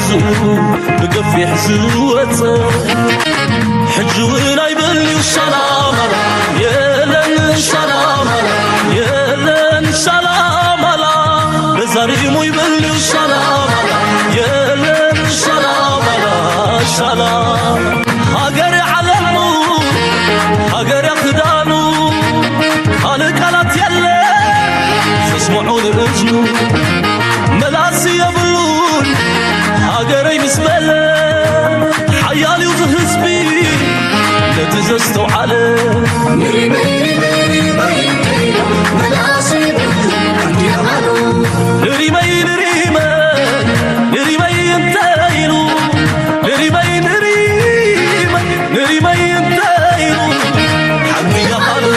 حزو بقفي حزوة حجونا يبلي السلام يلن سلام يلن سلام بزاري مو يبلي السلام يلن سلام سلام هاجر على النور هاجر يخدانو هالكالات يلي تسمعون الرجلو ملاسي يبلون هاجري بسمله حيالي وزهزبي نتزستو عليه ميري ميري ميري ميري ملاسي يبلون عندي أمانو نري مي نري مي نري مي انتاينو نري مي نري مي نري مي انتاينو حنتي يا قالو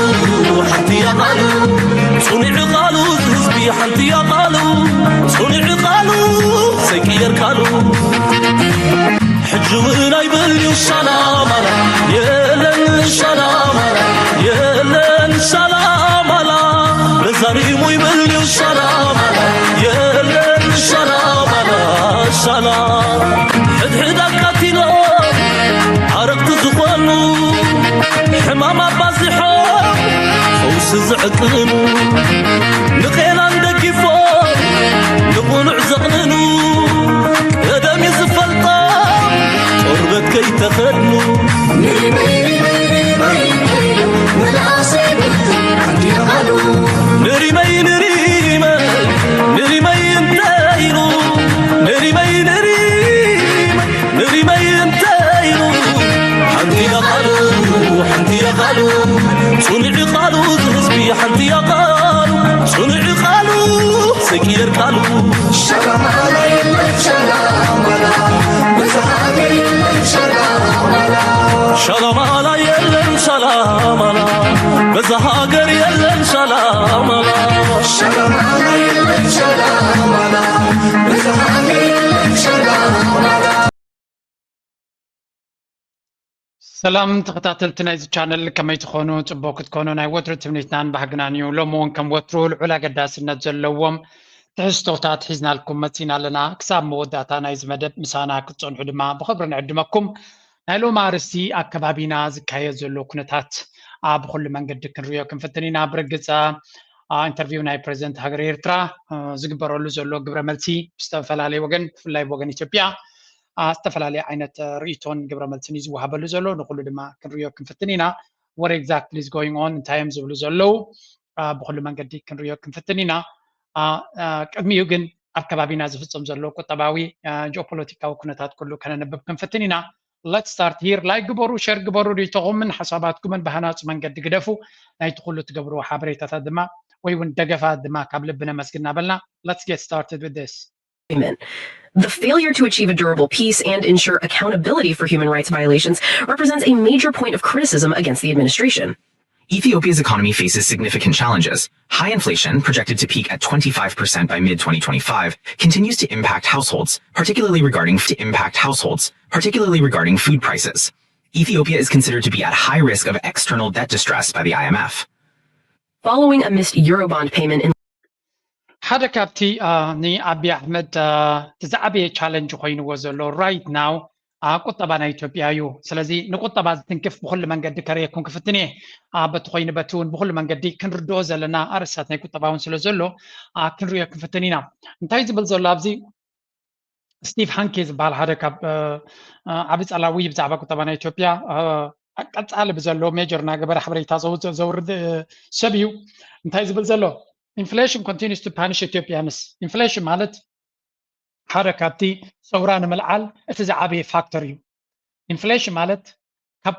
حنتي يا قالو صنع قالو زهزبي حنتي يا قالو صنع قالو سكير قالو حجونا يبلي السلام يلن سلام يلن سلام بزاري مو يبلي السلام يلن سلام سلام حد حدكاتنا عرق تزقنو حمام بازحو فوس زعقنو نقينا عندك فوق نقول عزقنو ادم يزفلطا قربت كي تخدمو ميري ميري ميري ميري ملاسي عندي غالو نري مي نري مي نري مي انتاينو نري مي نري مي نري مي انتاينو حنتي يا قالو حنتي يا قالو صنع قالو زهزبي حنتي يا قالو صنع قالو سكير قالو سلام عليك سلام سلام على يلن سلام على بزهاجر يلن سلام على سلام على يلن سلام على بزهاجر يلن سلام على سلام تخطاتلتنا إذا channel كما يتخونوا تبوك تكونوا ناي وتر تمنيتنان بحقنانيو لومون كم وترول علا قداس النجل لوم تحستوتات حزنا لكم متينا لنا كساب موداتانا إذا مدب مسانا كتون حدما بخبرنا عدمكم نايلو مارسي أكبابينا زكاية زلو كنتات بخل من قد كنريو كنفتنينا برقزا انترفيو ناي بريزنت هاجر إيرترا زقبرو اللو زلو قبر ملتي بستفلالي وغن فلاي وغن إثيوبيا استفلالي عينة ريتون قبر ملتني زوها بلو زلو نقولو دما كنريو كنفتنينا what exactly is going on in times of زلو بخل من قد كنريو كنفتنينا قدميو ግን አካባቢና ዝፍጽም ዘሎ ቁጠባዊ ጂኦፖለቲካዊ ኩነታት ኩሉ ከነነብብ ክንፈትኒና let's start here like ግበሩ ሸር ግበሩ ዲተኹምን ሓሳባትኩምን በሃናጽ መንገዲ ግደፉ ናይቲ ኩሉ ትገብሩ ሓበሬታታት ድማ ወይ እውን ደገፋት ድማ ካብ ልብነ መስግና በልና let's get started with this. The failure to achieve a durable peace and ensure accountability for human rights violations represents a major point of criticism against the administration. Ethiopia's economy faces significant challenges. High inflation, projected to peak at 25% by mid-2025, continues to impact households, particularly regarding food prices. Ethiopia is considered to be at high risk of external debt distress by the IMF. Following a missed Eurobond payment in ሓደ ካብቲ ንአብይ አሕመድ ተዛዕበየ ቻሌንጅ ኮይኑዎ ዘሎ right now ቁጠባ ናይ ኢትዮጵያ እዩ ስለዚ ንቁጠባ ዝትንክፍ ብኩሉ መንገዲ ከረየኩም ክፍትኔ በቲ ኮይኑ በቲ እውን ብኩሉ መንገዲ ክንርድኦ ዘለና ኣርእስታት ናይ ቁጠባ እውን ስለ ዘሎ ክንሪኦ ክንፍትን ኢና እንታይ ዝብል ዘሎ ኣብዚ ስቲቭ ሃንኬ ዝበሃል ሓደ ካብ ዓብይ ጸላዊ ብዛዕባ ቁጠባ ናይ ኢትዮጵያ ቀጻሊ ብዘሎ ሜጀር ናገበረ ሓበሬታ ዘውርድ ሰብ እዩ እንታይ ዝብል ዘሎ inflation continues to punish Ethiopians inflation ማለት ሓደ ካብቲ ፀውራ ንምልዓል እቲ ዝዓበየ ፋክተር እዩ ኢንፍሌሽን ማለት ካብ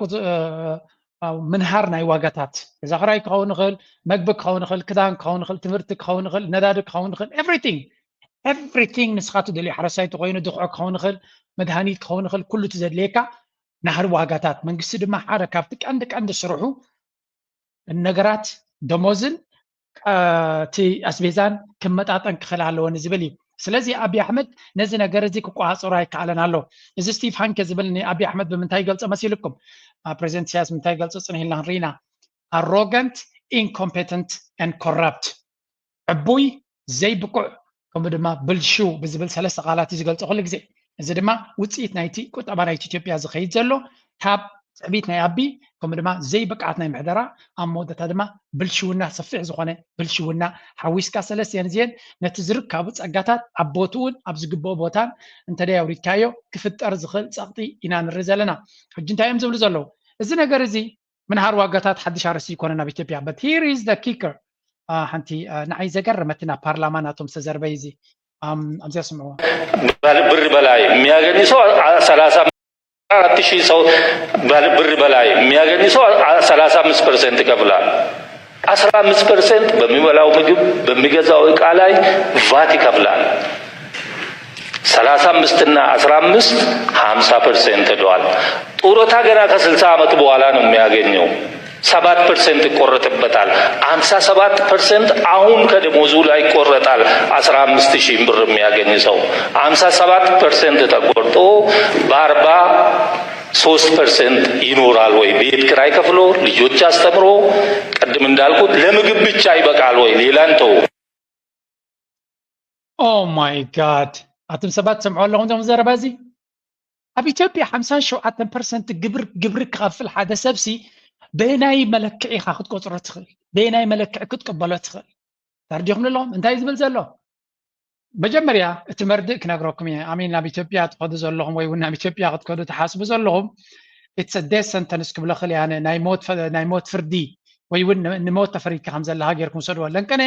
ምንሃር ናይ ዋጋታት ዘኽራይ ክኸውን ይኽእል መግቢ ክኸውን ይኽእል ክዳን ክኸውን ይኽእል ትምህርቲ ክኸውን ይኽእል ነዳዲ ክኸውን ይኽእል everything ንስኻቱ ደልዩ ሓረሳይቲ ኮይኑ ድኽዖ ክኸውን ይኽእል መድሃኒት ክኸውን ይኽእል ኩሉ እቲ ዘድልየካ ናህሪ ዋጋታት መንግስቲ ድማ ሓደ ካብቲ ቀንዲ ስርሑ ነገራት ደሞዝን እቲ ኣስቤዛን ክመጣጠን ክኽእል ኣለዎ ዝብል እዩ ስለዚ አብይ አሕመድ ነዚ ነገር እዚ ክቋጽሩ አይካለን አለው እዚ ስቲቭ ሃንኬ ዝብል አብይ አሕመድ በምንታይ ገልጸ መሲልኩም ፕሬዚደንት ሲያስ ምንታይ ገልጸ ጽንህልና ሪና arrogant incompetent and corrupt ዕቡይ ዘይብቁዕ ከምኡ ድማ ብልሹ ብዝብል ሰለስተ ቃላት ዝገልጸ ኩሉ ግዜ እዚ ድማ ውፅኢት ናይቲ ቁጠባ ናይቲ ኢትዮጵያ ዝኸይድ ዘሎ ካብ ፅዕቢት ናይ ኣቢ ከምኡ ድማ ዘይብቅዓት ናይ ምሕደራ ኣብ መወዳእታ ድማ ብልሽውና ሰፊሕ ዝኾነ ብልሽውና ሓዊስካ ሰለስቲአን እዚአን ነቲ ዝርከቡ ፀጋታት ኣብ ቦትኡን ኣብ ዝግብኦ ቦታን እንተደይ ኣውሪድካዮ ክፍጠር ዝኽእል ፀቕጢ ኢና ንርኢ ዘለና ሕጂ እንታይ እዮም ዝብሉ ዘለዉ እዚ ነገር እዚ ምንሃር ዋጋታት ሓድሽ ኣርእስቲ ይኮነን ኣብ ኢትዮጵያ but here is the kicker ሓንቲ ንዓይ ዘገረመትና ፓርላማ ናቶም ዝተዘርበ እዚ ኣብዚያ ስምዕዎ ብር በላይ የሚያገኝ ሰው 34,000 ሰው ብር በላይ የሚያገኝ ሰው 35% ይከፍላል። 15% በሚበላው ምግብ በሚገዛው ዕቃ ላይ ቫት ይከፍላል። 35 እና 15 50% ሄዷል። ጡረታ ገና ከ60 ዓመት በኋላ ነው የሚያገኘው። 7% ይቆረጥበታል። 57% አሁን ከደሞዙ ላይ ይቆረጣል። 15,000 ብር የሚያገኝ ሰው 57% ተቆርጦ በ43% ይኖራል ወይ? ቤት ኪራይ ከፍሎ ልጆች አስተምሮ ቅድም እንዳልኩት ለምግብ ብቻ ይበቃል ወይ? ሌላን ተው። ኦ ማይ ጋድ ኣቶም ሰባት ሰምዑ ኣለኹም ዞም ዘረባ እዚ ኣብ ኢትዮጵያ 57% ግብሪ ክኸፍል ሓደ ሰብሲ በናይ መለክዒ ኢኻ ክትቆፅሮ ትኽእል በናይ መለክዒ ክትቅበሎ ትኽእል ተርዲኹም ኣለኹም እንታይ ዝብል ዘሎ መጀመርያ እቲ መርድእ ክነግረኩም እየ ኣሚን ናብ ኢትዮጵያ ትኸዱ ዘለኹም ወይ እውን ናብ ኢትዮጵያ ክትከዱ ትሓስቡ ዘለኹም ኢትስ ዴት ሰንተንስ ክብሎ ክእል ኣነ ናይ ሞት ፍርዲ ወይ እውን ንሞት ተፈሪድካ ከም ዘለካ ጌርኩም ሰድዎ ለንቀነ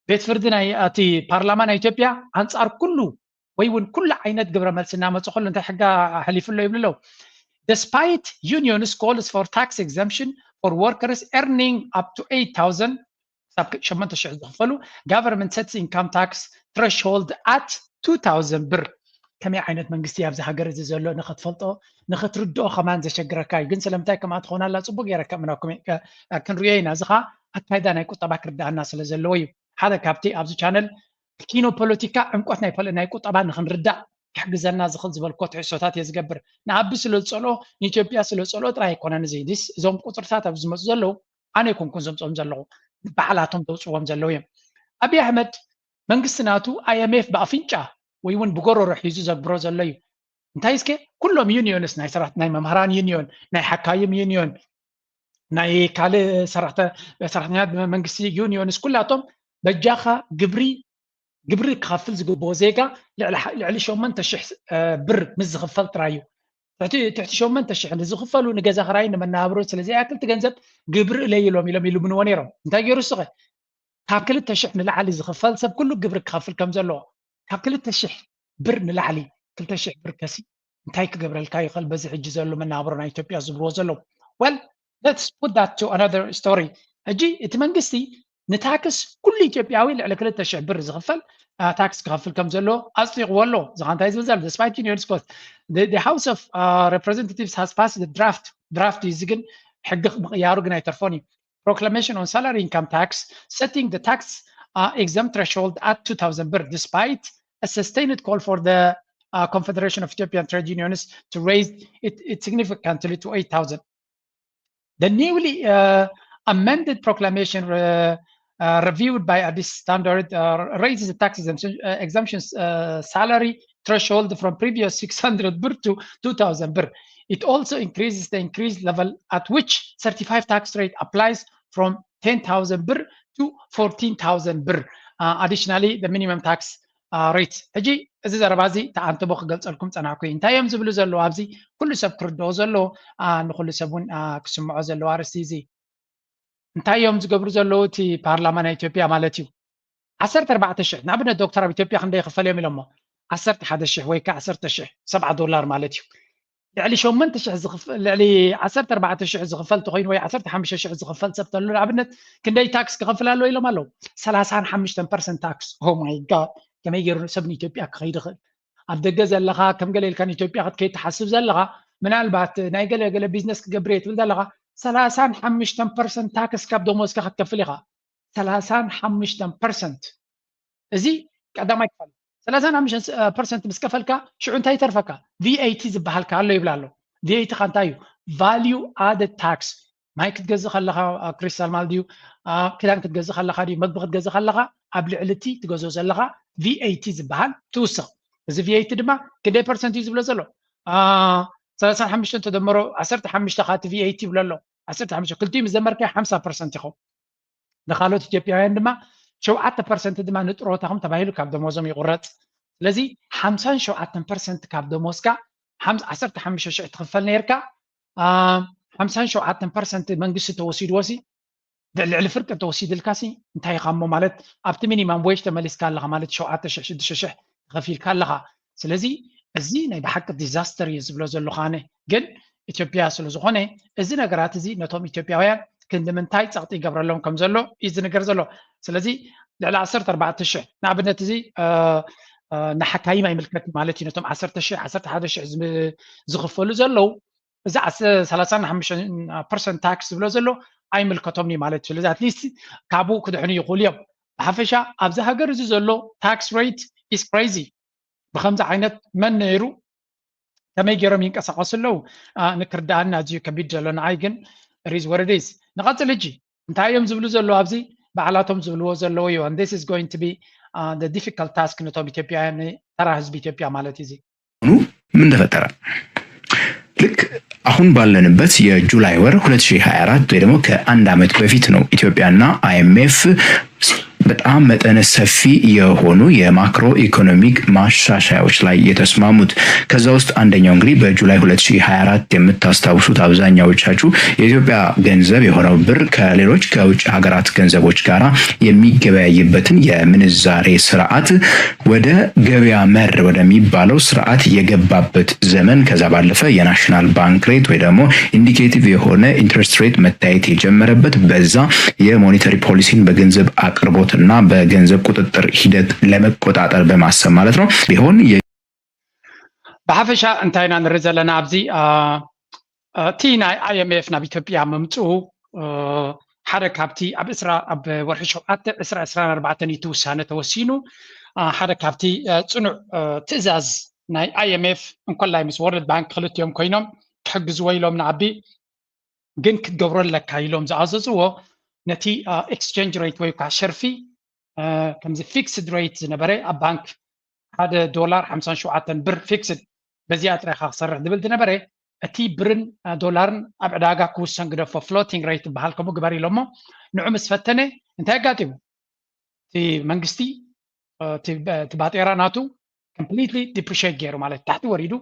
ቤት ፍርዲ ናይ እቲ ፓርላማ ናይ ኢትዮጵያ ኣንፃር ኩሉ ወይ እውን ኩሉ ዓይነት ግብረ መልሲ እናመፁ ከሎ እንታይ ሕጋ ሓሊፉሎ ይብሉ ኣለዉ Despite unions calls for tax exemption for workers earning up to 8,000, government sets income tax threshold at 2,000 ብር ከመይ ዓይነት መንግስቲ ኣብዚ ሃገር እዚ ዘሎ ንኽትፈልጦ ንኽትርድኦ ከማን ዘሸግረካ ግን ስለምንታይ ከምኣ ትኾናላ ፅቡቅ ጌረ ከምናኩም ክንሪኦ ኢና እዚ ኸ ኣካይዳ ናይ ቁጠባ ክርዳእና ስለ ዘለዎ እዩ ሓደ ካብቲ ኣብዚ ቻነል ኪኖ ፖለቲካ ዕምቆት ናይ ቁጠባ ንኽንርዳእ ክሕግዘና ዝኽእል ዝበልኮ ትሕሶታት እየ ዝገብር ንኣቢ ስለ ዝፀልኦ ንኢትዮጵያ ስለ ዝፀልኦ ጥራይ ኣይኮነን እዚ ድስ እዞም ቁፅርታት ኣብ ዝመፁ ዘለዉ ኣነ ይኮንኩን ዘምፅኦም ዘለኹ በዓላቶም ተውፅዎም ዘለዉ እዮም ኣብዪ ኣሕመድ መንግስቲ ናቱ IMF ብኣፍንጫ ወይ እውን ብጎረሮ ሒዙ ዘግብሮ ዘሎ እዩ እንታይ እስከ ኩሎም ዩኒዮንስ ናይ መምሃራን ዩኒዮን ናይ ሓካይም ዩኒዮን ናይ ካልእ ሰራሕተኛታት መንግስቲ ዩኒዮንስ ኩላቶም በጃኻ ግብሪ ክኸፍል ዝግብኦ ዜጋ ልዕሊ 8,000 ብር ምስ ዝኽፈል ጥራይ እዩ ትሕቲ 8,000 ዝኽፈሉ ንገዛ ክራይ ንመናብሮ ስለዚ ኣክልቲ ገንዘብ ግብሪ እለይሎም ኢሎም ይልምንዎ ነይሮም እንታይ ገይሩ ስኸ ካብ 2,000 ንላዕሊ ዝኽፈል ሰብ ኩሉ ግብሪ ክኸፍል ከም ዘለዎ ካብ 2,000 ብር ንላዕሊ 2,000 ብር ከሲ እንታይ ክገብረልካ ይኽእል በዚ ሕጂ ዘሎ መናብሮ ናይ ኢትዮጵያ ዝብርዎ ዘለዉ well let's put that to another story ሕጂ እቲ መንግስቲ ንታክስ ኩሉ ኢትዮጵያዊ ልዕሊ 2,000 ብር ዝኽፈል ታክስ ክኸፍል ከም ዘሎ ኣፅዲቕዎ ኣሎ እዚ ኸ እንታይ ዝብል ዘሎ despite unions cost the House of Representatives has passed the draft እዚ ግን ሕጊ ምቕያሩ ግን ኣይተርፎን እዩ proclamation on salary income tax setting the tax exempt threshold at 2,000 ብር despite a sustained call for the Confederation of Ethiopian Trade Unions to raise it significantly to 8,000 the newly amended proclamation reviewed by Addis Standard raises the tax exemption salary threshold from previous 600 birr to 2,000 birr. It also increases the increased level at which 35 tax rate applies from 10,000 birr to 14,000 birr. Additionally, the minimum tax rate. ሕጂ እዚ ዘረባ እዚ ተኣንትቦ ክገልፀልኩም ፀናዕኩ እዩ እንታይ እዮም ዝብሉ ዘለዉ ኣብዚ ኩሉ ሰብ ክርድኦ ዘሎ ንኩሉ ሰብ እውን ክስምዖ ዘለዎ ኣርእስቲ እዚ እንታይ እዮም ዝገብሩ ዘለዉ እቲ ፓርላማ ናይ ኢትዮጵያ ማለት እዩ 14,000 ንኣብነት ዶክተር ኣብ ኢትዮጵያ ክንደይ ይኽፈል እዮም ኢሎሞ 11,000 ወይ ከዓ 10,000 $7 ማለት እዩ ልዕሊ 8,000 ልዕሊ 14,000 ዝኽፈል ተኮይኑ ወይ 15,000 ዝኽፈል ሰብ ተሎ ንኣብነት ክንደይ ታክስ ክኸፍል ኣሎ ኢሎም ኣለዉ 35% ታክስ ኦ ማይ ጋድ ከመይ ገይሩ ሰብ ንኢትዮጵያ ክኸይድ ይኽእል ኣብ ደገ ዘለኻ ከም ገለ ኢልካ ንኢትዮጵያ ክትከይድ ትሓስብ ዘለኻ ምናልባት ናይ ገለገለ ቢዝነስ ክገብር እየ ትብል ዘለኻ 35% ታክስ ካብ ደሞዝካ ክትከፍል ኢኻ 35% እዚ ቀዳማይ ክፈል 35% ምስ ከፈልካ ሽዑ እንታይ ተርፈካ VAT ዝበሃልካ ኣሎ ይብላ ኣሎ VAT ኻ እንታይ እዩ value added tax ማይ ክትገዝእ ከለኻ ክሪስታል ማለት ድዩ ክዳን ክትገዝእ ከለኻ ድዩ ምግቢ ክትገዝእ ከለኻ ኣብ ልዕሊ እቲ ትገዝኦ ዘለኻ VAT ዝበሃል ትውስኽ እዚ VAT ድማ ክንደይ ፐርሰንት እዩ ዝብሎ ዘሎ 35 ተደምሮ 15 ካቲ VAT ይብሎ ኣሎ 15 ክልቲኡ ምስ ደመርካ 50% ኢኹም ንኻልኦት ኢትዮጵያውያን ድማ 7% ድማ ንጥሮታኹም ተባሂሉ ካብ ደሞዞም ይቁረፅ ስለዚ 57% ካብ ደሞዝካ 15,000 ትኽፈል ነርካ 57% መንግስቲ ተወሲድዎሲ ልዕሊ ፍርቂ ተወሲድልካሲ እንታይ ኢኻ እሞ ማለት ኣብቲ ሚኒማም ዌጅ ተመሊስካ ኣለኻ ማለት 7,000 ከፊልካ ኣለኻ ስለዚ እዚ ናይ ብሓቂ ዲዛስተር እዩ ዝብሎ ዘለኹ ኣነ ግን ኢትዮጵያ ስለ ዝኾነ እዚ ነገራት እዚ ነቶም ኢትዮጵያውያን ክንምንታይ ፀቕጢ ይገብረሎም ከም ዘሎ እዩ ዝነገር ዘሎ ስለዚ ልዕሊ 14,000 ንኣብነት እዚ ንሓካይም ኣይምልከት ማለት እዩ ነቶም 10,000 11,000 ዝኽፈሉ ዘለው እዚ 35% ታክስ ዝብሎ ዘሎ ኣይምልከቶምኒ ማለት ስለዚ ኣትሊስት ካብኡ ክድሕኑ ይኽእሉ እዮም ብሓፈሻ ኣብዚ ሃገር እዚ ዘሎ ታክስ ሬት ኢስ ክሬዚ ብከምዚ ዓይነት መን ነይሩ ከመይ ገይሮም ይንቀሳቀሱ ኣለው ንክርዳእና ኣዝዩ ከቢድ ዘሎ ንዓይ ግን ሪዝ ወረዴስ ንቐፅል ሕጂ እንታይ እዮም ዝብሉ ዘለዎ ኣብዚ በዓላቶም ዝብልዎ ዘለዎ እዩ and this is going to be the difficult task ነቶም ኢትዮጵያውያን ተራ ህዝቢ ኢትዮጵያ ማለት እዚ ምን ተፈጠረ ልክ አሁን ባለንበት የጁላይ ወር 2024 ወይ ደግሞ ከአንድ ዓመት በፊት ነው ኢትዮጵያና IMF በጣም መጠነ ሰፊ የሆኑ የማክሮ ኢኮኖሚክ ማሻሻያዎች ላይ የተስማሙት ከዛ ውስጥ አንደኛው እንግዲህ በጁላይ 2024 የምታስታውሱት አብዛኛዎቻችሁ የኢትዮጵያ ገንዘብ የሆነው ብር ከሌሎች ከውጭ ሀገራት ገንዘቦች ጋራ የሚገበያይበትን የምንዛሬ ስርዓት ወደ ገበያ መር ወደሚባለው ስርዓት የገባበት ዘመን ከዛ ባለፈ የናሽናል ባንክ ሬት ወይ ደግሞ ኢንዲኬቲቭ የሆነ ኢንትረስት ሬት መታየት የጀመረበት በዛ የሞኔታሪ ፖሊሲን በገንዘብ አቅርቦት እና በገንዘብ ቁጥጥር ሂደት ለመቆጣጠር በማሰብ ማለት ነው ቢሆን በሐፈሻ እንታይና ንርኢ ዘለና ኣብዚ እቲ ናይ IMF ናብ ኢትዮጵያ መምፅኡ ሓደ ካብቲ ኣብ ወርሒ 7 2024 ይትውሳነ ተወሲኑ ሓደ ካብቲ ፅኑዕ ትእዛዝ ናይ IMF እንኮላይ ምስ ወርልድ ባንክ ክልቲኦም ኮይኖም ክሕግዝዎ ኢሎም ንዓቢ ግን ክትገብሮ ኣለካ ኢሎም ዝኣዘዝዎ ነቲ ኤክስቼንጅ ሬት ወይ ከዓ ሸርፊ ከምዚ ፊክስድ ሬት ዝነበረ ኣብ ባንክ ሓደ ዶላር 57 ብር ፊክስድ በዚያ ጥራይካ ክሰርሕ ዝብል ዝነበረ እቲ ብርን ዶላርን ኣብ ዕዳጋ ክውሰን ግደፎ ፍሎቲንግ ሬት ዝበሃል ከምኡ ግበር ኢሎሞ ንዑ ምስ ፈተነ እንታይ ኣጋጢሙ እቲ መንግስቲ እቲ ባጤራ ናቱ completely depreciate ገይሩ ማለት ታሕቲ ወሪዱ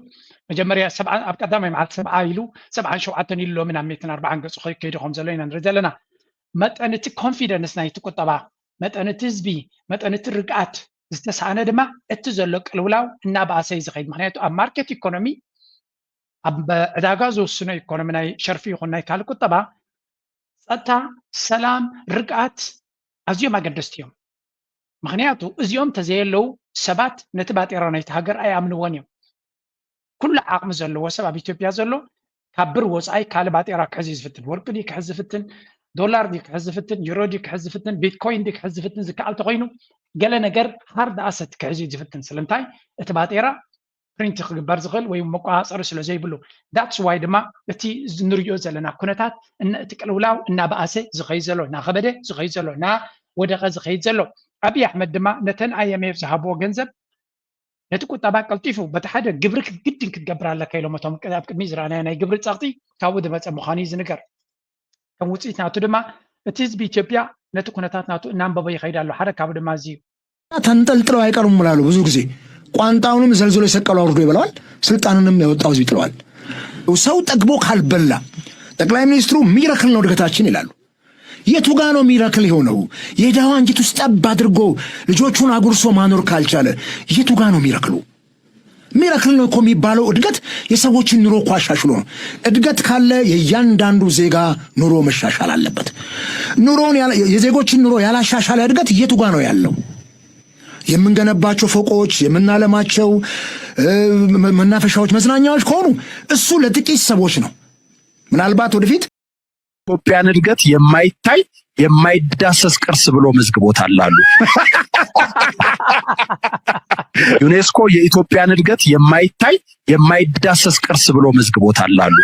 መጀመርያ ኣብ ቀዳማይ መዓልቲ 70 ኢሉ 77 ኢሉ ሎሚ ናብ 140 ገፁ ከይዱ ከም ዘሎ ኢና ንርኢ ዘለና መጠን እቲ ኮንፊደንስ ናይቲ ቁጠባ መጠን እቲ ህዝቢ መጠን እቲ ርግኣት ዝተሳእነ ድማ እቲ ዘሎ ቅልውላው እናባእሰ ዝኸይድ ምክንያቱ ኣብ ማርኬት ኢኮኖሚ ኣብ ዕዳጋ ዝውስኖ ኢኮኖሚ ናይ ሸርፊ ይኹን ናይ ካልእ ቁጠባ ፀጥታ ሰላም ርግኣት ኣዝዮም ኣገደስቲ እዮም ምክንያቱ እዚኦም ተዘየለው ሰባት ነቲ ባጤራ ናይቲ ሃገር ኣይኣምንዎን እዮም ኩሉ ዓቕሚ ዘለዎ ሰብ ኣብ ኢትዮጵያ ዘሎ ካብ ብር ወፃኢ ካልእ ባጤራ ክሕዝ ዝፍትን ወርቂ ዲ ክሕዝ ዝፍትን ዶላር ዲ ክሕዝ ዝፍትን ዩሮ ዲ ክሕዝ ዝፍትን ቢትኮይን ዲ ክሕዝ ዝፍትን ዝከኣል ተኮይኑ ገለ ነገር ሃርድ ኣሰት ክሕዝ ዝፍትን ስለምንታይ እቲ ባጤራ ፕሪንት ክግበር ዝኽእል ወይ መቆፃፀሪ ስለ ዘይብሉ ዳትስ ዋይ ድማ እቲ ንሪኦ ዘለና ኩነታት እቲ ቅልውላው እናባእሰ ዝኸይድ ዘሎ እናኸበደ ዝኸይድ ዘሎ እናወደቐ ዝኸይድ ዘሎ ኣብይ ኣሕመድ ድማ ነተን IMF ዝሃብዎ ገንዘብ ነቲ ቁጠባ ቀልጢፉ በቲ ሓደ ግብሪ ክትግድን ክትገብር ኣለካ ኢሎም እቶም ኣብ ቅድሚ ዝረኣናዮ ናይ ግብሪ ፀቕጢ ካብኡ ዝመፀ ምዃኑ እዩ ዝንገር ከም ውፅኢት ናቱ ድማ እቲ ህዝቢ ኢትዮጵያ ነቲ ኩነታት ናቱ እናንበበ ይኸይድ ኣሎ ሓደ ካብኡ ድማ እዚ ተንጠልጥለው አይቀሩም እላለሁ ብዙ ጊዜ ቋንጣውንም ዘልዝሎ የሰቀሉ አውርዶ ይበለዋል ስልጣንንም ያወጣው ህዝብ ይጥለዋል ሰው ጠግቦ ካልበላ ጠቅላይ ሚኒስትሩ ሚራክል ነው እድገታችን ይላሉ የቱ ጋ ነው ሚራክል የሆነው የዳዋ አንጀት ውስጥ ጠብ አድርጎ ልጆቹን አጉርሶ ማኖር ካልቻለ የቱ ጋ ነው ሚራክሉ ሚራክል ነው እኮ የሚባለው እድገት የሰዎችን ኑሮ እኮ አሻሽሎ ነው እድገት ካለ የእያንዳንዱ ዜጋ ኑሮ መሻሻል አለበት ኑሮን የዜጎችን ኑሮ ያላሻሻለ እድገት የቱ ጋ ነው ያለው የምንገነባቸው ፎቆች የምናለማቸው መናፈሻዎች መዝናኛዎች ከሆኑ እሱ ለጥቂት ሰዎች ነው ምናልባት ወደፊት ኢትዮጵያን እድገት የማይታይ የማይዳሰስ ቅርስ ብሎ መዝግቦታል አሉ ዩኔስኮ የኢትዮጵያን እድገት የማይታይ የማይዳሰስ ቅርስ ብሎ መዝግቦታል አሉ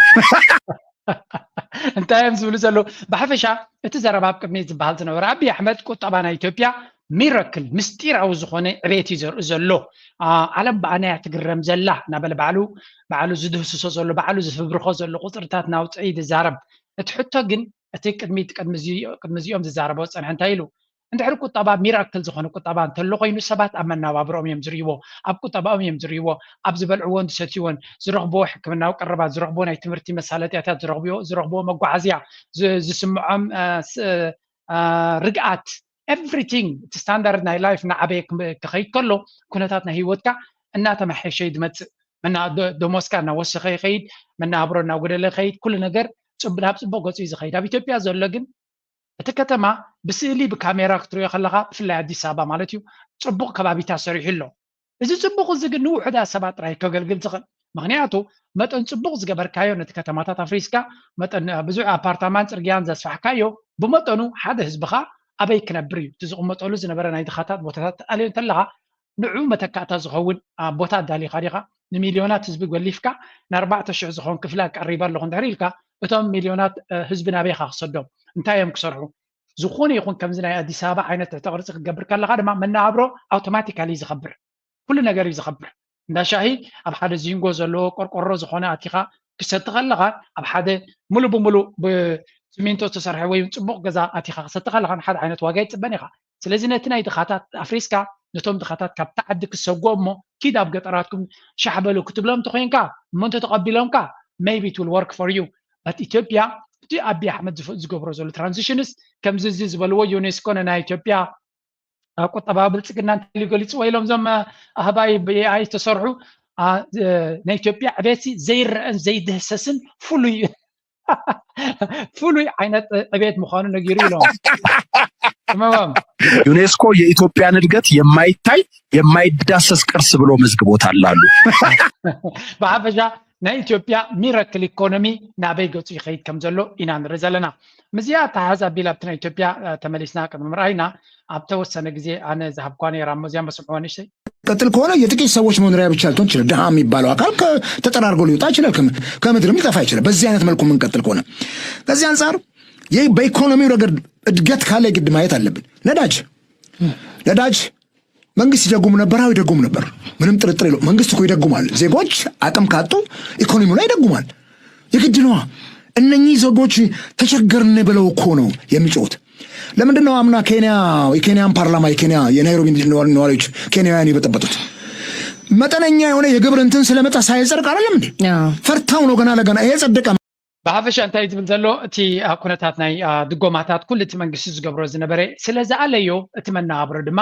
እንታይም ዝብሉ ዘሎ ብሓፈሻ እቲ ዘረባ ኣብ ቅድሚ ዝበሃል ዝነበረ ኣብይ ኣሕመድ ቁጠባ ናይ ኢትዮጵያ ሚራክል ምስጢራዊ ዝኾነ ዕቤት እዩ ዘርኢ ዘሎ ዓለም ብኣናያ ትግረም ዘላ እናበለ ባዕሉ ዝድህስሶ ዘሎ ባዕሉ ዝፍብርኾ ዘሎ ቁፅርታት ናውፅኢ ዝዛረብ እቲ ሕቶ ግን እቲ ቅድሚ እዚኦም ዝዛረቦ ፀንሐ እንታይ ኢሉ እንድሕር ቁጠባ ሚራክል ዝኾነ ቁጠባ እንተሎ ኮይኑ ሰባት ኣብ መነባብሮኦም እዮም ዝርእይዎ ኣብ ቁጠባኦም እዮም ዝርእይዎ ኣብ ዝበልዕዎን ዝሰትይዎን ዝረኽብዎ ሕክምናዊ ቀረባት ዝረኽብዎ ናይ ትምህርቲ መሳለጥያታት ዝረኽብዎ መጓዓዝያ ዝስምዖም ርግኣት ኤቭሪቲንግ እቲ ስታንዳርድ ናይ ላይፍ ንዓበየ ክኸይድ ከሎ ኩነታት ናይ ሂወትካ እናተመሓየሸ ይመፅእ ደሞስካ እናወሰኸ ይኸይድ መናብሮ እናጎደለ ይኸይድ ኩሉ ነገር ናብ ፅቡቅ ገፁ እዩ ዝኸይድ ኣብ ኢትዮጵያ ዘሎ ግን እቲ ከተማ ብስእሊ ብካሜራ ክትሪኦ ከለካ ብፍላይ ኣዲስ ኣበባ ማለት እዩ ፅቡቅ ከባቢታት ሰሪሑ ኣሎ እዚ ፅቡቅ እዚ ግን ንውሑዳት ሰባት ጥራይ ከገልግል ዝኽእል ምክንያቱ መጠን ፅቡቅ ዝገበርካዮ ነቲ ከተማታት ኣፍሪስካ መጠን ብዙሕ ኣፓርታማን ፅርግያን ዘስፋሕካዮ ብመጠኑ ሓደ ህዝብኻ ኣበይ ክነብር እዩ እቲ ዝቕመጠሉ ዝነበረ ናይ ድኻታት ቦታታት ተኣልዮ እንተለካ ንዑ መተካእታ ዝኸውን ቦታ ኣዳሊኻ ዲኻ ንሚልዮናት ህዝቢ ገሊፍካ ን4,000 ዝኾን ክፍላት ቀሪበ ኣለኹ እንድሕር ኢልካ እቶም ሚልዮናት ህዝቢ ናበይካ ክሰዶም እንታይ እዮም ክሰርሑ ዝኾነ ይኹን ከምዚ ናይ ኣዲስ ኣበባ ዓይነት ትሕተ ቅርፂ ክትገብር ከለካ ድማ መናብሮ ኣውቶማቲካሊ ዝኸብር ኩሉ ነገር እዩ ዝኸብር እንዳ ሻሂ ኣብ ሓደ ዚንጎ ዘለዎ ቆርቆሮ ዝኾነ ኣቲኻ ክሰቲ ከለካ ኣብ ሓደ ሙሉእ ብሙሉእ ብሲሚንቶ ዝተሰርሐ ወይ ፅቡቅ ገዛ ኣቲኻ ክሰቲ ከለካ ንሓደ ዓይነት ዋጋ ይፅበን ኢኻ ስለዚ ነቲ ናይ ድኻታት ኣፍሪስካ ነቶም ድኻታት ካብቲ ዓዲ ክሰግኦም እሞ ኪድ ኣብ ገጠራትኩም ሻሕበሉ ክትብሎም እንተኮይንካ እሞንተ ተቐቢሎምካ maybe it will work for you but ኢትዮጵያ እቲ ኣብይ ኣሕመድ ዝገብሮ ዘሎ ትራንዚሽንስ ከምዚ እዚ ዝበልዎ ዩኔስኮ ናይ ኢትዮጵያ ቁጠባ ብልፅግና እንታይ ገሊፅዎ ኢሎም እዞም ኣህባይ ብኤኣይ ዝተሰርሑ ናይ ኢትዮጵያ ዕቤት ዘይርአን ዘይድህሰስን ፍሉይ ዓይነት ዕቤት ምዃኑ ነጊሩ ኢሎም ዩኔስኮ የኢትዮጵያን እድገት የማይታይ የማይዳሰስ ቅርስ ብሎ መዝግቦታል አሉ። ብሓፈሻ ናይ ኢትዮጵያ ሚራክል ኢኮኖሚ ናበይ ገፁ ይኸይድ ከም ዘሎ ኢና ንርኢ ዘለና ምዝያ ተሓዝ ኣቢል ኣብቲ ናይ ኢትዮጵያ ተመሊስና ቅድሚ ምርኣይና ኣብ ተወሰነ ግዜ ኣነ ዝሃብኳ ነይራ እዚያ መስምዖ ንእሽተይ ቀጥል ከሆነ የጥቂት ሰዎች መኖሪያ ብቻ ልትሆን ይችላል። ድሃ የሚባለው አካል ተጠራርጎ ሊወጣ ይችላል፣ ከምድርም ሊጠፋ ይችላል። በዚህ አይነት መልኩ የምንቀጥል ከሆነ ከዚህ አንጻር ይህ በኢኮኖሚው ረገድ እድገት ካለ ግድ ማየት አለብን። ነዳጅ መንግስት ይደጉም ነበር፣ አዎ ይደጉም ነበር፣ ምንም ጥርጥር የለውም። መንግስት እኮ ይደጉማል። ዜጎች አቅም ካጡ ኢኮኖሚው ላይ ይደጉማል፣ የግድ ነዋ። እነኚህ ዜጎች ተቸገርን ብለው እኮ ነው የሚጮሁት። ለምንድን ነው አምና የኬንያን ፓርላማ የናይሮቢ ነዋሪዎች ኬንያውያን የበጠበጡት? መጠነኛ የሆነ የግብር እንትን ስለመጣ ሳይጸድቅ አይደለም እንዴ? ፈርታው ነው ገና ለገና ይሄ ጸደቀ። ብሓፈሻ እንታይ ዝብል ዘሎ እቲ ኩነታት ናይ ድጎማታት ኩሉ እቲ መንግስቲ ዝገብሮ ዝነበረ ስለዝኣለዮ እቲ መነባብሮ ድማ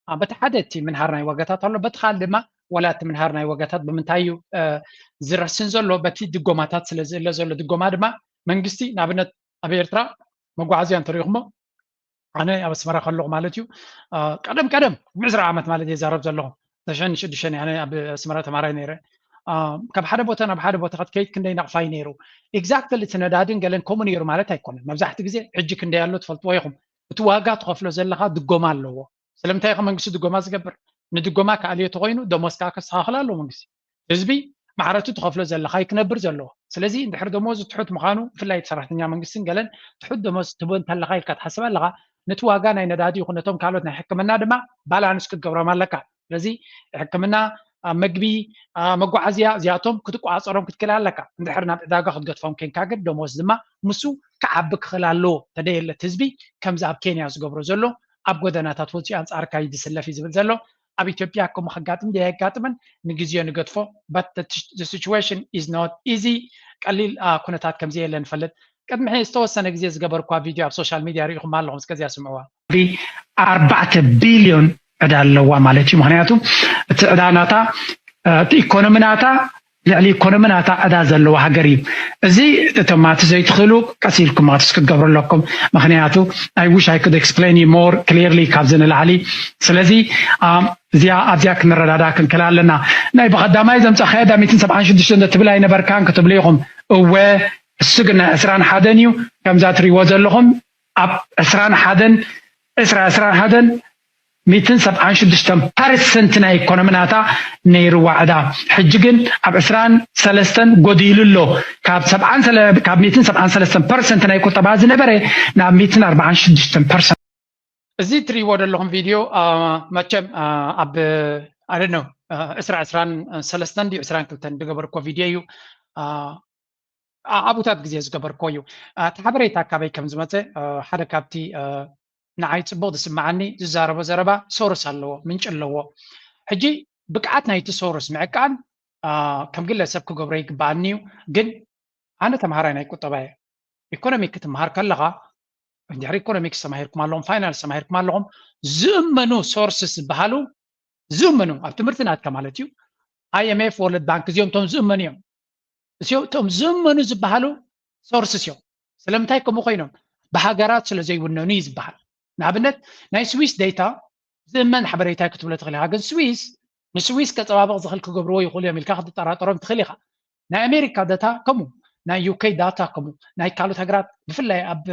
በቲ ሓደ እቲ ምንሃር ናይ ዋጋታት ኣሎ፣ በቲ ካልእ ድማ ወላ እቲ ምንሃር ናይ ዋጋታት ብምንታይ እዩ ዝረስን ዘሎ በቲ ድጎማታት ስለዘሎ ዘሎ ድጎማ ድማ መንግስቲ ንኣብነት ኣብ ኤርትራ መጓዓዝያ እንተሪኢኹሞ ኣነ ኣብ ኣስመራ ከለኹ ማለት እዩ ቀደም 10 ዓመት ማለት የዛረብ ዘለኹ 2006 ኣነ ኣብ ኣስመራ ተማራይ ነይረ ካብ ሓደ ቦታ ናብ ሓደ ቦታ ክትከይድ ክንደይ ናቕፋይ ነይሩ። ኤግዛክትሊ እቲ ነዳድን ገለን ከምኡ ነይሩ ማለት ኣይኮነን። መብዛሕቲ ግዜ ሕጂ ክንደይ ኣሎ ትፈልጥዎ ኢኹም። እቲ ዋጋ ትኸፍሎ ዘለካ ድጎማ ኣለዎ። ስለምንታይ ኢኸ መንግስቲ ድጎማ ዝገብር? ንድጎማ ካዕልየቱ ኮይኑ ደሞዝካ ከስተኻኽል ኣለዎ መንግስቲ። ህዝቢ ማዕረቱ ትኸፍሎ ዘለካ ይክነብር ዘለዎ። ስለዚ እንድሕር ደሞዝ ትሑት ምዃኑ ብፍላይ ሰራሕተኛ መንግስትን ገለን ትሑት ደሞዝ ትቦ እንተለካ ኢልካ ትሓስብ ኣለካ ነቲ ዋጋ ናይ ነዳዲ ይኹን ነቶም ካልኦት ናይ ሕክምና ድማ ባላንስ ክትገብሮም ኣለካ። ስለዚ ሕክምና መግቢ መጓዓዝያ እዚኣቶም ክትቋፀሮም ክትክእል ኣለካ። እንድሕር ናብ ዕዳጋ ክትገጥፎም ኮንካ ግን ደሞዝ ድማ ምሱ ክዓቢ ክኽእል ኣለዎ። ተደየለት ህዝቢ ከምዚ ኣብ ኬንያ ዝገብሮ ዘሎ ኣብ ጎደናታት ወፂኡ ኣንጻርካ ይድስለፍ እዩ ዝብል ዘሎ። ኣብ ኢትዮጵያ ከምኡ ከጋጥም ድያ የጋጥምን ንግዜኡ ንገድፎ but the situation is not easy። ቀሊል ኩነታት ከምዚ የለ ንፈልጥ። ቅድሚ ዝተወሰነ ግዜ ዝገበርኳ ቪድዮ ኣብ ሶሻል ሚድያ ሪኢኹም ኣለኹም እስከዚያ ስምዕዋ 4 ቢልዮን ዕዳ ኣለዋ ማለት እዩ። ምክንያቱ እቲ ዕዳ ናታ እቲ ኢኮኖሚ ናታ ልዕሊ ኢኮኖሚ ናታ ዕዳ ዘለዎ ሃገር እዩ። እዚ እቶማት ዘይትኽእሉ ቀሲልኩም ማትስ ክትገብሩ ኣለኩም። ምክንያቱ I wish I could explain you more clearly ካብዚ ንላዕሊ። ስለዚ ኣብዚያ ክንረዳዳ ክንክእል ኣለና። ናይ ብቐዳማይ ዘምፀኸያ 176 ትብል ኣይነበርካን ክትብሉ ኢኹም። እወ እሱ ግን 21 እዩ ከምዛ ትሪእዎ ዘለኹም። ኣብ 21 176% ናይ ኢኮኖሚ ናታ ነይሩዋ ዕዳ። ሕጂ ግን ኣብ 23 ጎዲሉ ኣሎ። ካብ 173% ናይ ቁጠባ ዝነበረ ናብ 146%። እዚ ትሪእዎ ዘለኹም ቪድዮ መቸም ኣብ I don't know 23 ድዩ 22 ዝገበርኮ ቪድዮ እዩ ኣብኡታት ግዜ ዝገበርኮ እዩ እቲ ሓበሬታ ካበይ ከም ዝመፀ ሓደ ካብቲ ንዓይ ፅቡቅ ዝስማዓኒ ዝዛረቦ ዘረባ ሶርስ ኣለዎ ምንጭ ኣለዎ ሕጂ ብቅዓት ናይቲ ሶርስ ምዕቃን ከም ግለሰብ ክገብሮ ይግባአኒ እዩ ግን ኣነ ተምሃራይ ናይ ቁጠባ እየ ኢኮኖሚክ ክትምሃር ከለኻ እንድሕሪ ኢኮኖሚክስ ተማሂርኩም ኣለኹም ፋይናንስ ተማሂርኩም ኣለኹም ዝእመኑ ሶርስስ ዝበሃሉ ዝእመኑ ኣብ ትምህርቲ ናትካ ማለት እዩ IMF ወርልድ ባንክ እዚኦም ቶም ዝእመኑ እዮም እቶም ዝእመኑ ዝበሃሉ ሶርስስ እዮም ስለምንታይ ከምኡ ኮይኖም ብሃገራት ስለ ዘይውነኑ እዩ ዝበሃል ንኣብነት ናይ ስዊስ ዴታ ዝእመን ሓበሬታ ክትብሎ ትኽእል ኢኻ ግን ስዊስ ንስዊስ ከፀባበቕ ዝኽእል ክገብርዎ ይኽእሉ እዮም ኢልካ ክትጠራጠሮም ትኽእል ኢኻ ናይ ኣሜሪካ ዳታ ከምኡ ናይ UK ዳታ ከምኡ ናይ ካልኦት ሃገራት ብፍላይ ኣብ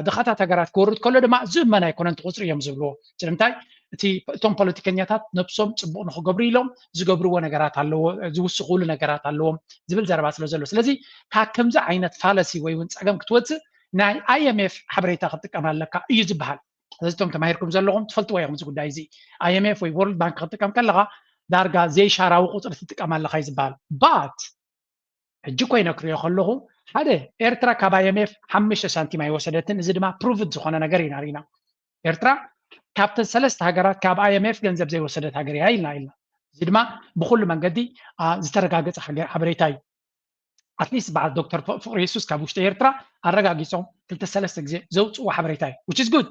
ድኻታት ሃገራት ክወርድ ከሎ ድማ ዝእመን ኣይኮነን ትቁፅሪ እዮም ዝብልዎ ስለምንታይ እቲ እቶም ፖለቲከኛታት ነብሶም ፅቡቅ ንክገብሩ ኢሎም ዝገብርዎ ነገራት ኣለዎ ዝውስኽሉ ነገራት ኣለዎም ዝብል ዘረባ ስለ ዘሎ ስለዚ ካብ ከምዚ ዓይነት ፋለሲ ወይ እውን ፀገም ክትወፅእ ናይ IMF ሓበሬታ ክትጥቀም ኣለካ እዩ ዝበሃል ስለዚ እቶም ተማሂርኩም ዘለኹም ትፈልጥዎ ኢኹም እዚ ጉዳይ እዚ IMF ወይ ወርልድ ባንክ ክትጥቀም ከለኻ ዳርጋ ዘይሻራዊ ቁፅሪ ትጥቀም ኣለካ እዩ ዝበሃል ባት ሕጂ ኮይነ ክሪኦ ከለኹ ሓደ ኤርትራ ካብ IMF 5 ሳንቲም ኣይወሰደትን እዚ ድማ ፕሩቭድ ዝኮነ ነገር ኢና ሪና ኤርትራ ካብተን ሰለስተ ሃገራት ካብ IMF ገንዘብ ዘይወሰደት ሃገር እያ ኢልና እዚ ድማ ብኩሉ መንገዲ ዝተረጋገፀ ሓበሬታ እዩ ኣትሊስት በዓል ዶክተር ፍቅሪ የሱስ ካብ ውሽጢ ኤርትራ ኣረጋጊፆም 2-3 ግዜ ዘውፅዎ ሓበሬታ እዩ which is good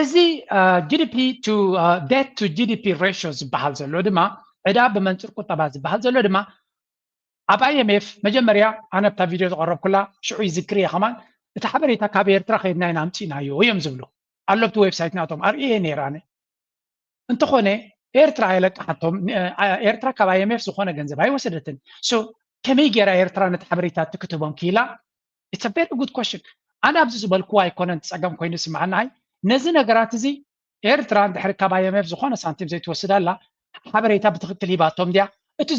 እዚ GDP to debt to GDP ratio ዝበሃል ዘሎ ድማ ዕዳ ብመንፅር ቁጠባ ዝበሃል ዘሎ ድማ ኣብ IMF መጀመርያ ኣነ ብታ ቪድዮ ዝቀረብኩላ ሽዑ ይዝክር እየ ከማን እቲ ሓበሬታ ካብ ኤርትራ ከይድና ኢና ኣምፂናዮ እዮም ዝብሉ ኣሎ ብቲ ዌብሳይት ናቶም ኣርእየ ነይረ ኣነ እንተኾነ ኤርትራ ኣይለቃሓቶም ኤርትራ ካብ IMF ዝኾነ ገንዘብ ኣይወሰደትን ሶ ከመይ ጌራ ኤርትራ ነቲ ሓበሬታ ትክትቦም ክኢላ it's a very good question ኣነ ኣብዚ ዝበልክዎ ኣይኮነን ፀገም ኮይኑ ስምዓናይ ነዚ ነገራት እዚ ኤርትራ እንድሕሪ ካብ IMF ዝኾነ ሳንቲም ዘይትወስዳላ ሓበሬታ ብትክክል ሂባቶም ድያ እቲ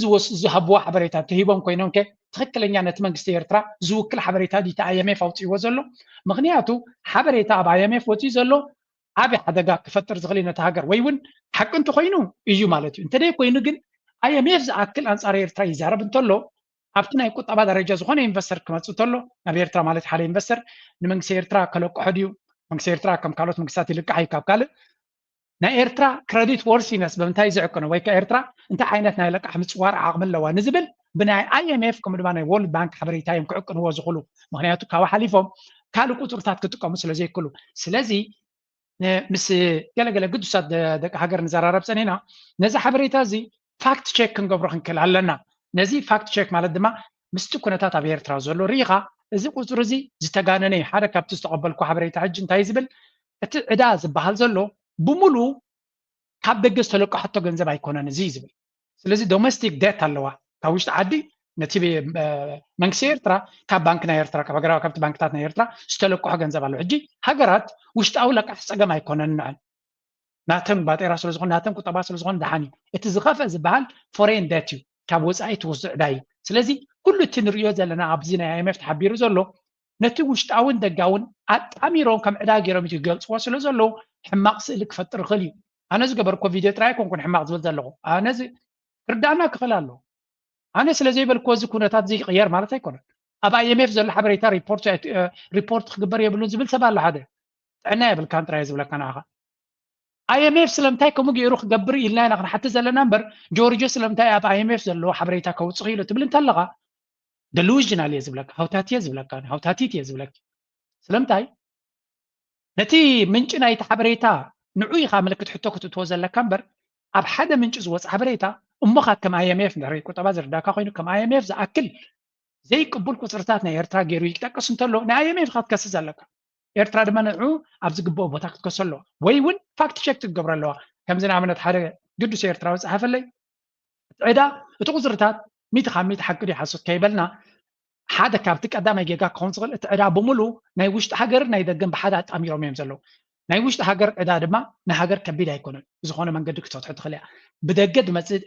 ዝሃብዎ ሓበሬታ ትሂቦም ኮይኖም ከ ትክክለኛ ነቲ መንግስቲ ኤርትራ ዝውክል ሓበሬታ ዲታ IMF ኣውፅይዎ ዘሎ ምክንያቱ ሓበሬታ ኣብ IMF ወፅዩ ዘሎ ዓብይ ሓደጋ ክፈጥር ዝኽእል ነቲ ሃገር ወይ እውን ሓቂ እንተኮይኑ እዩ ማለት እዩ እንተደይ ኮይኑ ግን IMF ዝኣክል ኣንፃር ኤርትራ ይዛረብ እንተሎ ኣብቲ ናይ ቁጠባ ደረጃ ዝኾነ ኢንቨስተር ክመፅእ እንተሎ ናብ ኤርትራ ማለት ሓደ ኢንቨስተር ንመንግስቲ ኤርትራ ከለቅሖ ድዩ መንግስቲ ኤርትራ ከም ካልኦት መንግስታት ይልቃሕ ካብ ካልእ ናይ ኤርትራ ክሬዲት ወርሲነስ ብምንታይ ዝዕቅኑ ወይ ከዓ ኤርትራ እንታይ ዓይነት ናይ ለቃሕ ምፅዋር ዓቕሚ ኣለዋ ንዝብል ብናይ IMF ከምኡ ድማ ናይ ወርልድ ባንክ ሓበሬታ እዮም ክዕቅንዎ ዝኽእሉ ምክንያቱ ካብኡ ሓሊፎም ካልእ ቁፅርታት ክጥቀሙ ስለ ዘይክእሉ ስለዚ ምስ ገለገለ ቅዱሳት ደቂ ሃገር ንዘራረብ ፀኒና ነዚ ሓበሬታ እዚ ፋክት ቼክ ክንገብሮ ክንክእል ኣለና ነዚ ፋክት ቼክ ማለት ድማ ምስቲ ኩነታት ኣብ ኤርትራ ዘሎ ሪኢኻ እዚ ቁፅሪ እዚ ዝተጋነነ እዩ ሓደ ካብቲ ዝተቐበልኩ ሓበሬታ ሕጂ እንታይ ዝብል እቲ ዕዳ ዝበሃል ዘሎ ብሙሉ ካብ ደገ ዝተለቅሐቶ ገንዘብ ኣይኮነን እዚ ዝብል ስለዚ ዶሜስቲክ ዴት ኣለዋ ካብ ውሽጢ ዓዲ ነቲ መንግስቲ ኤርትራ ካብ ባንክ ናይ ኤርትራ ካብ ሃገራዊ ካብቲ ባንክታት ናይ ኤርትራ ዝተለቅሖ ገንዘብ ኣሎ ሕጂ ሃገራት ውሽጣዊ ለቃሕ ፀገም ኣይኮነን ንዕን ናተን ባጤራ ስለ ዝኾነ ናተን ቁጠባ ስለ ዝኾነ ድሓን እዩ እቲ ዝኸፍአ ዝበሃል ፎሬን ዴት እዩ ካብ ወፃኢ ትወስዶ ዕዳ እዩ ስለዚ ኩሉ እቲ ንሪኦ ዘለና ኣብዚ ናይ IMF ተሓቢሩ ዘሎ ነቲ ውሽጣውን ደጋውን ኣጣሚሮም ከም ዕዳ ገይሮም እዩ ገልፅዎ ስለ ዘለዉ ሕማቕ ስእሊ ክፈጥር ይኽእል እዩ ኣነ ዝገበርኮ ቪድዮ ጥራይ ኮንኩን ሕማቕ ዝብል ዘለኹ ኣነ ክርዳእና ክኽእል ኣለዎ ኣነ ስለ ዘይበልክዎ እዚ ኩነታት ዘይቅየር ማለት ኣይኮነን ኣብ IMF ዘሎ ሓበሬታ ሪፖርት ክግበር የብሉን ዝብል ሰብ ኣሎ ሓደ ጥዕና የብልካን ጥራይ ዝብለካ ንዓኻ IMF ስለምንታይ ከምኡ ገይሩ ክገብር ኢልና ኢና ክንሓቲ ዘለና እምበር ጆርጆ ስለምንታይ ኣብ IMF ዘለዎ ሓበሬታ ከውፅኽ ኢሉ ትብል እንተለኻ ደሉዥናል እየ ዝብለካ ሃውታቲ እየ ዝብለካ ሃውታቲት እየ ዝብለካ ስለምንታይ ነቲ ምንጭ ናይቲ ሓበሬታ ንዑ ኢኻ ምልክት ሕቶ ክትእትዎ ዘለካ እምበር ኣብ ሓደ ምንጭ ዝወፅእ ሓበሬታ እሞኻ ከም IMF ንድሕሪ ቁጠባ ዝርዳእካ ኮይኑ ከም IMF ዝኣክል ዘይቅቡል ቁፅርታት ናይ ኤርትራ ገይሩ ይጠቅስ እንተሎ ናይ IMF ካ ትከስስ ኣለካ ኤርትራ ድማ ንዑ ኣብ ዝግብኦ ቦታ ክትከሶ ኣለዋ ወይ እውን ፋክት ቼክ ክትገብር ኣለዋ ከምዚ ንኣብነት ሓደ ቅዱስ ኤርትራዊ ፀሓፈለይ ዕዳ እቲ ቁፅርታት 100 ካብ 100 ሓቂ ይሓስት ከይበልና ሓደ ካብቲ ቀዳማይ ጌጋ ክኸውን ዝኽእል እቲ ዕዳ ብምሉ ናይ ውሽጢ ሃገር ናይ ደገን ብሓደ ኣጣሚሮም እዮም ዘለዉ ናይ ውሽጢ ሃገር ዕዳ ድማ ናይ ሃገር ከቢድ ኣይኮነን ብዝኾነ መንገዲ ክትፈትሖ ትኽእል እያ ብደገ ድመፅእ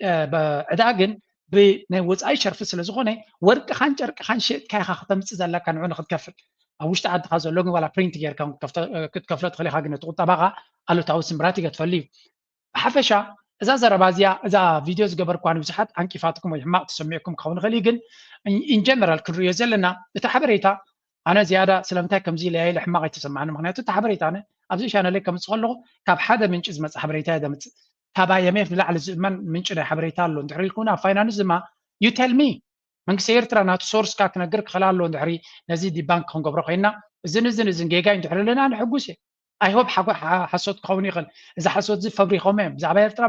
ዕዳ ግን ብናይ ወፃኢ ሸርፊ ስለ ዝኾነ ወርቅኻን ጨርቅኻን ሸጥካ ኢኻ ክተምፅእ ዘለካ ንዑ ንክትከፍል ውሽጢ ዓድካ ዘሎ ግን ዋላ ፕሪንት ጌርካ ክትከፍሎ ትኽእል ኢኻ ግን እቲ ቁጠባኻ ኣሉታዊ ስምራት ይገትፈሉ እዩ ብሓፈሻ እዛ ዘረባ እዚኣ እዛ ቪድዮ ዝገበርኳ ንብዙሓት ኣንቂፋትኩም ወይ ሕማቕ ተሰሚዕኩም ክኸውን ይኽእል እዩ ግን ኢን ጀነራል ክንሪኦ ዘለና እቲ ሓበሬታ ኣነ ዝያዳ ስለምንታይ ከምዚ ለያይ ሕማቕ ኣይተሰማዕኒ ምክንያቱ እቲ ሓበሬታ ኣነ ኣብዚ ሻነለይ ከምፅእ ከለኹ ካብ ሓደ ምንጪ ዝመፅእ ሓበሬታ እየ ዘምፅእ ካብ IMF ንላዕሊ ዝእመን ምንጪ ናይ ሓበሬታ ኣሎ እንድሕሪ ኢልኩም ኣብ ፋይናንስ ድማ ዩ ቴል ሚ መንግስቲ ኤርትራ ናቱ ሶርስካ ክነግር ክኽእል ኣሎ እንድሕሪ ነዚ ዲባንክ ክንገብሮ ኮይና እዝን ጌጋይ እንድሕሪ ኣለና ንሕጉስ እየ ኣይሆፕ ሓሶት ክኸውን ይኽእል እዚ ሓሶት እዚ ፈብሪኾም እዮም ብዛዕባ ኤርትራ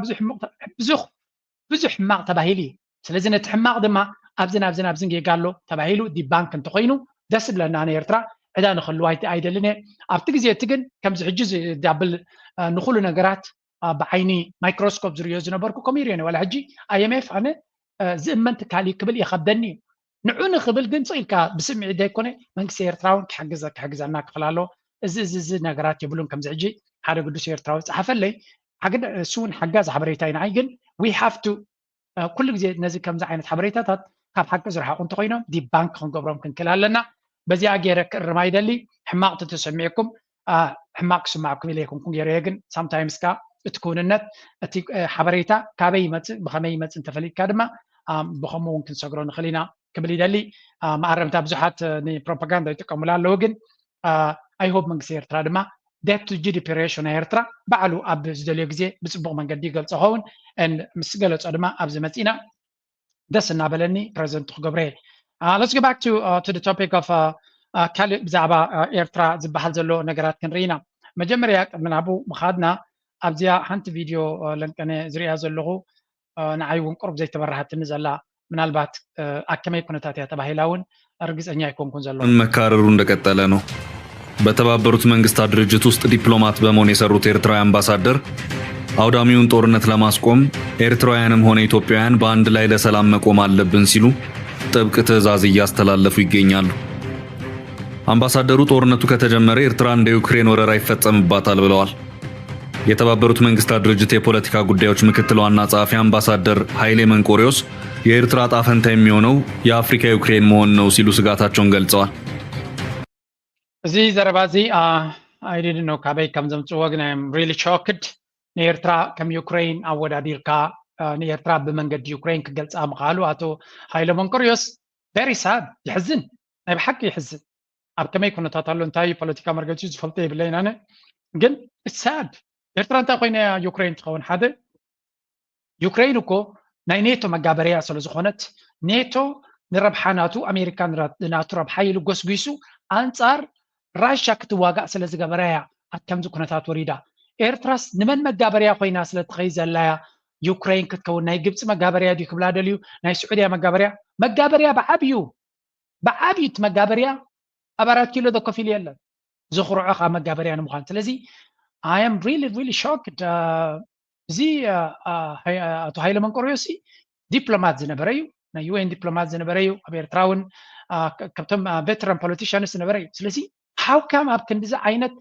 ብዙሕ ሕማቕ ተባሂሉ እዩ ስለዚ ነቲ ሕማቕ ድማ ኣብዝን ጌጋ ኣሎ ተባሂሉ ዲባንክ እንተኮይኑ ደስ ብለና ንኤርትራ ዕዳ ንክህልዋ ኣይደልን እየ ኣብቲ ግዜ እቲ ግን ከምዚ ሕጂ ዝዳብል ንኩሉ ነገራት ብዓይኒ ማይክሮስኮፕ ዝርዮ ዝነበርኩ ከምኡ ይርአኒ ዋላ ሕጂ IMF ኣነ ዝእመን ትካል ክብል ይኸብደኒ እዩ ንዑ ንክብል ግን ፅኢልካ ብስምዒት ዘይኮነ መንግስቲ ኤርትራውን ክሕግዘና ክኽእል ኣሎ እዚ ነገራት የብሉን ከምዚ ሕጂ ሓደ ቅዱስ ኤርትራዊ ዝፀሓፈለይ እሱ እውን ሓጋዝ ሓበሬታ ኢና ግን ዊ ሃቭ ቱ ኩሉ ግዜ ነዚ ከምዚ ዓይነት ሓበሬታታት ካብ ሓቂ ዝረሓቁ እንተኮይኖም ዲባንክ ክንገብሮም ክንክእል ኣለና በዚኣ ገይረ ክእርማ ይደሊ ሕማቕ ተሰሚዕኩም ሕማቕ ክስማዕኩም ኢለ ይኩንኩም ገይረ ግን ሳምታይምስ ካ እቲ ክውንነት እቲ ሓበሬታ ካበይ ይመፅእ ብኸመይ ይመፅእ እንተፈሊጥካ ድማ ብከምኡ እውን ክንሰግሮ ንኽእል ኢና ክብል ይደሊ ማዕረምታ ብዙሓት ንፕሮፓጋንዳ ይጥቀሙላ ኣለዉ ግን ኣይሆፕ መንግስቲ ኤርትራ ድማ ዴት ቱ GDP ሬሽዮ ናይ ኤርትራ ባዕሉ ኣብ ዝደልዮ ግዜ ብፅቡቅ መንገዲ ይገልፆ ኸውን ምስ ገለፆ ድማ ኣብዚ መፂና ደስ እናበለኒ ፕሬዘንት ክገብረ let's go back to the topic of ካልእ ብዛዕባ ኤርትራ ዝበሃል ዘሎ ነገራት ክንርኢ ኢና መጀመርያ ቅድሚ ናብኡ ምኻድና ኣብዚኣ ሓንቲ ቪድዮ ለንቀነ ዝሪኣ ዘለኹ ንዓይ እውን ቁርብ ዘይተበራሃትኒ ዘላ ምናልባት ኣከመይ ኩነታት እያ ተባሂላ እውን እርግፀኛ አይኮንኩን ዘሎ መካረሩ እንደቀጠለ ነው። በተባበሩት መንግስታት ድርጅት ውስጥ ዲፕሎማት በመሆን የሰሩት ኤርትራዊ አምባሳደር አውዳሚውን ጦርነት ለማስቆም ኤርትራውያንም ሆነ ኢትዮጵያውያን በአንድ ላይ ለሰላም መቆም አለብን ሲሉ ጥብቅ ትዕዛዝ እያስተላለፉ ይገኛሉ። አምባሳደሩ ጦርነቱ ከተጀመረ ኤርትራ እንደ ዩክሬን ወረራ ይፈጸምባታል ብለዋል። የተባበሩት መንግስታት ድርጅት የፖለቲካ ጉዳዮች ምክትል ዋና ጸሐፊ አምባሳደር ኃይሌ መንቆሪዮስ የኤርትራ ዕጣ ፈንታ የሚሆነው የአፍሪካ ዩክሬን መሆን ነው ሲሉ ስጋታቸውን ገልጸዋል። እዚ ዘረባ እዚ I didn't know ካበይ ከም ዘምጽዎ ግን I'm really shocked ንኤርትራ ከም ዩክሬን አወዳዲርካ ንኤርትራ ብመንገዲ ዩክሬን ክገልጻ ምኻሉ አቶ ኃይሌ መንቆሪዮስ very sad ይሕዝን ናይ ብሓቂ ይሕዝን ኣብ ከመይ ኩነታት ኣሎ እንታይ ፖለቲካ መርገፂ ዝፈልጦ ይብለና ነ ግን it's sad ኤርትራ እንታይ ኮይና ዩክሬን ትኸውን ሓደ ዩክሬን እኮ ናይ ኔቶ መጋበርያ ስለ ዝኾነት ኔቶ ንረብሓናቱ ኣሜሪካ ናቱ ረብሓ ኢሉ ጎስጒሱ አንጻር ራሻ ክትዋጋእ ስለ ዝገበረያ ከምዚ ኩነታት ወሪዳ ኤርትራስ ንመን መጋበርያ ኮይና ስለ ትኸይ ዘላያ ዩክሬን ክትከውን ናይ ግብፂ መጋበርያ ዲ ክብላ ደልዩ ናይ ስዑድያ መጋበርያ ብዓብዩ እቲ መጋበርያ ኣብ 4 ኪሎ ደኮፊል የለን ዝኽርዖ ኻ መጋበርያ ንምዃን ስለዚ I am really shocked እዚ አቶ ኃይለ መንቆሪዮስ ዲፕሎማት ዝነበረ እዩ ናይ UN ዲፕሎማት ዝነበረ እዩ ኣብ ኤርትራውን ካብቶም ቬተራን ፖለቲሽንስ ዝነበረ እዩ ስለዚ how come ኣብ ክንዲዚ ዓይነት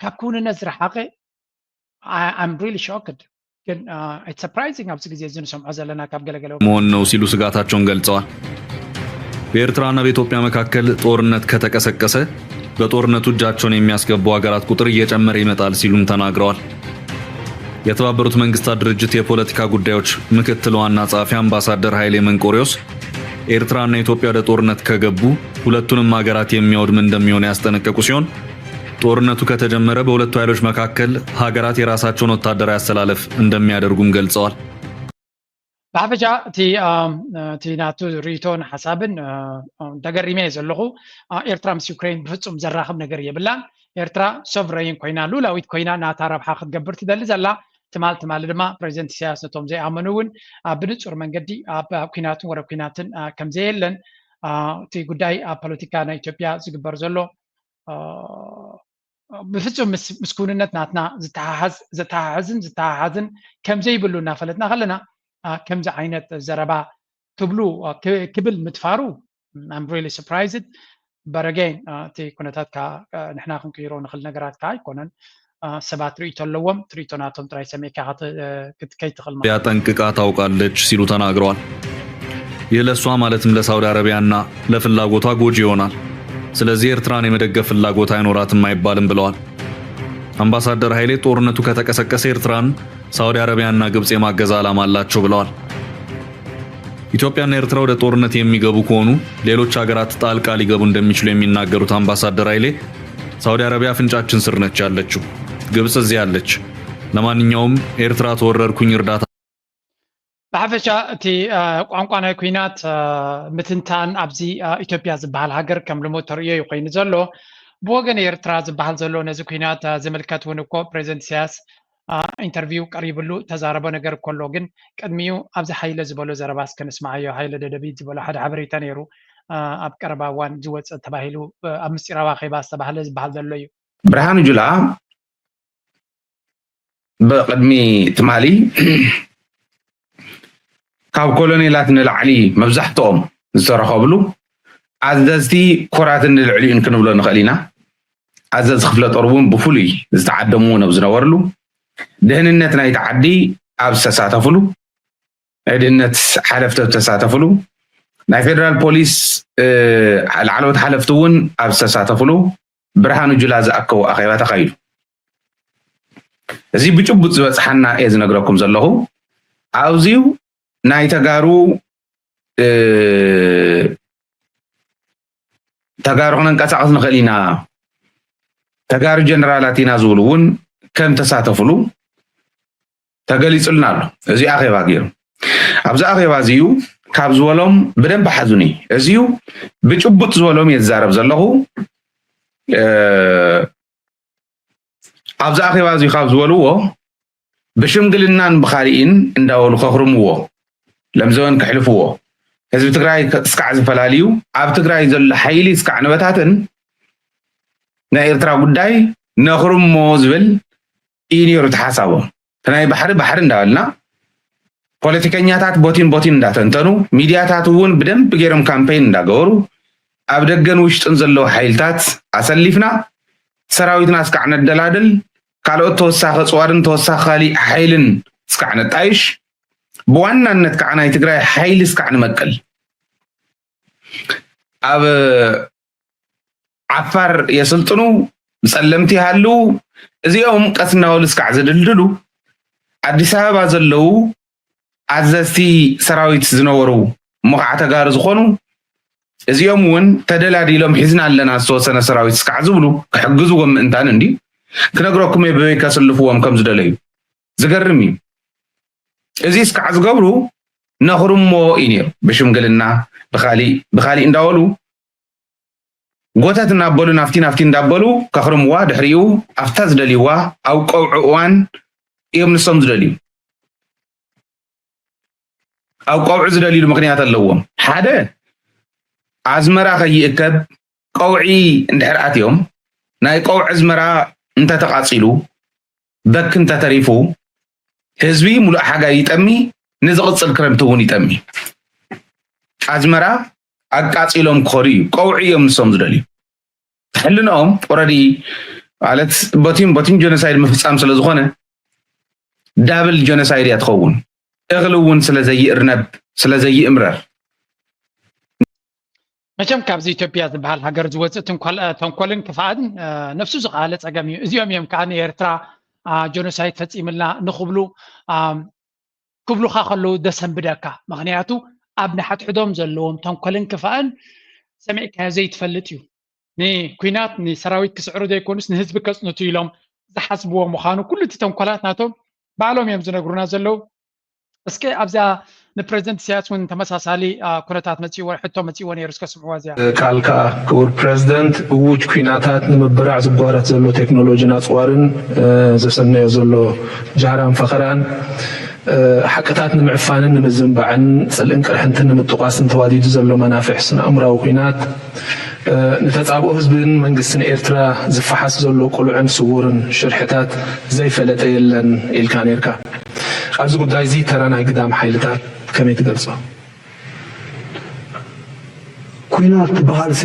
ካብ ኩንነት ዝረሓቐ I'm really shocked ግን it's surprising ኣብዚ ግዜ ዝንሰምዖ ዘለና ካብ ገለገለ መሆን ነው ሲሉ ስጋታቸውን ገልጸዋል። በኤርትራና በኢትዮጵያ መካከል ጦርነት ከተቀሰቀሰ በጦርነቱ እጃቸውን የሚያስገቡ ሀገራት ቁጥር እየጨመረ ይመጣል ሲሉም ተናግረዋል። የተባበሩት መንግስታት ድርጅት የፖለቲካ ጉዳዮች ምክትል ዋና ጸሐፊ አምባሳደር ኃይሌ መንቆሪዮስ ኤርትራና ኢትዮጵያ ወደ ጦርነት ከገቡ ሁለቱንም ሀገራት የሚያወድም እንደሚሆን ያስጠነቀቁ ሲሆን ጦርነቱ ከተጀመረ በሁለቱ ኃይሎች መካከል ሀገራት የራሳቸውን ወታደራዊ አሰላለፍ እንደሚያደርጉም ገልጸዋል። ባፈጃ እቲ ናቱ ሪቶን ሐሳብን ተገሪሜ ዘለኹ ኤርትራ ምስ ዩክሬን ብፍጹም ዘራኽብ ነገር የብላን ኤርትራ ሶቨሬን ኮይና ሉላዊት ኮይና ናታ ረብሓ ክትገብር ትደሊ ዘላ ትማል ድማ ፕሬዚደንት ኢሳያስ ነቶም ዘይኣመኑ እውን ብንጹር መንገዲ ኣብ ኩናትን ወረብ ኩናትን ከም ዘየለን እቲ ጉዳይ ኣብ ፖለቲካ ናይ ኢትዮጵያ ዝግበር ዘሎ ብፍጹም ምስ ኩንነት ናትና ዝተሓሓዝን ከም ዘይብሉ እናፈለጥና ከለና ከምዚ ዓይነት ዘረባ ክብሉ ክብል ምትፋሩ I'm really surprised but again እቲ ኩነታት ንሕና ክንቅይሮ ንኽእል ነገራት ኣይኮነን ሰባት ርኢቶ ኣለዎም ትርኢቶናቶም ጥራይ ሰሜካ ክትከይትኽእል ያጠንቅቃ ታውቃለች ሲሉ ተናግረዋል። ይህ ለሷ ማለትም ለሳውዲ አረቢያና ለፍላጎቷ ጎጂ ይሆናል። ስለዚህ ኤርትራን የመደገፍ ፍላጎት አይኖራትም አይባልም ብለዋል። አምባሳደር ኃይሌ ጦርነቱ ከተቀሰቀሰ ኤርትራን ሳውዲ አረቢያና ግብጽ የማገዝ ዓላማ አላቸው ብለዋል። ኢትዮጵያና ኤርትራ ወደ ጦርነት የሚገቡ ከሆኑ ሌሎች ሀገራት ጣልቃ ሊገቡ እንደሚችሉ የሚናገሩት አምባሳደር ኃይሌ ሳውዲ አረቢያ ፍንጫችን ስር ነች ያለችው፣ ግብጽ እዚህ ያለች፣ ለማንኛውም ኤርትራ ተወረርኩኝ እርዳታ ብሓፈሻ እቲ ቋንቋ ናይ ኩናት ምትንታን ኣብዚ ኢትዮጵያ ዝበሃል ሃገር ከም ልሙድ ተርእዮ እዩ ኮይኑ ዘሎ ብወገን ኤርትራ ዝበሃል ዘሎ ነዚ ኩናት ዝምልከት እውን እኮ ፕሬዚደንት ኢሳያስ ኢንተርቪው ቀሪብሉ ተዛረበ ነገር ከሎ ግን ቅድሚኡ ኣብዚ ሓይለ ዝበሎ ዘረባ እስከንስማዓዮ ሓይለ ደደቢት ዝበሎ ሓደ ሓበሬታ ነይሩ ኣብ ቀረባ እዋን ዝወፅእ ተባሂሉ ኣብ ምስጢራዊ ኼባ ዝተባሃለ ዝበሃል ዘሎ እዩ። ብርሃኑ ጁላ ብቅድሚ ትማሊ ካብ ኮሎኔላት ንላዕሊ መብዛሕትኦም ዝተረኸብሉ ኣዘዝቲ ኩራትን ንልዕሊኡን ክንብሎ ንኽእል ኢና። ኣዘዝ ክፍለ ጦር እውን ብፍሉይ ዝተዓደሙ ኣብ ዝነበርሉ ድህንነት ናይቲ ዓዲ ኣብ ዝተሳተፍሉ ናይ ድህነት ሓለፍቲ ዝተሳተፍሉ ናይ ፌደራል ፖሊስ ላዕለዎት ሓለፍቲ እውን ኣብ ዝተሳተፍሉ ብርሃኑ ጁላ ዝኣከቦ ኣኼባ ተኻይዱ። እዚ ብጭቡጥ ዝበፅሓና እየ ዝነግረኩም ዘለኹ። ኣብዚኡ ናይ ተጋሩ ክነንቀሳቐስ ንኽእል ኢና ተጋሩ ጀነራላት ኢና ዝብሉ እውን ከም ተሳተፍሉ ተገሊጹልና ኣሎ። እዚ ኣኼባ ገይሩ ኣብዚ ኣኼባ እዚዩ ካብ ዝበሎም ብደንብ ሓዙኒ እዚዩ ብጭቡጥ ዝበሎም እየ ዝዛረብ ዘለኹ። ኣብዚ ኣኼባ እዚዩ ካብ ዝበልዎ ብሽምግልናን ብኻሊእን እንዳበሉ ከኽርምዎ ለምዘበን ክሕልፍዎ ህዝቢ ትግራይ እስካዕ ዝፈላልዩ ኣብ ትግራይ ዘሎ ሓይሊ እስካዕ ንበታትን ናይ ኤርትራ ጉዳይ ነኽርሞ ዝብል እዩ ነይሩ ተሓሳቦም። ናይ ባሕሪ እንዳበልና ፖለቲከኛታት ቦቲን እንዳተንተኑ ሚድያታት እውን ብደንብ ገይሮም ካምፔን እንዳገበሩ ኣብ ደገን ውሽጥን ዘለዉ ሓይልታት ኣሰሊፍና ሰራዊትና እስካዕ ነደላድል ካልኦት ተወሳኺ ፅዋርን ተወሳኺ ካሊእ ሓይልን እስካዕ ነጣይሽ ብዋናነት ከዓ ናይ ትግራይ ሓይሊ እስካዕ ንመቅል ኣብ ዓፋር የስልጥኑ ፀለምቲ ሃሉ እዚኦም ቀስ እናበሉ እስካዕ ዝድልድሉ ኣዲስ ኣበባ ዘለው ኣዘዝቲ ሰራዊት ዝነበሩ እሞ ከዓ ተጋሩ ዝኾኑ እዚኦም እውን ተደላዲሎም ሒዝና ኣለና ዝተወሰነ ሰራዊት እስካዕ ዝብሉ ክሕግዝዎም ምእንታን እንዲ ክነግረኩም በበይ ከስልፍዎም ከም ዝደለዩ ዝገርም እዩ። እዚ እስካዕ ዝገብሩ ነኽርሞ እዩ ነይሩ ብሽምግልና ብኻሊእ እንዳበሉ ጎተት እናበሉ ናፍቲ እንዳበሉ ከኽርምዋ ድሕሪኡ ኣፍታ ዝደልይዋ ኣብ ቀውዒ እዋን እዮም ንሶም ዝደልዩ ኣብ ቀውዒ ዝደልይሉ ምክንያት ኣለዎም። ሓደ ኣዝመራ ከይእከብ ቀውዒ እንድሕር ኣትዮም ናይ ቀውዒ ኣዝመራ እንተተቃፂሉ በክ እንተተሪፉ ህዝቢ ሙሉእ ሓጋይ ይጠሚ ንዝቕፅል ክረምቲ እውን ይጠሚ ኣዝመራ ኣቃፂሎም ክኸዱ እዩ ቀውዒ እዮም ንሶም ዝደልዩ ሕልንኦም ኦረዲ ማለት ቦቲን ጀኖሳይድ ምፍፃም ስለ ዝኾነ ዳብል ጀኖሳይድ እያ ትኸውን እኽሊ እውን ስለዘይእርነብ ስለዘይእምረር መቸም ካብዚ ኢትዮጵያ ዝበሃል ሃገር ዝወፅእ ተንኮልን ክፍኣትን ነፍሱ ዝኸኣለ ፀገም እዩ። እዚኦም እዮም ከዓ ንኤርትራ ጀኖሳይድ ፈፂምልና ንኽብሉ ክብሉካ ከለዉ ደሰንብደካ ምክንያቱ ኣብ ንሓትሕዶም ዘለዎም ተንኮልን ክፍኣን ሰሚዕካዮ ዘይትፈልጥ እዩ። ንኩናት ንሰራዊት ክስዕሩ ዘይኮኑስ ንህዝቢ ከፅንቱ ኢሎም ዝሓስብዎ ምዃኑ ኩሉ እቲ ተንኮላት ናቶም ባዕሎም እዮም ዝነግሩና ዘለው። እስኪ ኣብዛ ንፕሬዚደንት ኢሳያስ እውን ተመሳሳሊ ኩነታት መፂዎ ሕቶ መፂዎ ነይሩ እስከስምዕዋ እዚኣ ቃልካ ክቡር ፕሬዚደንት እውጅ ኩናታት ንምብራዕ ዝጓረት ዘሎ ቴክኖሎጂን ኣፅዋርን ዘሰነዮ ዘሎ ጃህራን ፈኸራን ሓቅታት ንምዕፋንን ንምዝንባዕን ፅልእን ቅርሕንትን ንምጥቋስን ተዋዲዱ ዘሎ መናፍሕ ስነ ኣእምራዊ ኩናት ንተፃብኦ ህዝብን መንግስትን ኤርትራ ዝፈሓስ ዘሎ ቁልዕን ስውርን ሽርሕታት ዘይፈለጠ የለን ኢልካ ነርካ ኣብዚ ጉዳይ እዚ ተራ ናይ ግዳም ሓይልታት ከመይ ትገልፆ? ኩናት ትበሃልሲ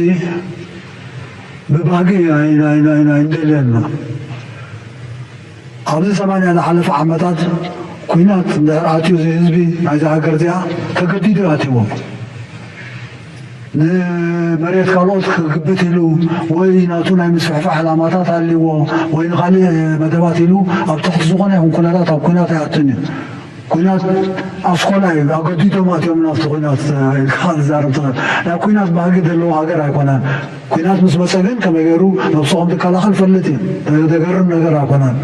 ብባህጊ ኣይንደልየና ኣብዚ 80 ዝሓለፈ ዓመታት ኩናት እንድሕር ኣትዩ ህዝቢ ናይዚ ሃገር እዚኣ ተገዲዱ ኣትይዎም ንመሬት ካልኦት ክግብት ኢሉ ወይ ናቱ ናይ ምስፍሕፋሕ ዕላማታት ኣለዎ ወይ ንካሊእ መደባት ኢሉ ኣብ ትሕቲ ዝኾነ ይኹን ኩነታት ኣብ ኩናት ኣይኣቱን እዩ ኩናት ኣስኮላ እዩ ኣገዲዶም ኣትዮም ናብቲ ኩናት ኢልካ ዝዛረብ ትኽእል ናይ ኩናት ባህጊ ዘለዎ ሃገር ኣይኮነን ኩናት ምስ መፀ ግን ከመይ ገይሩ ነብስኹም ትከላኸል ፈልጥ እዩ ደገርም ነገር ኣይኮነን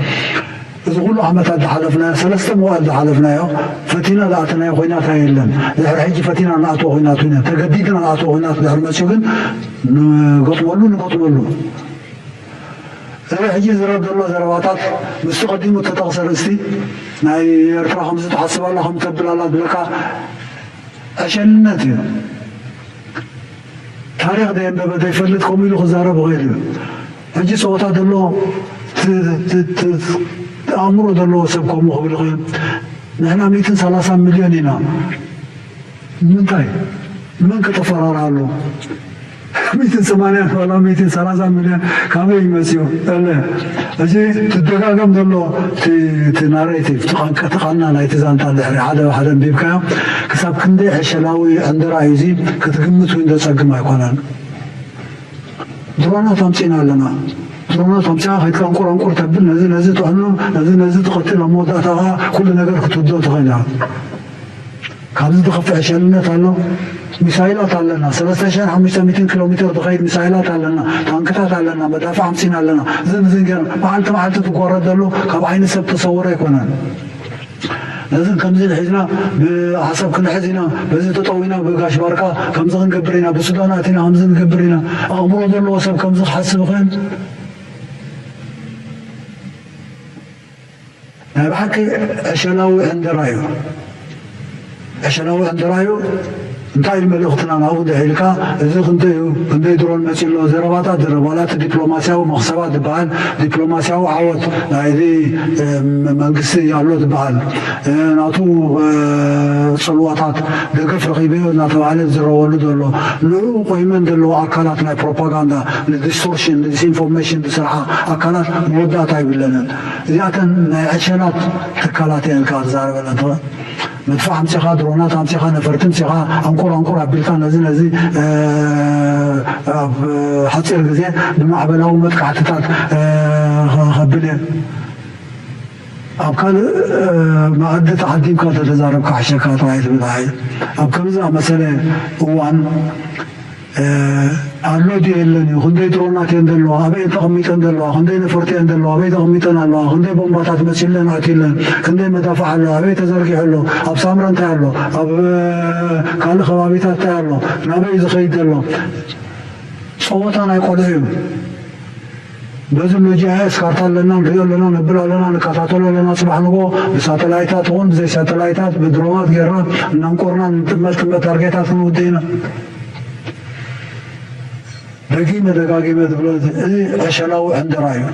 እዚ ኩሉ ዓመታት ዝሓለፍናዮ 3 መዋዕል ዝሓለፍናዮ ፈቲና ዝኣተናዮ ኩናት የለን ድሕሪ ሕጂ ፈቲና ንኣትዎ ኩናት ኢና ተገዲድና ንኣትዎ ኩናት ድሕሪ መፅኡ ግን ንገጥመሉ እዚ ሕጂ ዝረብ ዘሎ ዘረባታት ምስቲ ቀዲሙ ተጠቕሰ ርእስቲ ናይ ኤርትራ ከምዚ ትሓስባላ ከም ተብላላ ዝብለካ ኣሸልነት እዩ ታሪክ ደየንበበ ዘይፈልጥ ከምኡ ኢሉ ክዛረብ ይኽእል እዩ ሕጂ ፀወታ ዘሎ ኣእምሮ ዘለዎ ሰብ ከምኡ ክብል ይኽእል ንሕና 130 ሚልዮን ኢና ንምንታይ ንመን ከተፈራርሃሉ 180 ወላ 130 ሚልዮን ካበይ ይመፅኡ እዚ ትደጋገም ዘሎ እቲ ናሬቲቭ ተቐና ናይቲ ዛንታ ድሕሪ ሓደ ሓደ ንቢብካዮ ክሳብ ክንደይ ሕሸላዊ ዕንድራ እዩ እዚ ክትግምት ወይ እንደፀግም ኣይኮነን ድሮናት ኣምፂና ኣለና ድሮናት ኣምፂኻ ከይድካ እንቁር ተብል ነዚ ጥሕኑ ነዚ ትቐትል ኣብ መወዳእታኻ ኩሉ ነገር ክትውድኦ ትኽእል ኢኻ ካብዚ ዝኸፍዕ ሕሸልነት ኣሎ ሚሳይላት ኣለና 3500 ኪሎ ሜትር ዝኸይድ ሚሳይላት ኣለና ታንክታት ኣለና መዳፍዕ ኣምፂና ኣለና እዚ ገይርና መዓልቲ ትጓረድ ዘሎ ካብ ዓይኒ ሰብ ተሰውረ ኣይኮነን ነዚ ከምዚ ንሒዝና ብሓሳብ ክንሕዝ ኢና በዚ ጠጠው ኢና ብጋሽ ባርካ ከምዚ ክንገብር ኢና ብሱዳን ኣቲና ከምዚ ንገብር ኢና ኣእምሮ ዘለዎ ሰብ ከምዚ ክሓስብ ይኽእል ናይ ብሓቂ ዕሸላዊ ዕንድራ እዩ ዕሸላዊ ዕንድራ እዩ እንታይ እዩ መልእኽትና ናብኡ ድሒልካ እዚ ክንደይ ድሮን መፂሎ ዘረባታት ዘረባላት ዲፕሎማስያዊ መኽሰባት ዝበሃል ዲፕሎማስያዊ ዓወት ናይዚ መንግስቲ ኣሎ ዝበሃል ናቱ ፅልዋታት ደገፍ ረኺበዮ እናተባሃለ ዝረበሉ ዘሎ ንዕኡ ቆይመን ዘለዎ ኣካላት ናይ ፕሮፓጋንዳ ንዲስቶርሽን ንዲስኢንፎርሜሽን ዝስርሓ ኣካላት መወዳእታ ይብለንን እዚኣተን ናይ ዕሸላት ትካላት እየን ኢልካ ትዛረበለን ትኽእል መድፋዕ ኣምፂኻ ድሮናት ኣምፂኻ ነፈርቲ ኣምፂኻ ኣንቁር ኣቢልካ ነዚ ኣብ ሓፂር ግዜ ብማዕበላዊ መጥቃዕትታት ከብል እየ ኣብ ካልእ መኣዲ ተዓዲምካ ተተዛረብካ ሓሸካ ጥራይ ትብል ኣብ ከምዚ ኣመሰለ እዋን ኣሎ ድዩ የለን እዩ ክንደይ ድሮናት እየን ዘለዋ ኣበይ ተቐሚጠን ዘለዋ ክንደይ ነፈርቲ እየን ዘለዋ ኣበይ ተቐሚጠን ኣለዋ ክንደይ ቦምባታት መፂለን ኣትዩለን ክንደይ መዳፋዕ ኣሎ ኣበይ ተዘርጊሑ ኣሎ ኣብ ሳምረ እንታይ ኣሎ ኣብ ካልእ ከባቢታት እንታይ ኣሎ ናበይ ዝኸይድ ዘሎ ፀወታ ናይ ቆልዑ እዩ በዚ ሎጂስ ካርታ ኣለና ንሪኦ ኣለና ነብል ኣለና ንከታተሎ ኣለና ፅባሕ ንጎ ብሳተላይታት እውን ብዘይ ሳተላይታት ብድሮናት ጌርና እናንቆርና ንጥመት ታርጌታት ክንውድእ ኢና ደጊመ ደጋጊመ ዝብሎ እዚ ዕሸላዊ ዕንድራ እዩ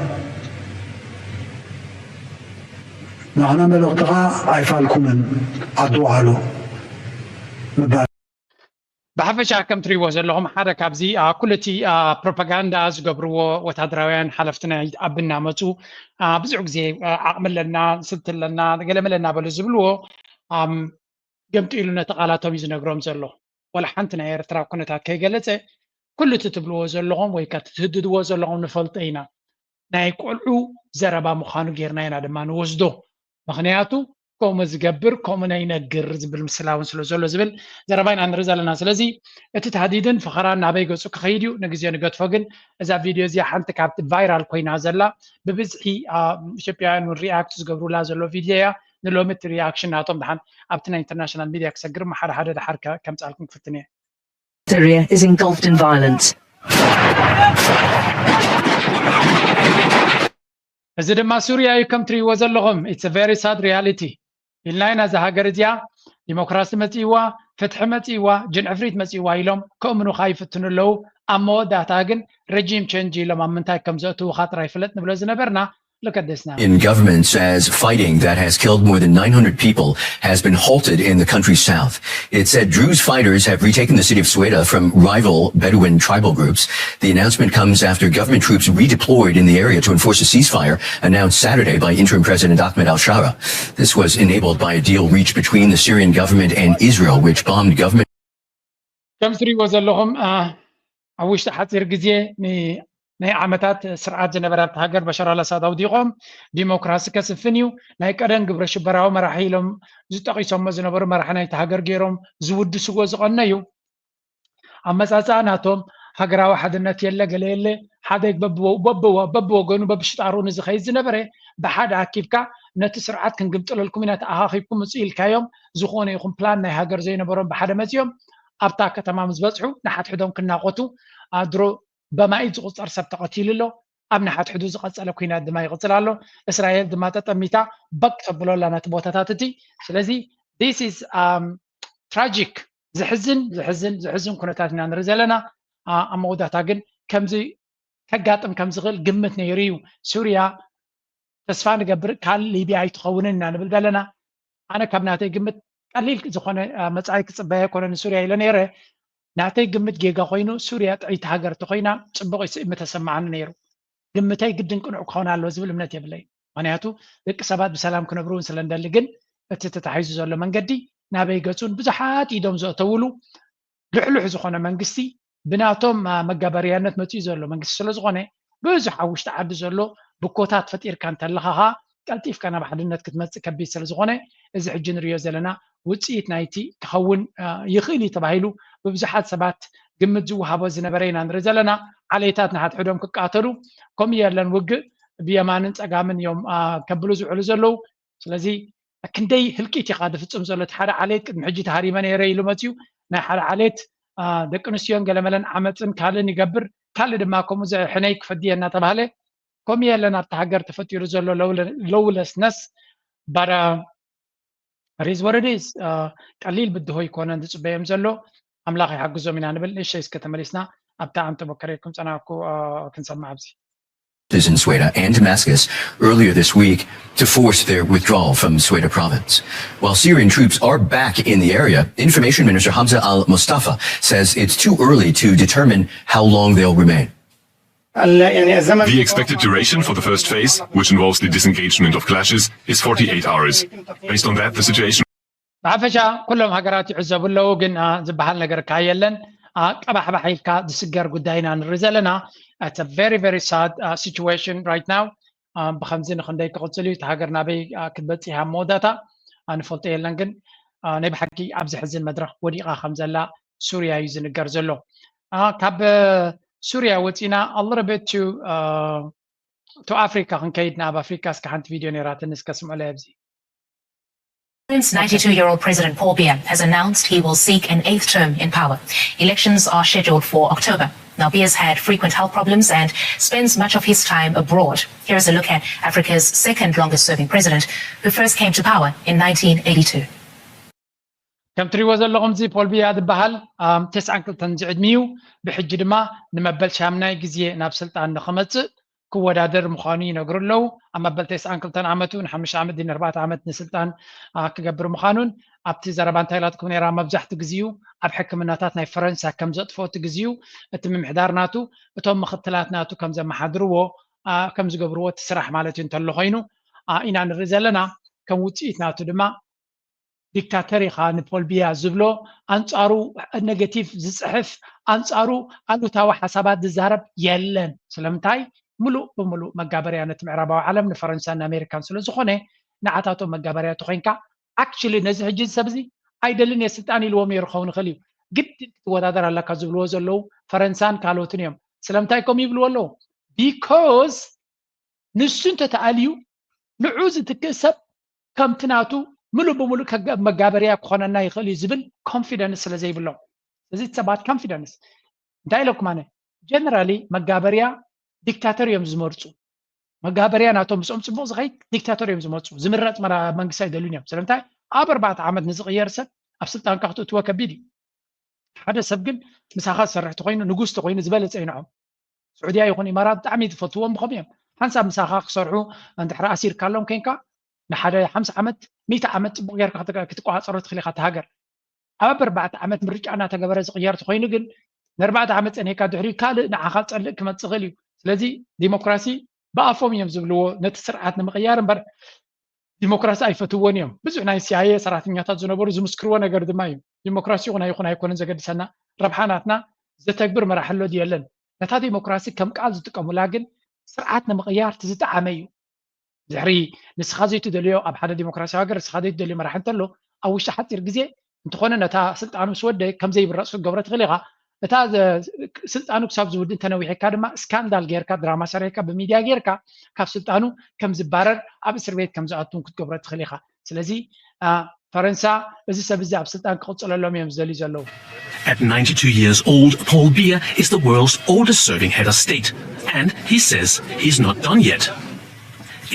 ንሕና መልእኽትኻ ኣይፋልኩምን ኣድዋሃሉ ምባል ብሓፈሻ ከም ትሪእዎ ዘለኹም ሓደ ካብዚ ኩሉ እቲ ፕሮፓጋንዳ ዝገብርዎ ወታደራውያን ሓለፍቲ ናይ ኣብና መፁ ብዙሕ ግዜ ዓቕሚ ኣለና ስልቲ ኣለና ገለመለና በሉ ዝብልዎ ገምጢ ኢሉ ነቲ ቃላቶም እዩ ዝነግሮም ዘሎ ወላ ሓንቲ ናይ ኤርትራ ኩነታት ከይገለፀ ኩሉ እቲ ትብልዎ ዘለኹም ወይ ከዓ ትህድድዎ ዘለኹም ንፈልጦ ኢና ናይ ቆልዑ ዘረባ ምዃኑ ጌርና ኢና ድማ ንወስዶ ምክንያቱ ከምኡ ዝገብር ከምኡ ነይነግር ዝብል ምስላውን ስለ ዘሎ ዝብል ዘረባ ኢና ንርኢ ዘለና ስለዚ እቲ ተሃዲድን ፍኸራን ናበይ ገፁ ክኸይድ እዩ ንግዜ ንገድፎ ግን እዛ ቪድዮ እዚኣ ሓንቲ ካብቲ ቫይራል ኮይና ዘላ ብብዝሒ ኢትዮጵያውያን ሪኣክት ዝገብሩላ ዘሎ ቪድዮ እያ ንሎሚ እቲ ሪኣክሽን ናቶም ድሓን ኣብቲ ናይ ኢንተርናሽናል ሚድያ ክሰግር ሓደ ሓደ ድሓር ከምፃልኩም ክፍትን እየ Syria is engulfed in violence. እዚ ድማ ሱርያ እዩ ከም ትሪእዎ ዘለኹም it's a very sad reality ኢልና ኢና እዛ ሃገር እዚኣ ዲሞክራሲ መፂዋ ፍትሒ መፂዋ ጅንዕፍሪት መፂዋ ኢሎም ከእምኑ ካ ይፍትኑ ኣለዉ ኣብ መወዳእታ ግን ረጂም ቼንጅ ኢሎም ኣብ ምንታይ ከም ዘእትውካ ጥራይ ፍለጥ ንብሎ ዝነበርና Look at this now. In government says fighting that has killed more than 900 people has been halted in the country's south. It said Druze fighters have retaken the city of Sweda from rival Bedouin tribal groups. The announcement comes after government troops redeployed in the area to enforce a ceasefire announced Saturday by interim President Ahmed al-Shara. This was enabled by a deal reached between the Syrian government and Israel, which bombed government. ከም ትሪእዎ ዘለኹም ኣብ ውሽጢ ሓፂር ግዜ ናይ ዓመታት ስርዓት ዝነበረት ሃገር በሻር አልአሳድ ኣውዲቖም ዲሞክራሲ ከስፍን እዩ ናይ ቀደም ግብረ ሽበራዊ መራሒ ኢሎም ዝጠቂሶሞ ዝነበሩ መራሒ ናይቲ ሃገር ገይሮም ዝውድስዎ ዝቐነዩ ኣብ መፃፅኣ ናቶም ሃገራዊ ሓድነት የለ ገለ የለ ሓደ በብወገኑ በብሽጣሩ ንዝኸይድ ዝነበረ ብሓደ ኣኪብካ ነቲ ስርዓት ክንግምጥለልኩም ኢና ተኣኻኺብኩም ውፅእ ኢልካዮም ዝኾነ ይኹን ፕላን ናይ ሃገር ዘይነበሮም ብሓደ መፅኦም ኣብታ ከተማ ምስ በፅሑ ንሓትሕዶም ክናቆቱ ድሮ በማኢት ዝቁፀር ሰብ ተቐቲሉ ኣሎ ኣብ ንሓትሕዱ ዝቐፀለ ኩናት ድማ ይቕፅል ኣሎ እስራኤል ድማ ተጠሚታ በቅ ተብሎላ ነቲ ቦታታት እቲ ስለዚ this is tragic ዝሕዝን ኩነታት ኢና ንርኢ ዘለና ኣብ መወዳእታ ግን ከምዚ ከጋጥም ከም ዝኽእል ግምት ነይሩ እዩ ሱርያ ተስፋ ንገብር ካል ሊብያ ኣይትኸውንን ኢና ንብል ዘለና ኣነ ካብ ናተይ ግምት ቀሊል ዝኾነ መጻኢ ክፅበየ ኮነ ንሱርያ ኢለ ነይረ ናተይ ግምት ጌጋ ኮይኑ ሱርያ ጥዒት ሃገር ተኮይና ፅቡቅ ይስእሚ ተሰማዓኒ ነይሩ ግምተይ ግድን ቅኑዕ ክኸውን ኣሎ ዝብል እምነት የብለይ ምክንያቱ ደቂ ሰባት ብሰላም ክነብሩ ስለ እንደሊ ግን እቲ ተታሒዙ ዘሎ መንገዲ ናበይ ገፁን ብዙሓት ኢዶም ዘእተውሉ ልሕልሕ ዝኾነ መንግስቲ ብናቶም መጋበርያነት መፅኡ ዘሎ መንግስቲ ስለ ዝኾነ ብዙሕ ኣብ ውሽጢ ዓዲ ዘሎ ብኮታት ፈጢርካ እንተለኻ ቀልጢፍካ ናብ ሓድነት ክትመፅእ ከቢድ ስለ ዝኾነ እዚ ሕጂ ንሪኦ ዘለና ውፅኢት ናይቲ ክኸውን ይኽእል ተባሂሉ ብብዙሓት ሰባት ግምት ዝወሃቦ ዝነበረ ኢና ንርኢ ዘለና ዓሌታት ንሓትሕዶም ክቃተሉ ከምኡ የለን ውግእ ብየማንን ፀጋምን እዮም ከብሉ ዝውዕሉ ዘለው ስለዚ ክንደይ ህልቂት ኢኻ ዝፍፅም ዘሎ እቲ ሓደ ዓሌት ቅድሚ ሕጂ ተሃሪመ ነይረ ኢሉ መፅኡ ናይ ሓደ ዓሌት ደቂ ኣንስትዮን ገለመለን ዓመፅን ካልእን ይገብር ካልእ ድማ ከምኡ ሕነይ ክፈድየ እናተባሃለ ከምኡ የለን ኣብቲ ሃገር ተፈጢሩ ዘሎ lawlessness but it is what it is ቀሊል ብድሆ ይኮነን ዝፅበዮም ዘሎ ኣምላኽ ይሓግዞም ኢና ንብል ንእሽተይ እስከ ተመሊስና ኣብታ ኣንተ ሞከረኩም ፀናኩ ክንሰማዕ ኣብዚ in Sweda and Damascus earlier this week to force their withdrawal from Sweda province. While Syrian troops are back in the area, Information Minister Hamza al-Mustafa says it's too early to determine how long they'll remain. The expected duration for the first phase, which involves the disengagement of clashes, is 48 hours. Based on that, the situation... ብሓፈሻ ኩሎም ሃገራት ይዕዘቡ ኣለዉ ግን ዝበሃል ነገር ካየለን ቀባሕባሕ ኢልካ ዝስገር ጉዳይና ንርኢ ዘለና it's a very very sad situation right now ብከምዚ ንክንደይ ክቕፅል እዩ እቲ ሃገር ናበይ ክትበፂሓ መወዳእታ ንፈልጦ የለን ግን ናይ ብሓቂ ኣብዚ ሕዝን መድረክ ወዲቓ ከም ዘላ ሱርያ እዩ ዝንገር ዘሎ ካብ ሱርያ ወፂና a little bit to Africa ክንከይድ ናብ ኣፍሪካ እስከ ሓንቲ ቪድዮ ነይራትን እስከ ስምዑ ኣብዚ Since 92-year-old President Paul Biya has announced he will seek an 8th term in power. Elections are scheduled for October. Now, Biya's had frequent health problems and spends much of his time abroad. Here is a look at Africa's second longest-serving president, who first came to power in 1982. كم تريوا ዘለኹም ዚ ፖል ቢያ ዝበሃል 92 ዝዕድሚዩ ብሕጂ ድማ ንመበል ሻምናይ ግዜ ናብ ስልጣን ንኽመፅእ ክወዳደር ምዃኑ ይነግሩ ኣለዉ ኣብ መበል 92 ዓመቱ ን5 ዓመት ን 4 ዓመት ንስልጣን ክገብር ምዃኑን ኣብቲ ዘረባ እንታይ ኢላትኩም ነይራ መብዛሕቲ ግዜኡ ኣብ ሕክምናታት ናይ ፈረንሳ ከም ዘጥፍኦ እቲ ግዜኡ እቲ ምምሕዳር ናቱ እቶም ምኽትላት ናቱ ከም ዘመሓድርዎ ከም ዝገብርዎ እቲ ስራሕ ማለት እዩ እንተሎ ኮይኑ ኢና ንርኢ ዘለና ከም ውፅኢት ናቱ ድማ ዲክታተር ኢኻ ንፖል ቢያ ዝብሎ ኣንጻሩ ኔጌቲቭ ዝፅሕፍ ኣንጻሩ ኣሉታዊ ሓሳባት ዝዛረብ የለን ስለምንታይ ሙሉእ ብሙሉእ መጋበርያ ነቲ ምዕራባዊ ዓለም ንፈረንሳን ንኣሜሪካን ስለ ዝኾነ ንዓታቶም መጋበርያ ተኮይንካ ኣክቹሊ ነዚ ሕጂ ሰብ እዚ ኣይደልን የስልጣን ኢልዎም ነይሩ ክኸውን ይኽእል እዩ ግድን ክትወዳደር ኣለካ ዝብልዎ ዘለው ፈረንሳን ካልኦትን እዮም ስለምንታይ ከምኡ ይብልዎ ኣለዉ ቢኮዝ ንሱ እንተተኣልዩ ንዑ ዝትክእ ሰብ ከምቲ ናቱ ሙሉእ ብሙሉእ መጋበርያ ክኾነና ይኽእል እዩ ዝብል ኮንፊደንስ ስለ ዘይብሎም እዚ ሰባት ኮንፊደንስ እንታይ ኢለኩም ኣነ ጀነራሊ መጋበርያ ዲክታተር እዮም ዝመርፁ መጋበርያ ናቶም ምስኦም ፅቡቅ ዝኸይድ ዲክታተር እዮም ዝመርፁ ዝምረፅ መንግስቲ ኣይደልዩን እዮም ስለምንታይ ኣብ 4 ዓመት ንዝቕየር ሰብ ኣብ ስልጣንካ ክትእትዎ ከቢድ እዩ ሓደ ሰብ ግን ምሳኻ ዝሰርሕ ተኮይኑ ንጉስ ተኮይኑ ዝበለፀ ይንዖም ስዑድያ ይኹን ኢማራት ብጣዕሚ ዝፈትዎም ብኸም እዮም ሓንሳብ ምሳኻ ክሰርሑ እንድሕሪ ኣሲርካ ኣሎም ኮንካ ንሓደ 50 ዓመት 100 ዓመት ፅቡቅ ጌርካ ክትቋፀሮ ትኽእል ኢኻ እቲ ሃገር ኣብ 4 ዓመት ምርጫ እናተገበረ ዝቕየር ተኮይኑ ግን ን4 ዓመት ፀኒሕካ ድሕሪኡ ካልእ ንዓኻ ፀልእ ክመፅእ ይኽእል እዩ ስለዚ ዲሞክራሲ ብኣፎም እዮም ዝብልዎ ነቲ ስርዓት ንምቕያር እምበር ዲሞክራሲ ኣይፈትዎን እዮም ብዙሕ ናይ ሲአይኤ ሰራሕተኛታት ዝነበሩ ዝምስክርዎ ነገር ድማ እዩ ዲሞክራሲ ይኹን ኣይኮነን ዘገድሰና ረብሓናትና ዘተግብር መራሕሎ ድየለን ነታ ዲሞክራሲ ከም ቃል ዝጥቀሙላ ግን ስርዓት ንምቕያር ትዝጣዓመ እዩ ድሕሪ ንስኻ ዘይትደልዮ ኣብ ሓደ ዲሞክራሲያዊ ሃገር ንስኻ ዘይትደልዮ መራሒ እንተሎ ኣብ ውሽጢ ሓፂር ግዜ እንተኾነ ነታ ስልጣኑ ምስ ወደ ከምዘይብረፅ ክትገብሮ ትኽእል ኢኻ እታ ስልጣኑ ክሳብ ዝውድ እንተነዊሕካ ድማ ስካንዳል ጌርካ ድራማ ሰሪሕካ ብሚድያ ጌርካ ካብ ስልጣኑ ከም ዝባረር ኣብ እስር ቤት ከም ዝኣቱ ክትገብሮ ትኽእል ኢኻ ስለዚ ፈረንሳ እዚ ሰብ እዚ ኣብ ስልጣን ክቕፅለሎም እዮም ዝደልዩ ዘለዉ At 92 years old, Paul Biya is the world's oldest serving head of state, and he says he's not done yet.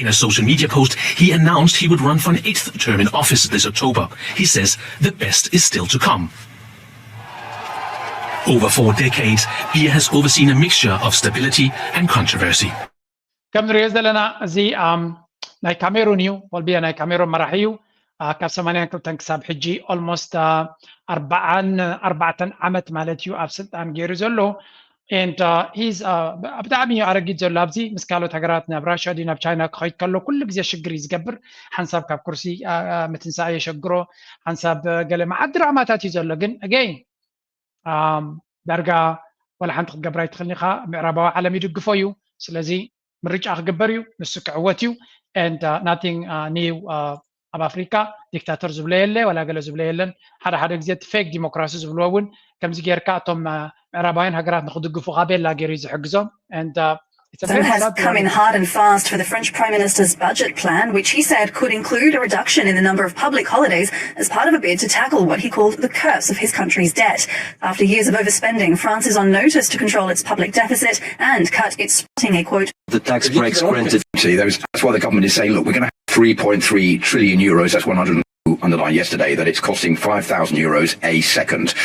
In a social media post, he announced he would run for an 8th term in office this October. He says the best is still to come. Over 4 decades, Biya has overseen a mixture of stability and controversy. ከም ንሪኦ ዘለና እዚ ናይ ካሜሩን እዩ ፖል ቢያ ናይ ካሜሩን መራሒ እዩ ካብ 82 ክሳብ ሕጂ ኦልሞስት 44 ዓመት ማለት እዩ ኣብ ስልጣን ገይሩ ዘሎ and he's ብጣዕሚ ኣረጊት ዘሎ ኣብዚ ምስ ካልኦት ሃገራት ናብ ራሽያ ዲ ናብ ቻይና ክኸይድ ከሎ ኩሉ ግዜ ሽግር እዩ ዝገብር ሓንሳብ ካብ ኩርሲ ምትንሳእ የሸግሮ ሓንሳብ ገለ መዓት ድራማታት እዩ ዘሎ ግን again ዳርጋ ወላ ሓንቲ ክትገብራ ይትኽእልኒ ኢኻ ምዕራባዊ ዓለም ይድግፎ እዩ ስለዚ ምርጫ ክግበር እዩ ንሱ ክዕወት እዩ and nothing new ኣብ ኣፍሪካ ዲክታተር ዝብለ የለ ወላ ገለ ዝብለ የለን ሓደ ሓደ ግዜ ፌክ ዲሞክራሲ ዝብልዎ እውን ከምዚ ጌርካ እቶም ምዕራባውያን ሃገራት ንክድግፉካ ቤላ ገይሩ እዩ ዝሕግዞም and It has come in hard and fast for the French Prime Minister's budget plan, which he said could include a reduction in the number of public holidays as part of a bid to tackle what he called the curse of his country's debt. After years of overspending, France is on notice to control its public deficit and cut its spending, a quote. The tax breaks granted. See, that's why the government is saying, look, we're going to have 3.3 trillion euros. That's 100. Underlined yesterday that it's costing 5,000 euros a second.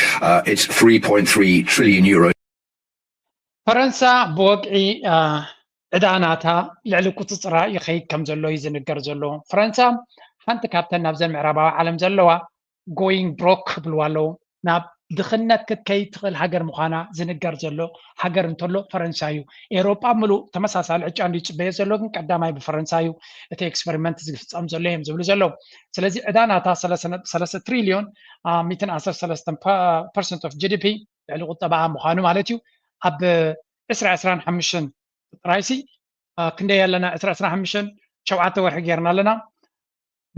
It's 3.3 trillion euros. ፈረንሳ ብወግዒ ዕዳናታ ልዕሊ ቁፅፅራ ይኸይድ ከም ዘሎ እዩ ዝንገር ዘሎ ፈረንሳ ሓንቲ ካብተን ናብዘን ምዕራባዊ ዓለም ዘለዋ ጎይንግ ብሮክ ክብልዋ ኣለዉ ናብ ድኽነት ክትከይድ ትኽእል ሃገር ምዃና ዝንገር ዘሎ ሃገር እንተሎ ፈረንሳ እዩ ኤሮጳ ምሉእ ተመሳሳሊ ዕጫ እንዲፅበዮ ዘሎ ግን ቀዳማይ ብፈረንሳ እዩ እቲ ኤክስፐሪመንት ዝፍፀም ዘሎ እዮም ዝብሉ ዘለዉ ስለዚ ዕዳናታ 3 ትሪልዮን 113% ኦፍ ጂዲፒ ልዕሊ ቁጠባኣ ምዃኑ ማለት እዩ ኣብ 2025 ጥራይሲ ክንደይ ኣለና 2025 7 ወርሒ ጌርና ኣለና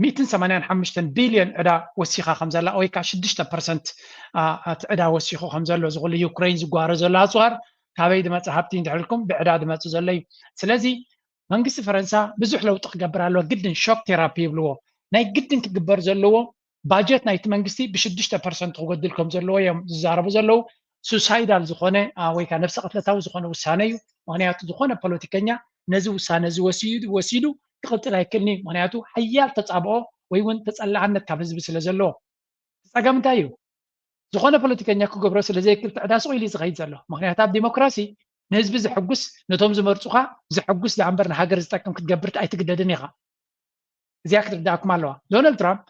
185 ቢልዮን ዕዳ ወሲኻ ከም ዘላ ወይ ከዓ 6% ዕዳ ወሲኹ ከም ዘሎ ዝኽእሉ ዩክሬን ዝጓረ ዘሎ ኣፅዋር ካበይ ድመፅእ ሃብቲ እንድሕልኩም ብዕዳ ድመፅእ ዘሎ እዩ ስለዚ መንግስቲ ፈረንሳ ብዙሕ ለውጢ ክገብር ኣለዎ ግድን ሾክ ቴራፒ ይብልዎ ናይ ግድን ክግበር ዘለዎ ባጀት ናይቲ መንግስቲ ብ6% ክጎድል ከም ዘለዎ እዮም ዝዛረቡ ዘለው ሱሳይዳል ዝኾነ ወይ ከዓ ነፍሲ ቅትለታዊ ዝኾነ ውሳነ እዩ ምክንያቱ ዝኾነ ፖለቲከኛ ነዚ ውሳነ እዚ ወሲዱ ክቕፅል ኣይክእልኒ ምክንያቱ ሓያል ተፃብኦ ወይ እውን ተፀላዕነት ካብ ህዝቢ ስለ ዘለዎ ፀገም እንታይ እዩ ዝኾነ ፖለቲከኛ ክገብሮ ስለዘይክእል ትዕዳስ ኢሉ ዝኸይድ ዘሎ ምክንያቱ ኣብ ዲሞክራሲ ንህዝቢ ዝሕጉስ ነቶም ዝመርፁኻ ዝሕጉስ ዳ እምበር ንሃገር ዝጠቅም ክትገብር ኣይትግደድን ኢኻ እዚኣ ክትርዳእኩም ኣለዋ ዶናልድ ትራምፕ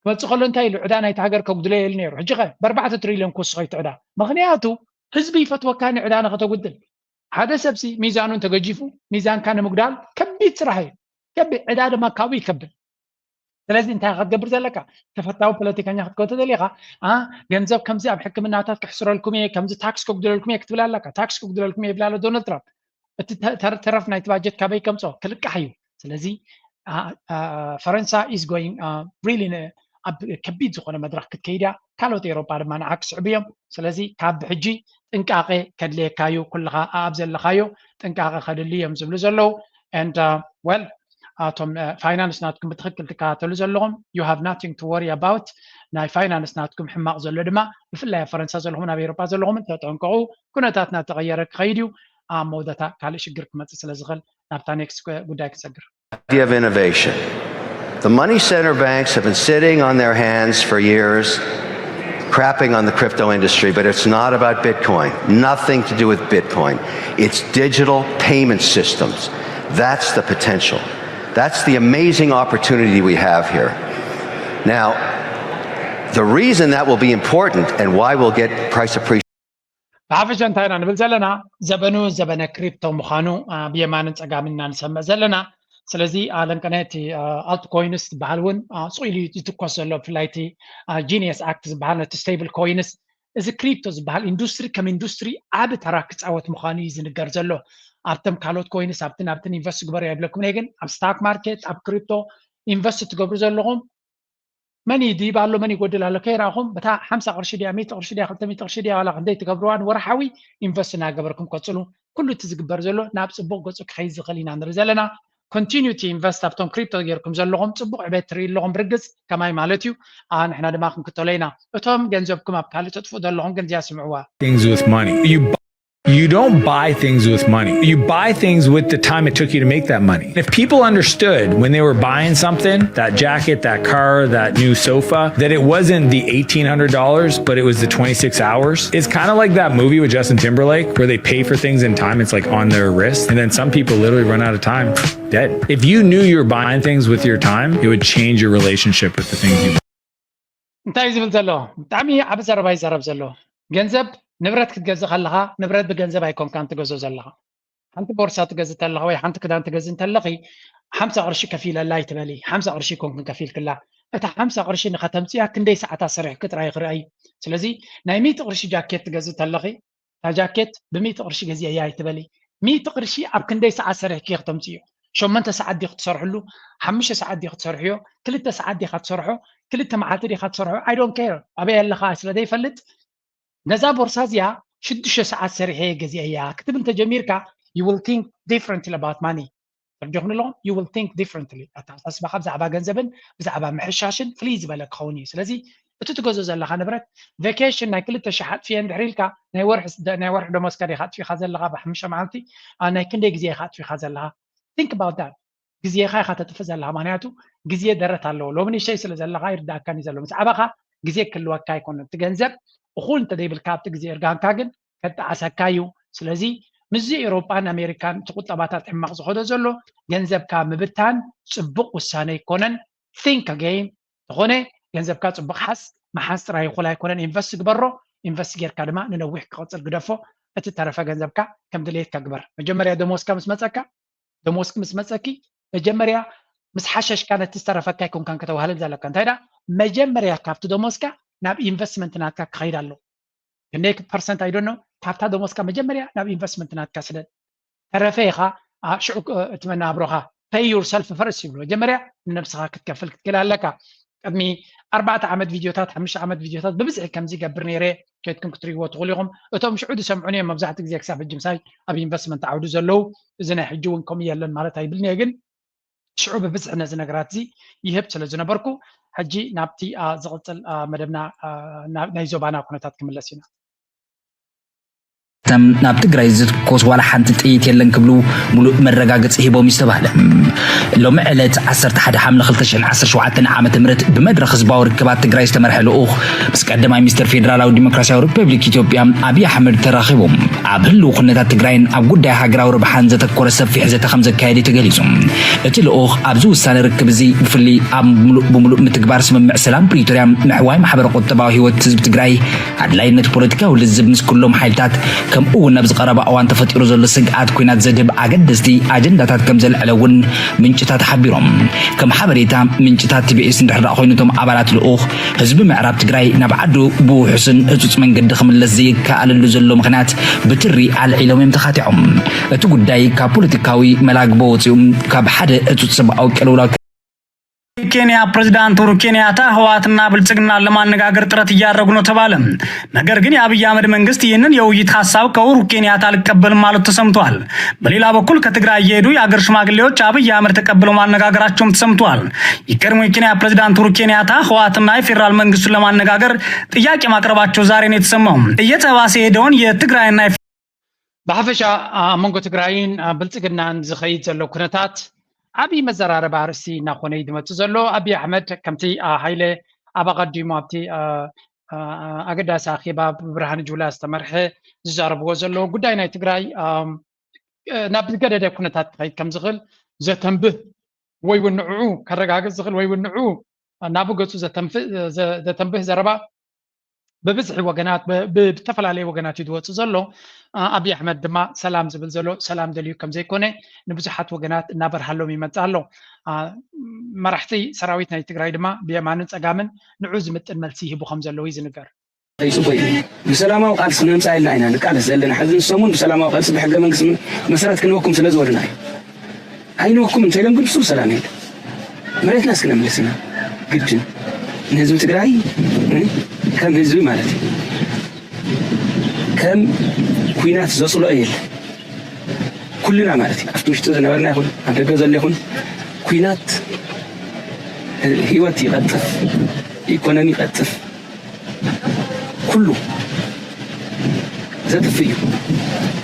ክመፅእ ከሎ እንታይ ኢሉ ዕዳ ናይቲ ሃገር ከጉድሎ የሉ ነይሩ ሕጂ ኸ ብ4 ትሪልዮን ክውስኸ ይትዕዳ ምክንያቱ ህዝቢ ይፈትወካኒ ዕዳ ንኸተጉድል ሓደ ሰብሲ ሚዛኑ እንተገጂፉ ሚዛንካ ንምጉዳል ከቢድ ስራሕ እዩ ከቢድ ዕዳ ድማ ካብኡ ይከብድ ስለዚ እንታይ ክትገብር ዘለካ ተፈታዊ ፖለቲከኛ ክትከው ተደሊኻ ገንዘብ ከምዚ ኣብ ሕክምናታት ክሕስረልኩም እየ ከምዚ ታክስ ከጉድለልኩም እየ ክትብል ኣለካ ታክስ ከጉድለልኩም እየ ይብላ ኣሎ ዶናልድ ትራምፕ እቲ ተረፍ ናይቲ ባጀት ካበይ ከምፆ ክልቃሕ እዩ ስለዚ ፈረንሳ ኢዝ ጎይንግ ሪሊ ኣብ ከቢድ ዝኾነ መድረክ ክትከይድያ ካልኦት ኤሮጳ ድማ ንዓ ክስዕቡ እዮም ስለዚ ካብ ሕጂ ጥንቃቐ ከድልየካዩ ኩልኻ ኣብ ዘለኻዮ ጥንቃቐ ከድሊ እዮም ዝብሉ ዘለዉ and well ኣቶም ፋይናንስ ናትኩም ብትክክል ትከታተሉ ዘለኹም you have nothing to worry about ናይ ፋይናንስ ናትኩም ሕማቕ ዘሎ ድማ ብፍላይ ኣብ ፈረንሳ ዘለኹም ኣብ ኤሮጳ ዘለኹም ተጠንቀቑ ኩነታት እናተቐየረ ክኸይድ እዩ ኣብ መውደታ ካልእ ሽግር ክመፅእ ስለ ዝኽእል ናብታ ኔክስት ጉዳይ ክንሰግር of innovation. The money center banks have been sitting on their hands for years, crapping on the crypto industry, but it's not about Bitcoin. Nothing to do with Bitcoin. It's digital payment systems. That's the potential. That's the amazing opportunity we have here. Now, the reason that will be important and why we'll get price appreciation. ብሓፈሻ እንታይ ኢና ንብል ዘለና ዘበኑ ዘበነ ክሪፕቶ ምዃኑ ብየማንን ፀጋምን ኢና ንሰምዕ ዘለና ስለዚ ኣለንቀነቲ ኣልት ኮይንስ ዝበሃል እውን ፅኢሉ ዝትኮስ ዘሎ ብፍላይ እቲ ጂኒየስ ኣክት ዝበሃል ነቲ ስቴብል ኮይንስ እዚ ክሪፕቶ ዝበሃል ኢንዱስትሪ ከም ኢንዱስትሪ ዓብ ተራ ክፃወት ምዃኑ እዩ ዝንገር ዘሎ ኣብተም ካልኦት ኮይንስ ኣብትን ኢንቨስት ግበሩ የብለኩም ግን ኣብ ስታክ ማርኬት ኣብ ክሪፕቶ ኢንቨስት ትገብሩ ዘለኹም መን ይዲብ ኣሎ መን ይጎድል ኣሎ ከይራኹም በታ 50 ቅርሺ ድያ 100 ቅርሺ ድያ 200 ቅርሺ ድያ ዋላ ክንደይ ትገብሩዋን ወርሓዊ ኢንቨስት እናገበርኩም ቀፅሉ ኩሉ እቲ ዝግበር ዘሎ ናብ ፅቡቅ ገፁ ክኸይድ ዝኽእል ኢና ንርኢ ዘለና ኮንቲኒዩ ቲ ኢንቨስት ኣብቶም ክሪፕቶ ጌርኩም ዘለኹም ፅቡቅ ዕቤት ትርኢ ኣለኹም ብርግፅ ከማይ ማለት እዩ ንሕና ድማ ክንክተሎ ኢና እቶም ገንዘብኩም ኣብ ካልእ ተጥፍኡ ዘለኹም ግን እዚኣ ስምዕዋ things with money. You don't buy things with money. You buy things with the time it took you to make that money. If people understood when they were buying something, that jacket, that car, that new sofa, that it wasn't the $1,800, but it was the 26 hours. It's kind of like that movie with Justin Timberlake where they pay for things in time. It's like on their wrist. And then some people literally run out of time, dead. If you knew you were buying things with your time, it would change your relationship with the things you buy. እንታይ ዝብል ዘሎ ብጣዕሚ ዓብ ዘረባ ይዘረብ ዘሎ ገንዘብ ንብረት ክትገዝእ ከለኻ ንብረት ብገንዘብ ኣይኮንካን ትገዝኦ ዘለኻ ሓንቲ ቦርሳ ትገዝእ ተለኻ ወይ ሓንቲ ክዳን ትገዝእ እንተለኺ 50 ቅርሺ ከፊለላ ይትበሊ 50 ቅርሺ ኮንክን ከፊል ክላ እታ 50 ቅርሺ ንኸተምፅያ ክንደይ ሰዓታት ሰሪሕ ክጥራይ ክርአይ ስለዚ ናይ 100 ቅርሺ ጃኬት ትገዝእ ተለኺ እታ ጃኬት ብ100 ቅርሺ ገዚአ እያ ይትበሊ 100 ቅርሺ ኣብ ክንደይ ሰዓት ሰሪሕ ኪ ክትምፅዮ 8 ሰዓት ዲ ክትሰርሕሉ 5 ሰዓት ዲ ክትሰርሕዮ 2 ሰዓት ዲ ክትሰርሖ 2 መዓልቲ ዲ ክትሰርሖ አይ ዶንት ኬር ኣበይ ኣለኻ ስለዘይፈልጥ ነዛ ቦርሳ እዚኣ 6 ሰዓት ሰሪሐ ገዚአ እያ ክትብል እንተጀሚርካ you will think differently about money ተርጆኽን ኣለኹም you will think differently ኣተሓሳስባኻ ብዛዕባ ገንዘብን ብዛዕባ ምሕሻሽን ፍልይ ዝበለ ክኸውን እዩ ስለዚ እቲ ትገዝኦ ዘለኻ ንብረት ቫኬሽን ናይ 2,000 ኣጥፍየ እንድሕር ኢልካ ናይ ወርሒ ደሞዝካ ዲኻ ኣጥፊኻ ዘለኻ ብ5 መዓልቲ ናይ ክንደይ ግዜ ኢኻ ኣጥፊኻ ዘለኻ think about that ግዜኻ ኢኻ ተጥፊ ዘለኻ ምክንያቱ ግዜ ደረት ኣለዎ ሎሚ ንእሽተይ ስለ ዘለኻ ይርዳእካን እዩ ዘሎ ምስ ዓባኻ ግዜ ክህልወካ ኣይኮነን እቲ ገንዘብ እኹል እንተደይብልካ ኣብቲ ግዜ እርጋንካ ግን ከተዓሰካ እዩ ስለዚ ምዚ ኤውሮጳን ኣሜሪካን እቲ ቁጠባታት ሕማቕ ዝኸዶ ዘሎ ገንዘብካ ምብታን ፅቡቅ ውሳነ ይኮነን think again ዝኾነ ገንዘብካ ፅቡቅ መሓዝ ጥራይ ይኹል ኣይኮነን ኢንቨስት ግበሮ ኢንቨስት ጌርካ ድማ ንነዊሕ ክቕፅል ግደፎ እቲ ተረፈ ገንዘብካ ከም ድሌትካ ግበር መጀመርያ ደሞዝካ ምስ መፀካ ደሞዝክ ምስ መፀኪ መጀመርያ ምስ ሓሸሽካ ነቲ ዝተረፈካ ይኮንካን ከተዋህልል ዘለካ እንታይ ዳ መጀመርያ ካብቲ ደሞዝካ ናብ ኢንቨስትመንት ናትካ ክኸይድ ኣሎ ክንደይ ፐርሰንት ኣይዶኖ ካብታ ደሞዝካ መጀመርያ ናብ ኢንቨስትመንት ናትካ ስደድ ተረፈ ኢኻ ሽዑ እቲ መናብሮኻ pay yourself first ይብሎ መጀመርያ ንነብስኻ ክትከፍል ክትክእል ኣለካ ቅድሚ 4 ዓመት ቪድዮታት 5 ዓመት ቪድዮታት ብብዝሒ ከምዚ ገብር ነይረ ከይትኩም ክትሪእዎ ትኽእሉ ኢኹም እቶም ሽዑ ዝሰምዑኒ እዮም መብዛሕትኡ ግዜ ክሳብ ሕጂ ምሳይ ኣብ ኢንቨስትመንት ዓውዱ ዘለው እዚ ናይ ሕጂ እውን ከምኡ የለን ማለት ኣይብልኒ ግን ሽዑ ብብዝሒ ነዚ ነገራት እዚ ይህብ ስለ ዝነበርኩ ሕጂ ናብቲ ዝቕፅል መደብና ናይ ዞባና ኩነታት ክምለስ ኢና ናብ ትግራይ ዝትኮስ ዋላ ሓንቲ ጥይት የለን ክብሉ ሙሉእ መረጋገፂ ሂቦም ዝተባሃለ ሎሚ ዕለት 11 ሓምለ 2017 ዓመተ ምህረት ብመድረኽ ህዝባዊ ርክባት ትግራይ ዝተመርሐ ልኡኽ ምስ ቀዳማይ ሚኒስትር ፌደራላዊ ዲሞክራሲያዊ ሪፐብሊክ ኢትዮጵያ ኣብይ ኣሕመድ ተራኺቦም ኣብ ህልው ኩነታት ትግራይን ኣብ ጉዳይ ሃገራዊ ረብሓን ዘተኮረ ሰፊሕ ዘተ ከም ዘካየደ ተገሊጹ እቲ ልኡኽ ኣብዚ ውሳነ ርክብ እዚ ብፍሉይ ኣብ ብምሉእ ምትግባር ስምምዕ ሰላም ፕሪቶርያ ምሕዋይ ማሕበረ ቁጠባዊ ህይወት ህዝቢ ትግራይ ኣድላይነት ፖለቲካዊ ልዝብ ምስ ኩሎም ሓይልታት ከም እውን ኣብ ዝቐረበ እዋን ተፈጢሩ ዘሎ ስግኣት ኩናት ዘድህብ ኣገደስቲ ኣጀንዳታት ከም ዘልዕለ እውን ምንጭታት ሓቢሮም ከም ሓበሬታ ምንጭታት ቲቢኤስ እንድሕር ኮይኖቶም ኣባላት ልኡኽ ህዝቢ ምዕራብ ትግራይ ናብ ዓዱ ብውሑስን ህፁፅ መንገዲ ክምለስ ዘይከኣለሉ ዘሎ ምክንያት ብትሪ ኣልዒሎም እዮም ተኻቲዖም እቲ ጉዳይ ካብ ፖለቲካዊ መላግቦ ወፂኡ ካብ ሓደ ህፁፅ ሰብኣዊ ቅልውላው ኬንያ ፕሬዝዳንት ኡሁሩ ኬንያታ ህወሓትና ብልጽግና ለማነጋገር ጥረት እያደረጉ ነው ተባለ። ነገር ግን የአብይ አህመድ መንግስት ይህንን የውይይት ሀሳብ ከኡሁሩ ኬንያታ አልቀበልም ማለቱ ተሰምቷል። በሌላ በኩል ከትግራይ የሄዱ የአገር ሽማግሌዎች አብይ አህመድ ተቀብለው ማነጋገራቸውም ተሰምቷል። የቀድሞ የኬንያ ፕሬዝዳንት ኡሁሩ ኬንያታ ህወሓትና የፌደራል መንግስቱን ለማነጋገር ጥያቄ ማቅረባቸው ዛሬ ነው የተሰማው። እየተባሰ ሄደውን የትግራይና ብሓፈሻ መንጎ ትግራይን ብልጽግናን ዝኸይድ ዘሎ ኩነታት ዓብይ መዘራረባ ርእሲ እናኾነ ይድመፅእ ዘሎ ኣብይ ኣሕመድ ከምቲ ሃይለ ኣብ ኣቐዲሙ ኣብቲ ኣገዳሲ ኣኼባ ብብርሃን ጁላ ዝተመርሐ ዝዛረብዎ ዘሎ ጉዳይ ናይ ትግራይ ናብ ዝገደደ ኩነታት ክኸይድ ከም ዝኽእል ዘተንብህ ወይ እውን ንዕኡ ከረጋግፅ ዝኽእል ወይ እውን ንዕኡ ናብኡ ገፁ ዘተንብህ ዘረባ ببزح وجنات بتفلالي وجنات يدوت زلو أبي أحمد دما سلام زبل زلو سلام دليو كم زي كونه نبزحات وجنات نابر حلو ميمتالو مرحتي سراويتنا يتقرأي دما بيمانة أجامن نعوز مت الملسيه بخمسة لويز نجار يسوي بسلامه وقالس نمسا إلنا هنا نقالس زلنا حزن السمون بسلامه وقالس بحق منقس مسارات كنوكم سلازورنا أينوكم أنت لم قلت سلامين مريت ناس كنا ملسنا قلت نهزم تقرأي كم هزوي مالتي كم كوينات زصلوا أيل كلنا مالتي أفتوش تزنورنا يكون عند الجزء يكون كوينات هيوتي قطف إيكونومي قطف كله زاد فيه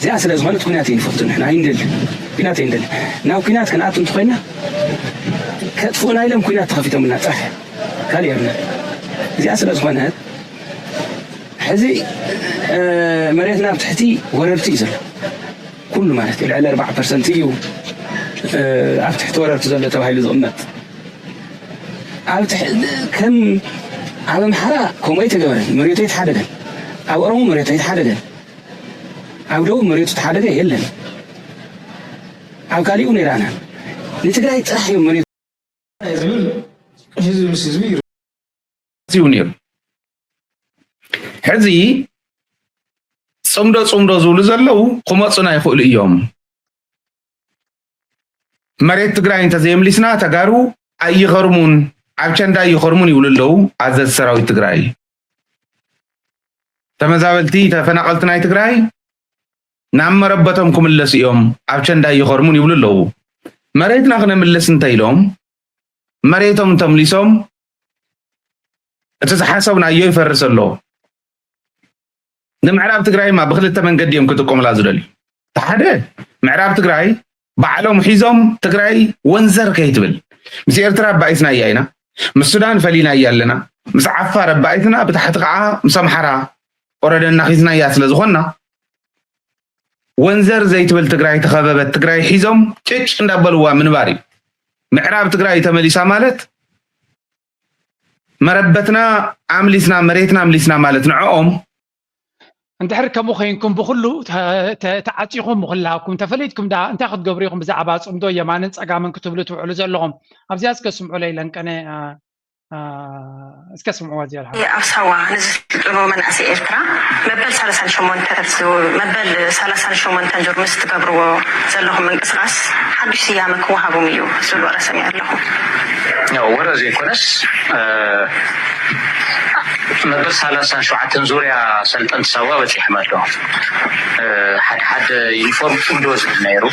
زي أصل زمان كويناتين فطن إحنا عندل كوينات عندل ناو كوينات كان عطون تقينا كتفونا إلهم كوينات خفيفة من الناس قال يا ابن زي أصل زمان هاد حزي مريتنا بتحتي وررتي زل كله مالتي العلى 4% يو تحت وررت زل تبعي لزمت كم على محرا كوميت جبرن مريتي يتحددن أو أرو مريتي يتحددن أو لو مريتي يتحددن يلا أو قالي ونيرانا نتقرأ تحيي مريت زيونير حزي صمدو زول زلو قمصنا يخول اليوم مريت تقرأ انت زي مليسنا تقارو أي غرمون عبشان دا يخرمون يقول له عزز سراوي تقرأي تمزابلتي تفنقلتنا تقرأي نعم ربتهم كم اللس يوم عبشان دا يخرمون يقول له مريت ناخنا من اللس انتايلهم مريتهم تمليسهم اتزحاسونا ايو يفرس الله نمعراب تقرأي ما بخلت من قد يوم كنتكم لازلالي تحدي معراب تقرأي بعلهم حيزهم تقرأي وانزر كيتبل مسي ارتراب بايتنا اياينا مس السودان فلينا ايالنا مس عفار بايتنا بتحت قاعه مسمحرا اوردنا خيزنا يا سلازخنا وانزر زي تبل تقراي تخببت تقراي حيزم تشش اندابلوا من باري معراب تقراي تمليسا مالت مربتنا عمليسنا مريتنا عمليسنا مالت نعوم انت حركم خينكم بخلو تعاطيكم مخلاكم تفليتكم دا انت اخذ قبريكم بزعبا صمدو يمانن صقامن كتبلو توعلو زلهم ابزياس كسمعوا ليلن كنه اسكسمعوا وازيال ابسوا نزلوا مناسي إيرترا مبل 38 تنجر مستقبروا زلهم من قصراس حدش سيامك وهابو ميو سلو رسمي لهم ورا زي كونس مبل 37 زوريا سلطنت سوا بتحمل له حد يونيفورم فندوز نيرو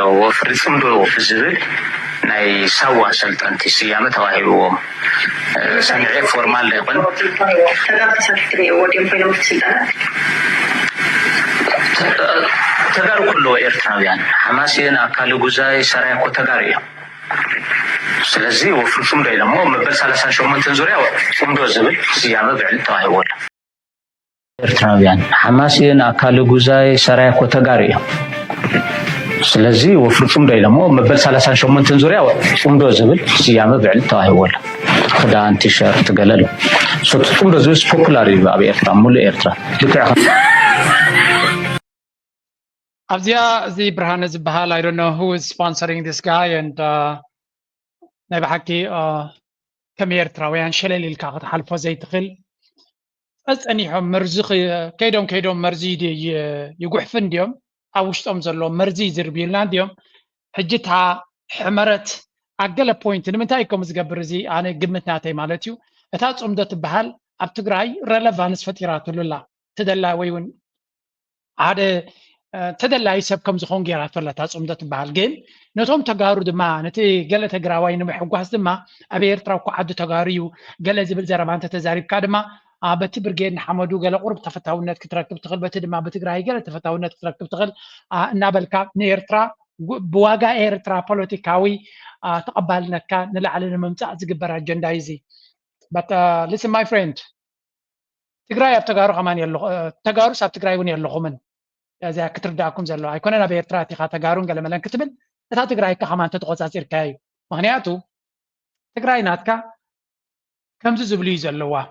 وفريد فندو زبل ناي سوا سلطنتي سيامه توهيبوم سمعي فورمال ليكون تقارو كله إيرتراويان حماسين أكالو جزاي سرايكو تقاريا سلازي وفرشم دايلا مو مبل 38 زوريا فندو زبل سيامه بعد توهيبول إيرتراويان حماسين أكالو جزاي سرايكو تقاريا سلازي وفرشم دايلا مو مبل 38 زوريا فندو زبل سيامه بعد توهيبول خدان تيشيرت قللو صوت فندو زبل بوبولاري بابي إيرترا مول إيرترا Abzia the Brahana Zibahal, I don't know who is sponsoring this guy and نبحكي كمير تراويان شلل الكاغت حلفو زي تخل أنيهم مرزقي كيدوم مرزي دي يقوح فنديوم أوش تمزلو مرزي زربيلان ديوم حجتها حمرت أقل بوينت نمتا يكم زقبرزي أنا قمتنا تي مالتيو أتاس أمدت بحال أبتقراي ريليفانس فتيراتو لله تدلا ويون هذا تدلى يسب كم زخون جيرات ولا تصمدت بالجيم نتوم تجارو دما نتي قال تجراوين محقوق دما أبي إرتراو قعد تجاريو قال زبل زربان تتزارب كادما بتبرجين حمدو قال قرب تفتاونات كتركب تغل بتدما بتجراي قال تفتاونات كتركب تغل نابل كاب نيرترا بواجا إرترا بوليتيكاوي تقبلنا كان نلعلنا ممتاز جبر الجندايزي but listen my friend تجراي بتجارو كمان يلو تجارو سب تجراي وني يلو خمن زي كترداكم زلو أيكون أنا بيرتراتي خا تجارون قال ملان كتبن تا تجراي كمان تتقصاصير كاي مهنياتو تجراي ناتكا كم زبلي زلوا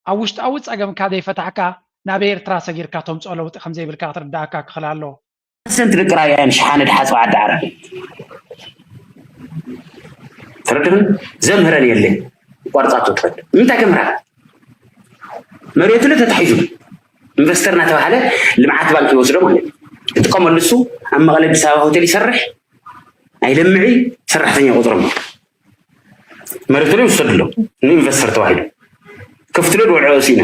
أوشت أوت أجمع كذا يفتحك نبير تراس غير كاتم صلوا خمسة بالكاتر داكا خلاله سنت تجراي مش حان الحاس وعد عرب تردم زمهرني اللي ورطاتو ترد أنت كمرة مريت له تتحيزو انفسترنا تبعله لمعات بانك يوصلوا مالك تقوم لسو اما غلب ساوا هوتيل يسرح አይለምዒ ሰራተኛ ቁጥርም መሬት ላይ ወሰድለው ነው ኢንቨስተር ተዋሂዶ ከፍትሎ ወልዑ ሲና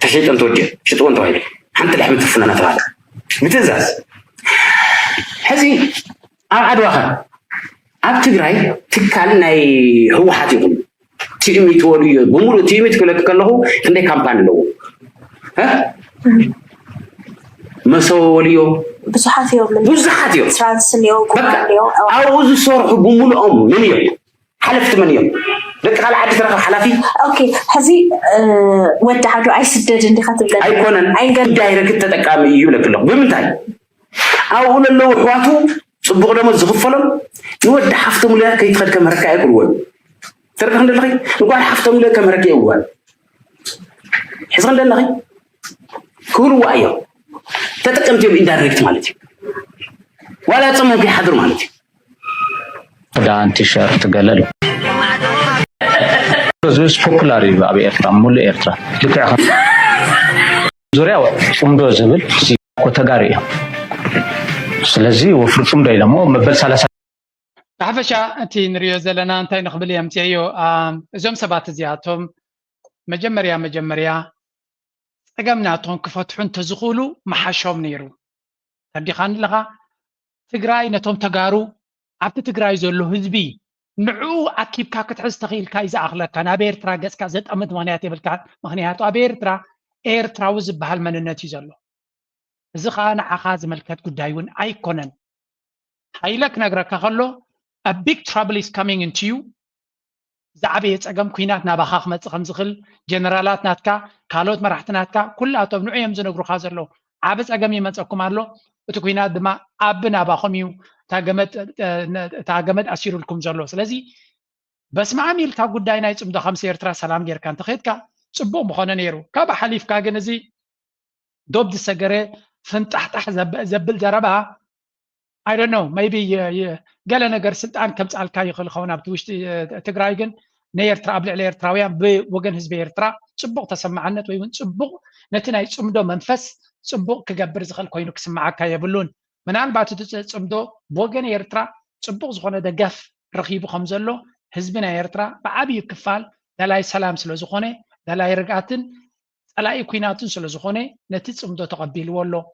ተሸይጠን ተወጀ ሽጥውን ተዋሂዶ አንተ ለሕመት ፍናና ተባለ ምትዛዝ ሕዚ ኣብ ዓድዋኸ ኣብ ትግራይ ትካል ናይ ህወሓት ይኹን ቲእሚት ወልዩ በሙሉ ቲእሚት ክለክ ከለኹ ክንደይ ካምፓኒ ኣለዎ مسوليو بزحاتيو بزحاتيو ترانسنيو قوماليو أوز صورح بمول من يوم حلفت من يوم لك على عدد رقم حلفي اوكي هذه ودع عدو اي سدد عندي خاطر اي كونن اي دايركت تتقامي يبلك له بمنتاي اقول له حواتو صبغ دمو زغفلم يود حفتم له كيتخد كمركا يقول تركه ندلخي نقول حفتم له كمركا يقول حزن لنخي كل وايو تتقمت يوم إندايركت مالتي ولا تصمم في حضر مالتي دا انتشار تقلل زوس بوبولاري بابي إرترا مول إرترا لكن زوريا فمدو زبل وتقاري سلزي وفرفم دا إلمو مبل سالسا حفشا أنتي نريو زلنا أنتي نقبل يمتعيو زوم سبات زياتهم مجمريا أجمعتهم كفتحون تزغلوا محشوم نيرو تبدي خان لغا تجراي نتوم تجارو عبد تجراي زلوا هزبي نعو أكيد كاكت حس تغيل كايزة أغلى كان أبير ترى جس كازت أمد مغنياتي بالكات مغنياتو أبير ترى إير تراوز بهالمن النتيجة له زخان عخاز ملكات قدايون أيقونن هايلك نقرأ كخلو a big trouble is coming into you زعبيت أجمع كينات نباخخ متقم زخل جنرالات ناتكا كالوت مرحت ناتكا كل أطب نوعي يمزن يقرو خازر له عبس أجمع يمتقم على له وتكوينات دما أبنا باخميو تاجمد أسير لكم زلوا سلزي بس ما عميل كاقول داينا يتم خمسة يرترا سلام غير كان تخيتكا صبوا بخنا نيرو كابا حليف كاجنزي دوب السجرة فنتحت زبل جربها I don't know maybe قال أنا قرسلت عن كم سأل كاي خل خونا بتوش تجرايجن نير ترابل على تراويان بوجن هزب يرترا صبغ تسمع عنه وين صبغ نتنا يصمدو منفس صبغ كجبر زخل كوينو كسمع كاي يبلون من عن بعد تصمدو بوجن يرترا صبغ زخنا دقف رخيب خمزلو هزبنا يرترا بعبي كفال دلاي سلام سلو زخونه دلاي رقاتن دلاي كويناتن سلو زخونه نتي صمدو تقبل والله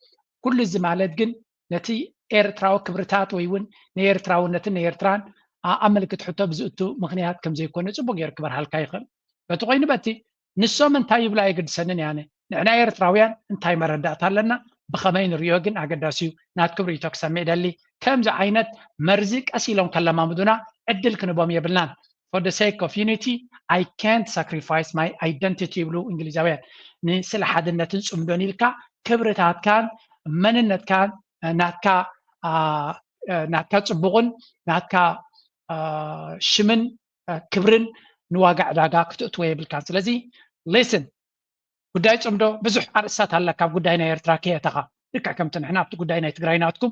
كل الزمالات جن نتي إيرتراو كبرتات ويون نيرتراو نتن نيرتران أملك تحطه بزقتو مغنيات كم زي كونه صبغ يركبر هالكايخل فتقولين بتي نسوا من تايب لا يقد سنن يعني نحن إيرتراويان انتاي مردات لنا بخمين ريوجن أقداسيو نات كبري تقسم ميدالي كم زي عينت مرزق أسيلهم كلام مدونا عدل كنبام يبلان for the sake of unity I can't sacrifice my identity بلو إنجليزاويان نسل حد النتن سمدوني لك كبرتات كان مننت كان ناتكا صبغن ناتكا شمن كبرن نواقع داقا كتوي بالكان سلازي listen قداي صمدو بزح عرسات هلا كاب قداينا يرترا كيتاخا دكا كمتن حنا بت قداينا تግራይናትኩም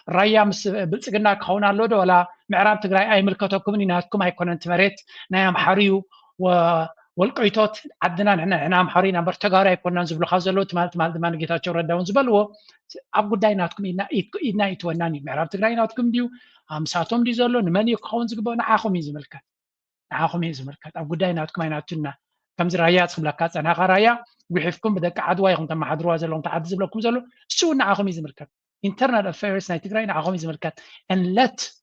رايا مس بلصقنا كሆና አለዶ ولا ምዕራብ ትግራይ አይ ምልከተኩም ንናትኩም አይኮነንት መሬት ናይ አምሐሪዩ والقيتات عدنا نحن محارين عم برتجارة كنا نزبل خازلو تمالت ما نجيتها شو ردون زبلو أبغى دايناتكم إنا يتوناني معرفة تجاريناتكم ديو ساعتهم دي زلوا نماني يخون زقبوا نعاهم يزملكات أبغى دايناتكم أيناتنا كم زرايات خملكات أنا غرايا ويحفكم بدك عدوى يخون تم حضروا زلوا تعد زبلكم زلوا شو نعاهم يزملكات internal affairs ناي تجارين نعاهم يزملكات and let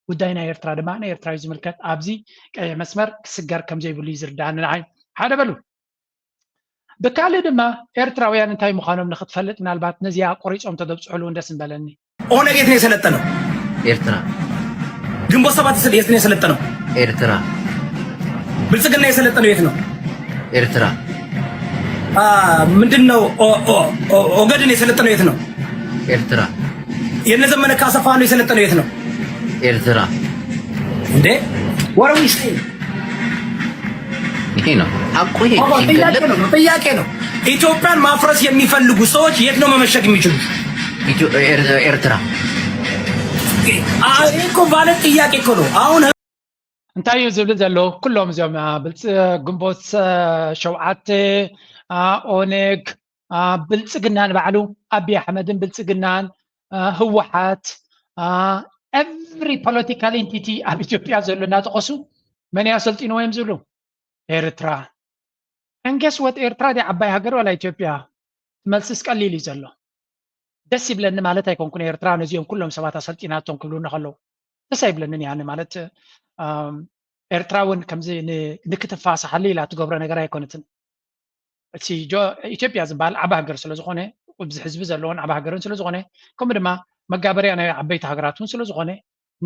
وداينا يرترا دمانا يرترا يزملكات أبزي كأي مسمر كسجار كم جاي بليزر دان العين هذا بلو بكالي دما إرتراويان انتاي مخانم نخد فلت نالبات نزيا قريش أم تدبس علون دسن بلني أنا جيت نسلتنا إرترا جنب صبات جيت نسلتنا إرترا بلسقنا يسلتنا يتنا إرترا مندنا أوجدنا يسلتنا يتنا إرترا ينزل كاسفانو يسلتنا يتنا إرترا ده what are we saying ይሄ ነው አቆ ይሄ ጥያቄ ነው ኢትዮጵያን ማፍረስ የሚፈልጉ ሰዎች የት ነው መመሸግ የሚችሉት ኤርትራ እኮ ባለ ጥያቄ እኮ ነው አሁን እንታይ እዩ ዝብል ዘሎ ኩሎም እዚኦም ብልፅ ግንቦት ሸውዓተ ኦነግ ብልጽግናን ባዕሉ አብይ አሕመድን ብልጽግናን ህወሓት every political entity ኣብ ኢትዮጵያ ዘሎ እናጠቀሱ መን ያሰልጢንዎ እዮም ዝብሉ ኤርትራ and guess what ኤርትራ ዲ ዓባይ ሃገር ወላ ኢትዮጵያ መልስስ ቀሊል እዩ ዘሎ ደስ ይብለኒ ማለት ኣይኮንኩን ኤርትራ ነዚኦም ኩሎም ሰባት አሰልጢናቶም ክብሉና ከለው ደስ አይብለንን ያኔ ማለት ኤርትራውን ከምዚ ንክትፋሳሓሊ ኢላ ትገብሮ ነገር ኣይኮነትን እቲ ኢትዮጵያ ዝበሃል ዓባይ ሃገር ስለዝኾነ ብዙ ህዝቢ ዘለዎን ዓባይ ሃገርን ስለዝኾነ ከምኡ ድማ መጋበርያ ናይ ዓበይቲ ሃገራትን ስለዝኾነ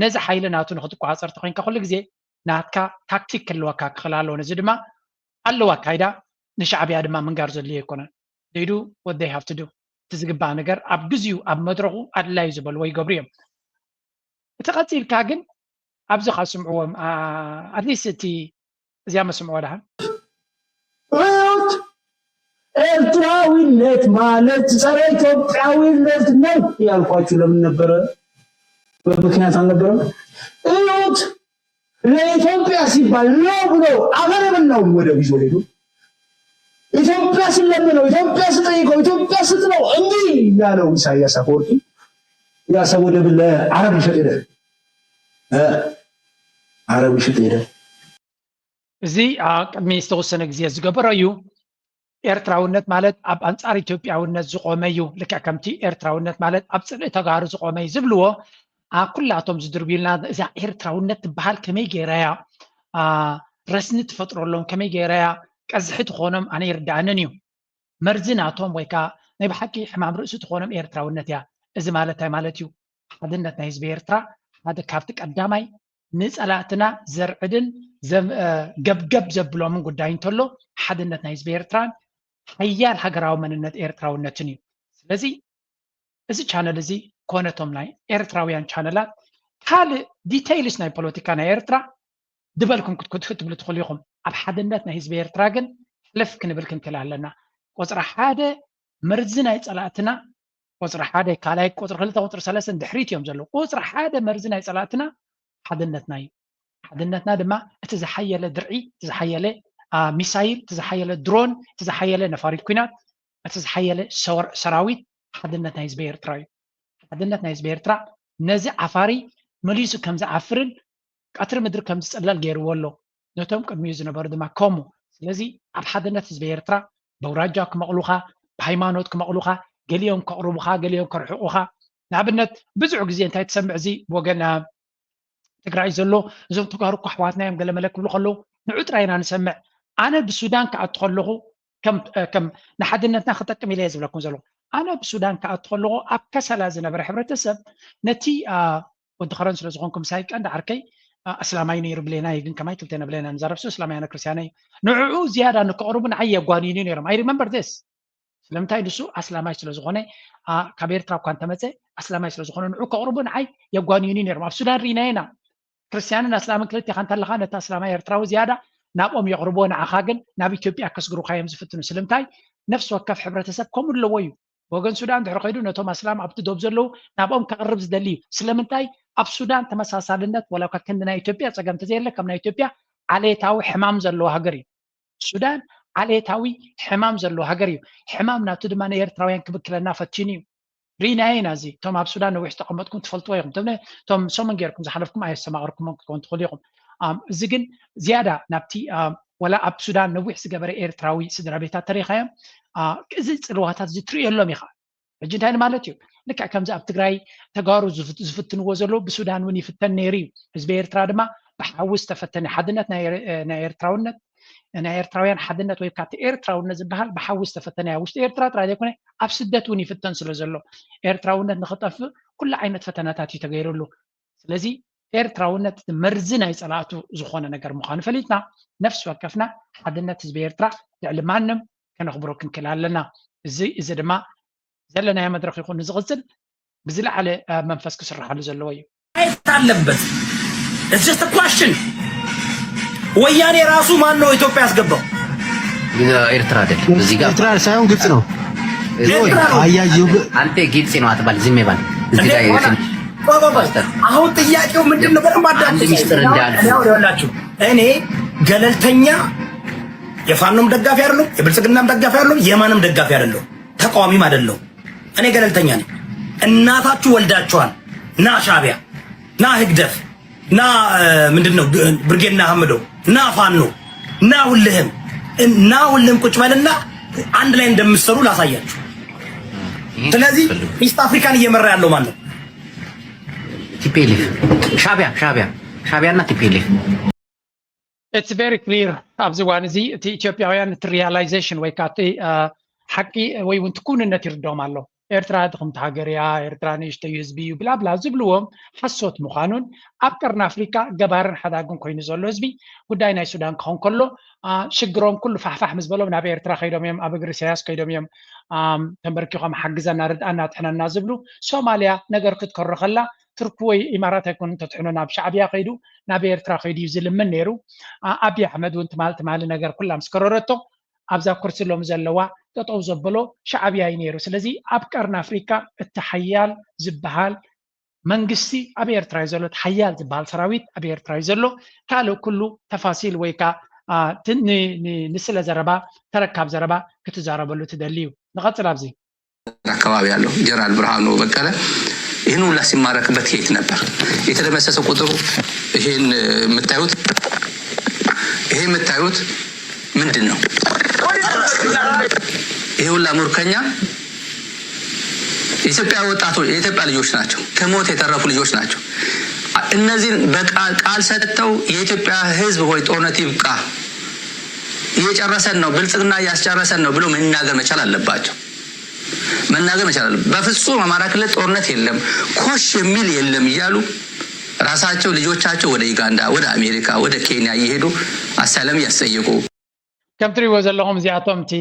ነዚ ሓይሊ ናቱ ንክትቋፀር ተኮይንካ ኩሉ ግዜ ናትካ ታክቲክ ክህልወካ ክኽእል ኣለዎ ነዚ ድማ ኣለዋ ካይዳ ንሻዕብያ ድማ ምንጋር ዘድልዮ ኣይኮነን they do what they have to do እቲ ዝግባእ ነገር ኣብ ግዜኡ ኣብ መድረኹ ኣድላይ ዝበልዎ ይገብሩ እዮም እቲ ቀፂልካ ግን ኣብዚ ካስምዕዎም ኣትሊስት እቲ እዚኣ መስምዕዎ ዳሃን ኤርትራዊነት ማለት ጸረ ኢትዮጵያዊነት ነው ያልኳችሁ ለምን ነበረ? በምክንያት አልነበረም? እዩት ለኢትዮጵያ ሲባል ነው ብሎ አገረብናው ወደ ቢዞ ሄዱ። ኢትዮጵያ ስለምነው ኢትዮጵያ ስጠይቀው ኢትዮጵያ ስትለው እንዴ ያለው ኢሳያስ አፈወርቂ ያሰብ ወደ ብለ አረብ ይሸጥ ሄደ አረብ ይሸጥ ሄደ። እዚ ቅድሚ ዝተወሰነ ግዜ ዝገበረ እዩ ኤርትራውነት ማለት ኣብ አንጻር ኢትዮጵያውነት ዝቆመ እዩ ልክዕ ከምቲ ኤርትራውነት ማለት ኣብ ፅልኢ ተጋሩ ዝቆመ እዩ ዝብልዎ ኩላቶም ዝድርብዩልና እዛ ኤርትራውነት ትበሃል ከመይ ገይራያ ረስኒ ትፈጥረሎም ከመይ ገይራያ ቀዝሒ ትኾኖም ኣነ ይርዳእንን እዩ መርዚ ናቶም ወይ ከዓ ናይ ብሓቂ ሕማም ርእሲ ትኾኖም ኤርትራውነት እያ እዚ ማለት እንታይ ማለት እዩ ሓድነት ናይ ህዝቢ ኤርትራ ሓደ ካብቲ ቀዳማይ ንፀላእትና ዘርዕድን ገብገብ ዘብሎምን ጉዳይ እንተሎ ሓድነት ናይ ህዝቢ ኤርትራን ሓያል ሃገራዊ መንነት ኤርትራውነትን እዩ ስለዚ እዚ ቻነል እዚ ኮነቶም ናይ ኤርትራውያን ቻነላት ካልእ ዲቴይልስ ናይ ፖለቲካ ናይ ኤርትራ ድበልኩም ክትብሉ ትኽእሉ ኢኹም ኣብ ሓድነት ናይ ህዝቢ ኤርትራ ግን ሕልፍ ክንብል ክንክእል ኣለና ቁፅሪ ሓደ መርዚ ናይ ፀላእትና ቁፅሪ ሓደ ካልኣይ ቁፅሪ 2 ቁፅሪ 3 ድሕሪት እዮም ዘለዉ ቁፅሪ ሓደ መርዚ ናይ ፀላእትና ሓድነትና እዩ ሓድነትና ድማ እቲ ዝሓየለ ድርዒ እቲ ዝሓየለ ሚሳይል እቲ ዝሓየለ ድሮን እቲ ዝሓየለ ነፋሪት ኩናት እቲ ዝሓየለ ሰራዊት ሓድነት ናይ ህዝቢ ኤርትራ እዩ ሓድነት ናይ ህዝቢ ኤርትራ ነዚ ዓፋሪ መሊሱ ከም ዝዓፍርን ቀትሪ ምድሪ ከም ዝፅለል ገይርዎ ኣሎ ነቶም ቅድሚኡ ዝነበሩ ድማ ከምኡ ስለዚ ኣብ ሓድነት ህዝቢ ኤርትራ በውራጃ ክመቕሉኻ ብሃይማኖት ክመቕሉኻ ገሊኦም ከቕርቡኻ ገሊኦም ከርሕቑኻ ንኣብነት ብዙሕ ግዜ እንታይ ትሰምዕ እዚ ወገን ትግራይ ዘሎ እዞም ተጋሩ እኮ ኣሕዋትና እዮም ገለ መለ ክብሉ ከለዉ ንዑ ጥራይና ንሰምዕ ኣነ ብሱዳን ክኣቱ ከለኹ ከም ንሓድነትና ክጠቅም ኢለ ዝብለኩም ዘለኹ ኣነ ብሱዳን ክኣቱ ከለኹ ኣብ ከሰላ ዝነበረ ሕብረተሰብ ነቲ ወዲ ኸረን ስለ ዝኾንኩም ሳይ ቀንዲ ዓርከይ ኣስላማይ ነይሩ ብሌና ግን ከማይ ክልተና ብሌና ንዛረብሱ እስላማያነ ክርስቲያነ እዩ ንዕኡ ዝያዳ ንክቕርቡ ንዓይ የጓንዩኒ ነይሮም ኣይ ሪመምበር ስ ስለምንታይ ንሱ ኣስላማይ ስለ ዝኾነ ካብ ኤርትራ እኳ እንተመፀ ኣስላማይ ስለ ዝኾነ ንዑ ከቕርቡ ንዓይ የጓንዩኒ ነይሮም ኣብ ሱዳን ሪኢና ኢና ክርስቲያንን ኣስላምን ክልቲኻ እንተለኻ ነቲ ኣስላማይ ኤርትራዊ ዝያዳ ናብኦም የቕርብዎ ንዓኻ ግን ናብ ኢትዮጵያ ከስግሩካ እዮም ዝፍትኑ ስለምንታይ ነፍሲ ወከፍ ሕብረተሰብ ከምኡ ኣለዎ እዩ ወገን ሱዳን ድሕሪ ከይዱ ነቶም ኣስላም ኣብቲ ዶብ ዘለዉ ናብኦም ከቕርብ ዝደሊ እዩ ስለምንታይ ኣብ ሱዳን ተመሳሳልነት ወላካ ክንዲ ናይ ኢትዮጵያ ፀገም ተዘየለ ከም ናይ ኢትዮጵያ ዓሌታዊ ሕማም ዘለዎ ሃገር እዩ ሱዳን ዓሌታዊ ሕማም ዘለዎ ሃገር እዩ ሕማም ናቱ ድማ ንኤርትራውያን ክብክለና ፈቲኑ እዩ ሪኢና ኢና እዚ እቶም ኣብ ሱዳን ነዊሕ ዝተቐመጥኩም ትፈልጥዎ ኢኹም እቶም ሰሙን ጌርኩም ዝሓለፍኩም ኣየሰማቕርኩም ክትኮን ትኽእሉ ኢኹም እዚ ግን ዝያዳ ናብቲ ወላ ኣብ ሱዳን ነዊሕ ዝገበረ ኤርትራዊ ስድራ ቤታት ተሪኻዮም እዚ ፅልዋታት ዝትርእየሎም ኢኻ ሕጂ እንታይ ማለት እዩ ልክዕ ከምዚ ኣብ ትግራይ ተጋሩ ዝፍትንዎ ዘሎ ብሱዳን እውን ይፍተን ነይሩ እዩ ህዝቢ ኤርትራ ድማ ብሓዊ ዝተፈተነ ሓድነት ናይ ኤርትራውነት ናይ ኤርትራውያን ሓድነት ወይ ካብቲ ኤርትራውነት ዝበሃል ብሓዊ ዝተፈተነ እያ ውሽጢ ኤርትራ ጥራይ ዘይኮነ ኣብ ስደት እውን ይፍተን ስለ ዘሎ ኤርትራውነት ንክጠፍእ ኩሉ ዓይነት ፈተናታት እዩ ተገይሩሉ ስለዚ ኤርትራውነት መርዚ ናይ ፀላእቱ ዝኾነ ነገር ምዃኑ ፈሊጥና ነፍሲ ወከፍና ሓድነት ህዝቢ ኤርትራ ልዕሊ ማንም ከነኽብሮ ክንክእል ኣለና እዚ ድማ ዘለናዮ መድረክ ይኹን ዝቕፅል ብዝለዓለ መንፈስ ክስራሓሉ ዘለዎ እዩ አለበት it's just a question ወያኔ ራሱ ማን ነው ኢትዮጵያ ያስገባው ኤርትራ አይደል እዚህ ጋር ኤርትራ ሳይሆን ግብጽ ነው አያዩ አንተ ግብጽ ነው አትባል ዝም ይባል እዚህ ላይ አሁን ጥያቄው ምንድነው በደንብ አዳምጥ ሚስጥር እንዳለ ያውላችሁ እኔ ገለልተኛ የፋኖም ደጋፊ አይደለም፣ የብልጽግናም ደጋፊ አይደለም፣ የማንም ደጋፊ አይደለም፣ ተቃዋሚም አይደለም። እኔ ገለልተኛ ነኝ። እናታችሁ ወልዳችኋል። ና ሻቢያ፣ ና ህግደፍ፣ ና ምንድነው ብርጌድና ሐምዶ፣ ና ፋኖ፣ ና ሁልህም ቁጭ በልና አንድ ላይ እንደምትሰሩ ላሳያችሁ። ስለዚህ ኢስት አፍሪካን እየመራ ያለው ማለት ነው ቲፒኤልኤፍ፣ ሻቢያና ቲፒኤልኤፍ። It's very clear ኣብዚ ዋን እዚ እቲ ኢትዮጵያውያን እቲ ሪያላይዜሽን ወይ ከዓ እቲ ሓቂ ወይ እውን ትኩንነት ይርድኦም ኣሎ። ኤርትራ ድኹምቲ ሃገር እያ፣ ኤርትራ ንእሽተይ ህዝቢ እዩ ብላ ብላ ዝብልዎም ሓሶት ምዃኑን ኣብ ቀርኒ ኣፍሪካ ገባርን ሓዳግን ኮይኑ ዘሎ ህዝቢ ጉዳይ ናይ ሱዳን ክኾን ከሎ ሽግሮም ኩሉ ፋሕፋሕ ምስ በሎም ናብ ኤርትራ ከይዶም እዮም፣ ኣብ እግሪ ኢሳያስ ከይዶም እዮም ተንበርኪኾም ሓግዘና ርድኣና ጥሕነና ዝብሉ። ሶማልያ ነገር ክትከሮ ከላ ትርኪ ወይ ኢማራት ኣይኮኑ ተጥሕኖ ናብ ሻዕብያ ከይዱ ናብ ኤርትራ ከይዱ እዩ ዝልምን ነይሩ። ኣብይ ኣሕመድ እውን ትማሊ ነገር ኩላ ምስ ከረረቶ ኣብዛ ኩርሲ ሎም ዘለዋ ጠጠው ዘበሎ ሻዕብያ እዩ ነይሩ። ስለዚ ኣብ ቀርኒ ኣፍሪካ እቲ ሓያል ዝበሃል መንግስቲ ኣብ ኤርትራ እዩ ዘሎ፣ እቲ ሓያል ዝበሃል ሰራዊት ኣብ ኤርትራ እዩ ዘሎ። ካልእ ኩሉ ተፋሲል ወይ ከዓ ንስለ ዘረባ ተረካብ ዘረባ ክትዛረበሉ ትደሊ እዩ። ንቐፅል ኣብዚ አካባቢ ያለው ጀነራል ብርሃኑ በቀለ ይህን ሁላ ሲማረክበት የት ነበር? የተደመሰሰ ቁጥሩ ይሄን የምታዩት ምንድን ነው? ይሄ ሁላ ሙርከኛ የኢትዮጵያ ወጣቶች የኢትዮጵያ ልጆች ናቸው፣ ከሞት የተረፉ ልጆች ናቸው። እነዚህን በቃል ሰጥተው የኢትዮጵያ ሕዝብ ሆይ ጦርነት ይብቃ፣ እየጨረሰን ነው፣ ብልጽግና እያስጨረሰን ነው ብሎ መናገር መቻል አለባቸው። በፍጹም አማራ ክልል ጦርነት የለም፣ ኮሽ የሚል የለም እያሉ ራሳቸው ልጆቻቸው ወደ ዩጋንዳ፣ ወደ አሜሪካ፣ ወደ ኬንያ እየሄዱ አሳይለም እያስጠየቁ ከም ትሪእዎ ዘለኹም እዚኣቶም እቲ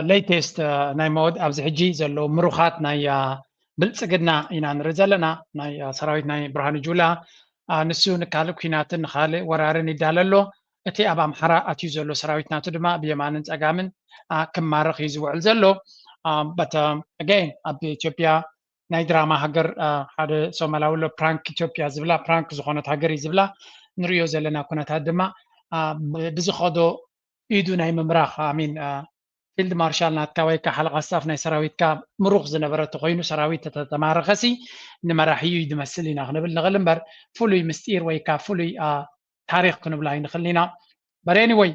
ሌቴስት ናይ መወድ ኣብዚ ሕጂ ዘለዉ ምሩኻት ናይ ብልፅግና ኢና ንርኢ ዘለና። ናይ ሰራዊት ናይ ብርሃኑ ጁላ ንሱ ንካልእ ኩናትን ንካልእ ወራርን ይዳለ ኣሎ። እቲ ኣብ ኣምሓራ ኣትዩ ዘሎ ሰራዊት ናቱ ድማ ብየማንን ፀጋምን ክማርኽ እዩ ዝውዕል ዘሎ። but again ኣብ ኢትዮጵያ ናይ ድራማ ሃገር ሓደ ሶማላዊ ሎ ፕራንክ ኢትዮጵያ ዝብላ ፕራንክ ዝኾነት ሃገር ዝብላ ንሪኦ ዘለና ኩነታት ድማ ብዝኸዶ ኢዱ ናይ ምምራኽ ኣሚን ፊልድ ማርሻል ናትካ ወይ ከዓ ሓለቓ ስታፍ ናይ ሰራዊትካ ምሩኽ ዝነበረቶ ኮይኑ ሰራዊት ተተማረኸሲ ንመራሒ እዩ ዝመስል ኢና ክንብል ንኽእል እምበር ፍሉይ ምስጢር ወይ ከዓ ፍሉይ ታሪክ ክንብላ ይንኽእል ኢና። but anyway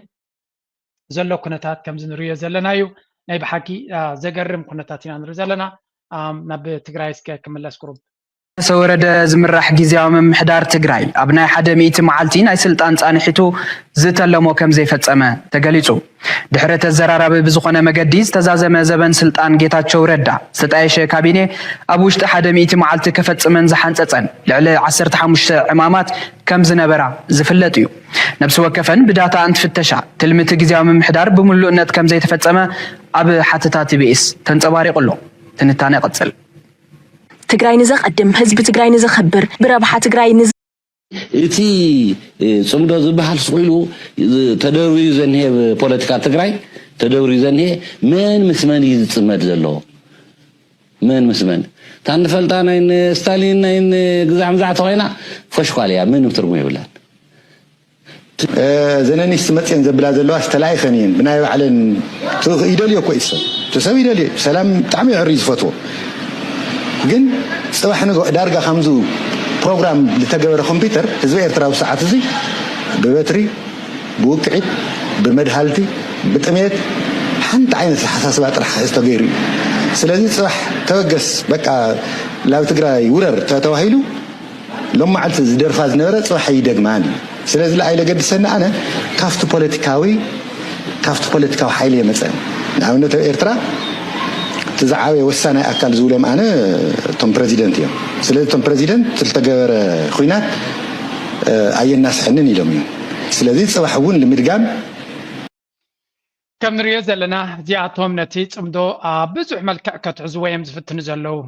ዘሎ ኩነታት ከምዚ ንሪኦ ዘለና እዩ። ናይ ብሓቂ ዘገርም ኩነታት ኢና ንርኢ ዘለና። ናብ ትግራይ እስከ ክምለስ ቅሩብ ሰወረደ ዝምራሕ ጊዜያዊ ምምሕዳር ትግራይ ኣብ ናይ 100 መዓልቲ ናይ ስልጣን ጻንሒቱ ዝተለሞ ከም ዘይፈጸመ ተገሊጹ። ድሕሪ ተዘራራቢ ብዝኾነ መገዲ ዝተዛዘመ ዘበን ስልጣን ጌታቸው ረዳ ዝተጣየሸ ካቢኔ ኣብ ውሽጢ 100 መዓልቲ ከፈጽመን ዝሓንጸጸን ልዕሊ 15 ዕማማት ከም ዝነበራ ዝፍለጥ እዩ። ነብሲ ወከፈን ብዳታ እንትፍተሻ ትልምቲ ጊዜያዊ ምምሕዳር ብምሉእነት ከም ዘይተፈጸመ ኣብ ሓተታት ቲቢኤስ ተንጸባሪቑ ኣሎ። ትንታነ ይቕጽል። ትግራይ ንዘቐድም ህዝቢ ትግራይ ንዘኸብር ብረብሓ ትግራይ እቲ ጽምዶ ዝበሃል ስቑኢሉ ተደብሪ ዘንሄ ፖለቲካ ትግራይ ተደብሪ ዘንሄ መን ምስመን እዩ ዝፅመድ ዘለዎ መን ምስመን ታንፈልጣ ናይ ስታሊን ናይ ግዛዕ ምዛዕቲ ኮይና ፈሽኳል እያ ምንም ትርጉም የብላን። ዘነኒስ መፅን ዘብላ ዘለዋ ዝተላይኸን እየን ብናይ ባዕለን ይደልዮ እኮ እዩ ሰብ ይደልዮ ሰላም ብጣዕሚ ዕሪ ዝፈትዎ ግን ጽባሕ ዳርጋ ከምዙ ፕሮግራም ዝተገበረ ኮምፒውተር ህዝቢ ኤርትራ ሰዓት እዚ ብበትሪ ብውቅዒት ብመድሃልቲ ብጥሜት ሓንቲ ዓይነት ሓሳስባ ጥራሕ ዝተገይሩ እዩ። ስለዚ ጽባሕ ተበገስ በቃ ላብ ትግራይ ውረር ተተባሂሉ ሎም መዓልቲ ዝደርፋ ዝነበረ ጽባሕ ይደግማን እዩ። ስለዚ ለኣይለ ገድሰና ኣነ ካፍቲ ፖለቲካዊ ሓይሊ የመፀን ንኣብነት ኤርትራ تزعاوي وسانة أكل زولم أنا توم بريزيدنت يوم سلذي توم بريزيدنت تلتجبر خوينات أي الناس حنني لهم سلذي صباحون لمدقام كم نريز لنا زياتهم نتيج أمدو بزح ملك كتعزويم زفتن زلو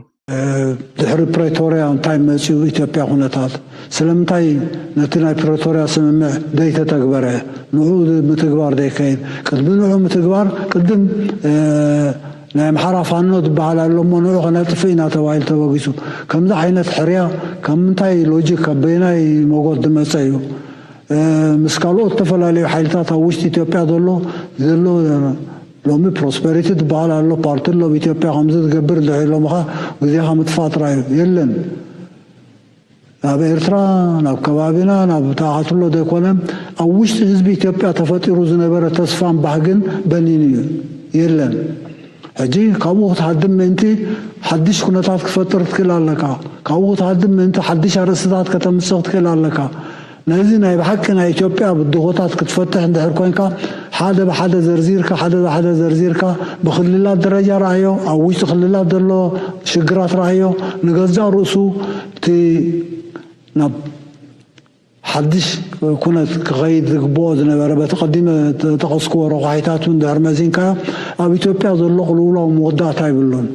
دحر بريتوريا تايم مسيو إثيوبيا هناتات سلامتاي نتنا بريتوريا سمع ديتا تكبره نعود متكبر ديكين قدم نعود متكبر قدم نعم حرف عنه على لما نروح نتفينا توايل توجسو كم ذا عينة حرية كم تاي لوجيك بيناي موجود مسيو مسكالو تفلالي حيلتات وشت إثيوبيا ذلو لومي بروسبريتي تبعال على بارتي لو إثيوبيا خمسة تقبر لو مخا وذي خمت فاترة يلن ناب إرترا ناب كبابنا ناب تاعت له دكونم أوشت حزب إثيوبيا تفتي روزنا برا تصفان بحقن بنيني يلن أجي كابو تحدم أنتي حدش كنا تعرف فترة كلا لك كابو تحدم أنت حدش عرستات كتمسخت كلا لك نازلنا يبحكنا إثيوبيا بالضغوطات كتفتح عند حركوينك حدا بحدا زرزيرك حدا بحدا زرزيرك بخليلات درجة رأيه أو وش تخليلات دلو شجرات رأيه نجزا رؤسو تي نب حدش كنت غيد بوز نبرة بتقدم تقصكو رقعيتات من درمزين كا أو إثيوبيا ظل قلولا ومودات هايبلون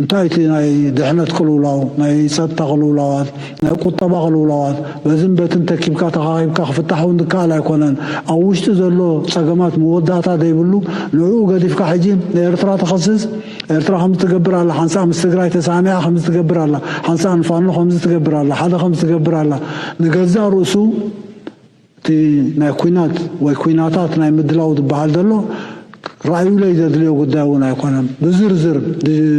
انتهيتي ناي دحنت قلولاو ناي سات قلولاوات ناي قطبة قلولاوات بزن بتن تكيبكا تقايبكا فتحون دكا لا يكونن أو وش تزلو صقمات مودات هايبلو نعو قديفكا حجيم إرترا تخصص إرترا خمس تقبر على حنسا مستقراي تسعمية خمس تقبر على حنسا نفانو خمس تقبر على حدا خمس تقبر على نجزا رؤسو تي ناي كوينات وكويناتات ناي مدلاو دبحال دلو رأيو لي دليو قداونا يكونم بزرزر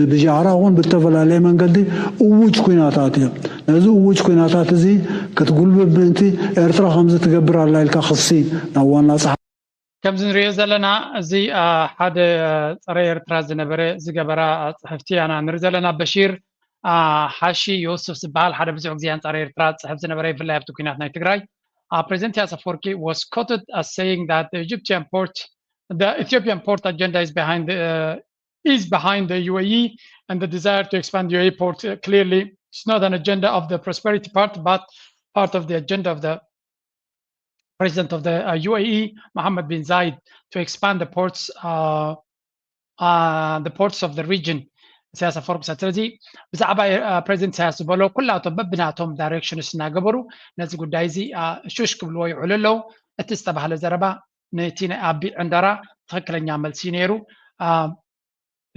بجعراون بالتفل عليه من قدي اووج كويناتاتي نزو اووج كويناتات زي كتقول ببنتي إرترا خمسة تقبر على الكا خصي نوانا صح كم زنريو زلنا زي حد صري إرترا زنبري زي قبرا صحفتي أنا نرزلنا بشير حاشي يوسف سبال حد بزعق زيان صري إرترا صحف زنبري في الله يبتو كويناتنا تقراي President Afwerki was quoted as saying that the Ethiopian port agenda is behind the UAE, and the desire to expand the UAE port clearly it's not an agenda of the prosperity part, but part of the agenda of the president of the UAE, Mohammed bin Zayed, to expand the ports of the region. سياسة فورب سترزي بزعبا بريزنت سياسة بلو كلها تببناتهم دايركشن سناقبرو ناس قد دايزي شوش قبلو يعللو اتستبه لزربا نتينا أبي عندرا تخكلن يعمل سينيرو